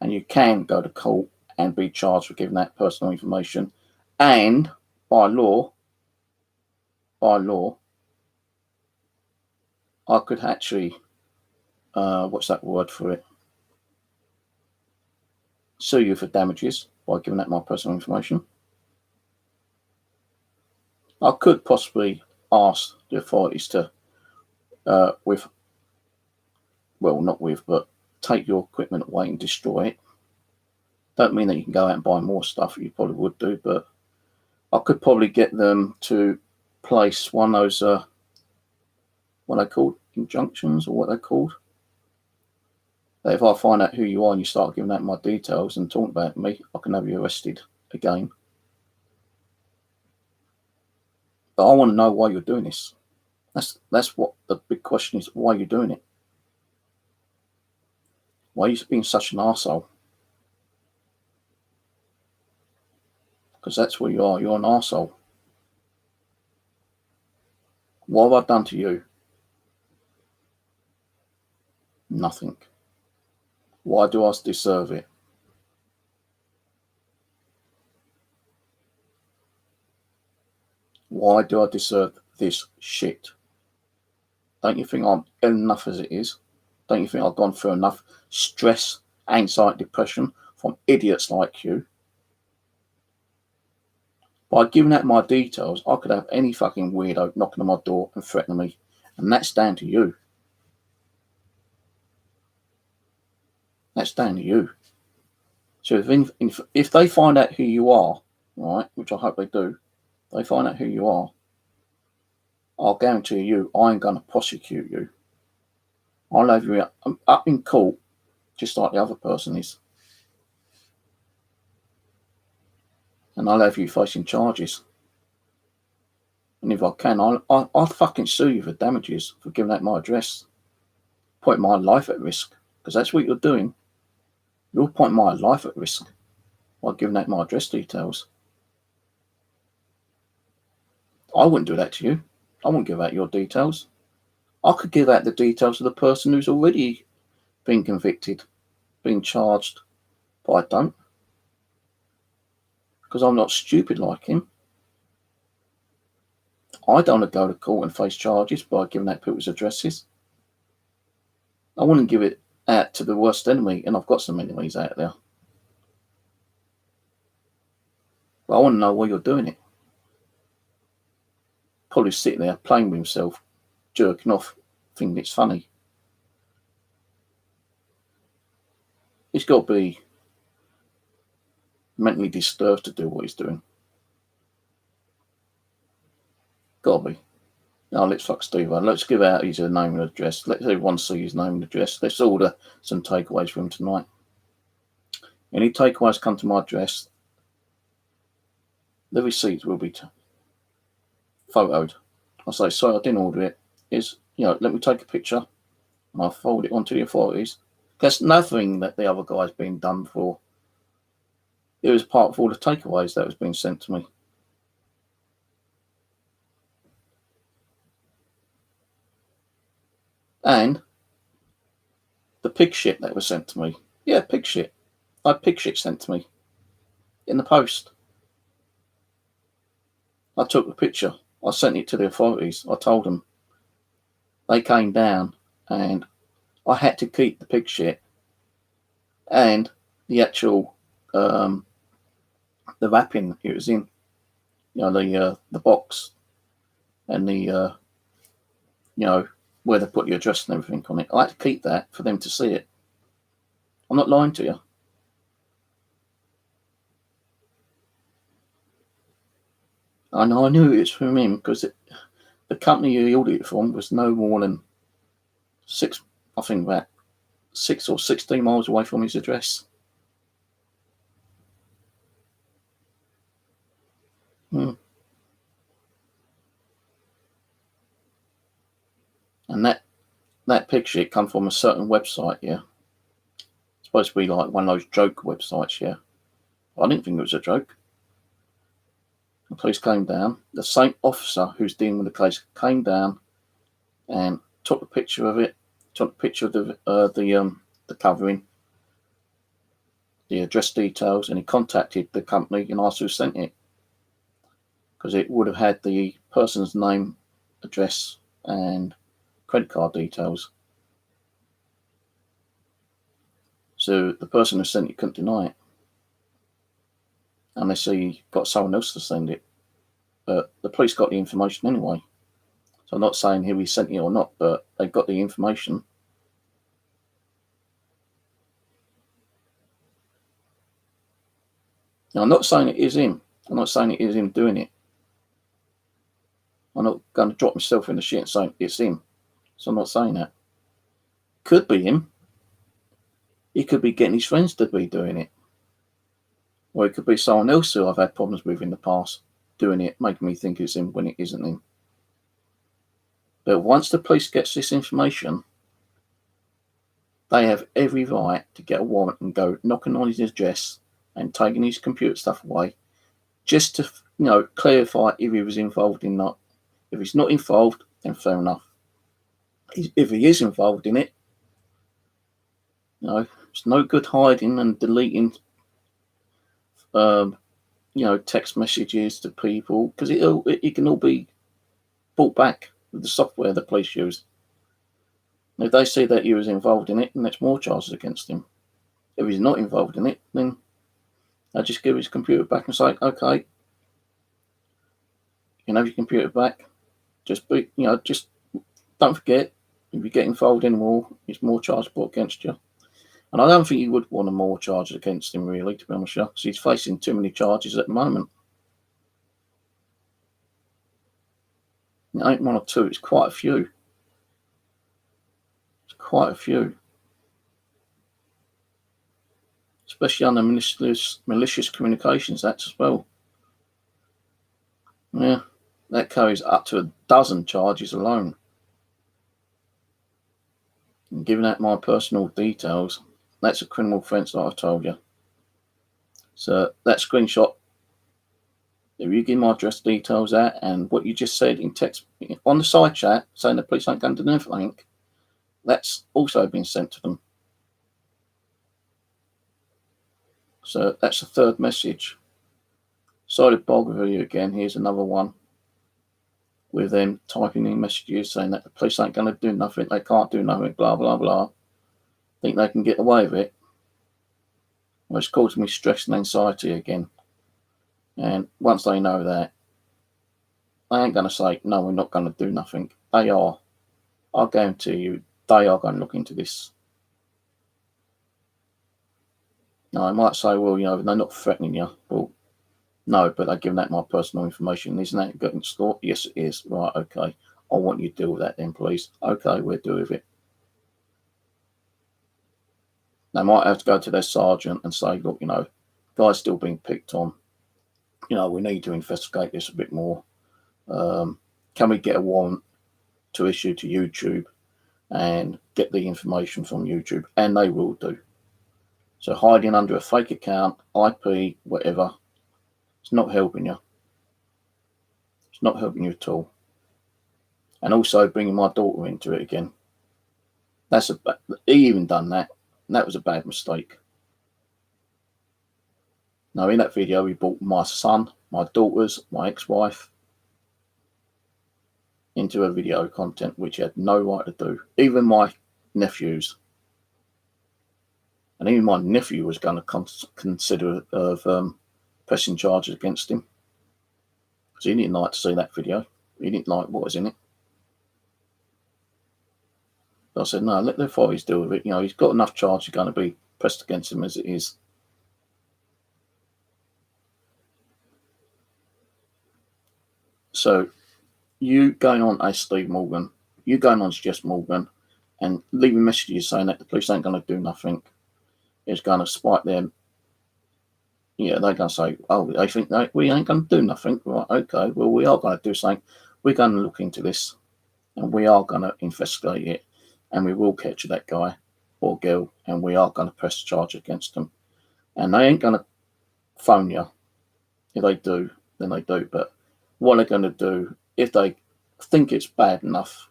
and you can go to court and be charged for giving that personal information. And by law, I I could actually, what's that word for it? Sue you for damages by giving out my personal information. I could possibly ask the authorities to, but take your equipment away and destroy it. Don't mean that you can go out and buy more stuff. You probably would do, but I could probably get them to place one of those, what are they called? Injunctions, or what they're called? That if I find out who you are and you start giving out my details and talking about me, I can have you arrested again. But I want to know why you're doing this. That's what the big question is. Why are you doing it? Why are you being such an arsehole? Because that's what you are. You're an arsehole. What have I done to you? Nothing. Why do I deserve it? Why do I deserve this shit? Don't you think I'm enough as it is? Don't you think I've gone through enough stress, anxiety, depression from idiots like you? By giving out my details, I could have any fucking weirdo knocking on my door and threatening me. And that's down to you. That's down to you. So if they find out who you are, right, which I hope they do, they find out who you are, I'll guarantee you, I ain't going to prosecute you. I'll have you up in court, just like the other person is. And I'll have you facing charges. And if I can, I'll fucking sue you for damages for giving out my address. Putting my life at risk. Because that's what you're doing. You're putting my life at risk by giving out my address details. I wouldn't do that to you. I wouldn't give out your details. I could give out the details of the person who's already been convicted, been charged, but I don't. Because I'm not stupid like him. I don't want to go to court and face charges by giving out people's addresses. I wouldn't give it out to the worst enemy, and I've got some enemies out there. But I want to know why you're doing it. Probably sitting there playing with himself, jerking off, thinking it's funny. He's got to be mentally disturbed to do what he's doing. Got to be. Now let's fuck Steve up. Let's give out his name and address. Let everyone see his name and address. Let's order some takeaways for him tonight. Any takeaways come to my address, the receipts will be photoed. I'll say, sorry, I didn't order it. Let me take a picture and I'll forward it on to the authorities. There's nothing that the other guy's been done for. It was part of all the takeaways that was being sent to me. And the pig shit that was sent to me. Yeah, pig shit. I had pig shit sent to me in the post. I took the picture. I sent it to the authorities. I told them. They came down and I had to keep the pig shit and the actual the wrapping it was in. The box and the where they put your address and everything on it. I had to keep that for them to see it. I'm not lying to you. And I knew it was from him because the company he ordered it from was no more than 6 or 16 miles away from his address. And that pig shit come from a certain website, yeah. It's supposed to be like one of those joke websites, yeah. I didn't think it was a joke. The police came down. The same officer who's dealing with the case came down and took a picture of it. Took a picture of the covering, the address details, and he contacted the company and asked who sent it because it would have had the person's name, address, and credit card details. So the person who sent it couldn't deny it. Unless he got someone else to send it. But the police got the information anyway. So I'm not saying who he sent it or not, but they got the information. Now, I'm not saying it is him. I'm not saying it is him doing it. I'm not going to drop myself in the shit and say it's him. So I'm not saying that. Could be him. He could be getting his friends to be doing it. Or it could be someone else who I've had problems with in the past doing it, making me think it's him when it isn't him. But once the police gets this information, they have every right to get a warrant and go knocking on his address and taking his computer stuff away, just to, you know, clarify if he was involved in that. If he's not involved, then fair enough. If he is involved in it, you know, it's no good hiding and deleting, you know, text messages to people, because it can all be brought back with the software the police use. And if they see that he was involved in it, then there's more charges against him. If he's not involved in it, then I just give his computer back and say, okay, you can have your computer back. Just be, you know, just don't forget, if you get involved anymore, it's more charges brought against you. And I don't think you would want more charges against him, really, to be honest with you, because he's facing too many charges at the moment. It ain't one or two, it's quite a few. It's quite a few. Especially under Malicious Communications Act as well. Yeah, that carries up to 12 charges alone. And giving out my personal details, that's a criminal offence, like I told you. So that screenshot, if you give my address details out and what you just said in text on the side chat saying the police ain't going to do anything, that's also been sent to them. So that's the third message. Sorry to bother you again. Here's another one with them typing in messages saying that the police ain't going to do nothing, they can't do nothing, blah, blah, blah. Think they can get away with it. Well, it's causing me stress and anxiety again. And once they know that, they ain't going to say, no, we're not going to do nothing. They are. I guarantee you, they are going to look into this. Now, I might say, well, you know, they're not threatening you. Well, no, but they're giving out my personal information. Isn't that going to store? Yes, it is. Right, okay. I want you to deal with that then, please. Okay, we'll deal with it. They might have to go to their sergeant and say, look, you know, guy's still being picked on. You know, we need to investigate this a bit more. Can we get a warrant to issue to YouTube and get the information from YouTube? And they will do. So hiding under a fake account, IP, whatever, it's not helping you. It's not helping you at all. And also bringing my daughter into it again. He even done that. And that was a bad mistake. Now, in that video, he brought my son, my daughters, my ex-wife into a video content which he had no right to do. Even my nephews. And even my nephew was going to consider of pressing charges against him. Because he didn't like to see that video. He didn't like what was in it. But I said, no, let the authorities deal with it. You know, he's got enough charges going to be pressed against him as it is. So, you going on as Steve Morgan, you going on as Jess Morgan, and leaving messages saying that the police ain't going to do nothing, is going to spike them. Yeah, they're going to say, oh, they think that we ain't going to do nothing. Right, okay, well, we are going to do something. We're going to look into this, and we are going to investigate it, and we will catch that guy or girl, and we are going to press charge against them. And they ain't going to phone you. If they do, then they do. But what they're going to do, if they think it's bad enough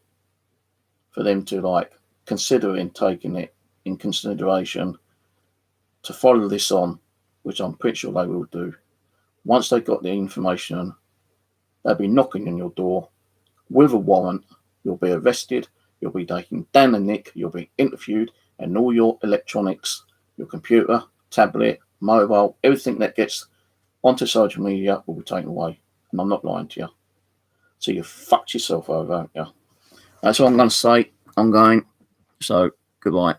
for them to, like, considering taking it in consideration to follow this on, which I'm pretty sure they will do, once they've got the information, they'll be knocking on your door with a warrant. You'll be arrested, You'll be taking Dan and Nick. You'll be interviewed, and all your electronics, your computer, tablet, mobile, everything that gets onto social media will be taken away. And I'm not lying to you. So you fucked yourself over, haven't you? That's all I'm going to say. I'm going. So goodbye.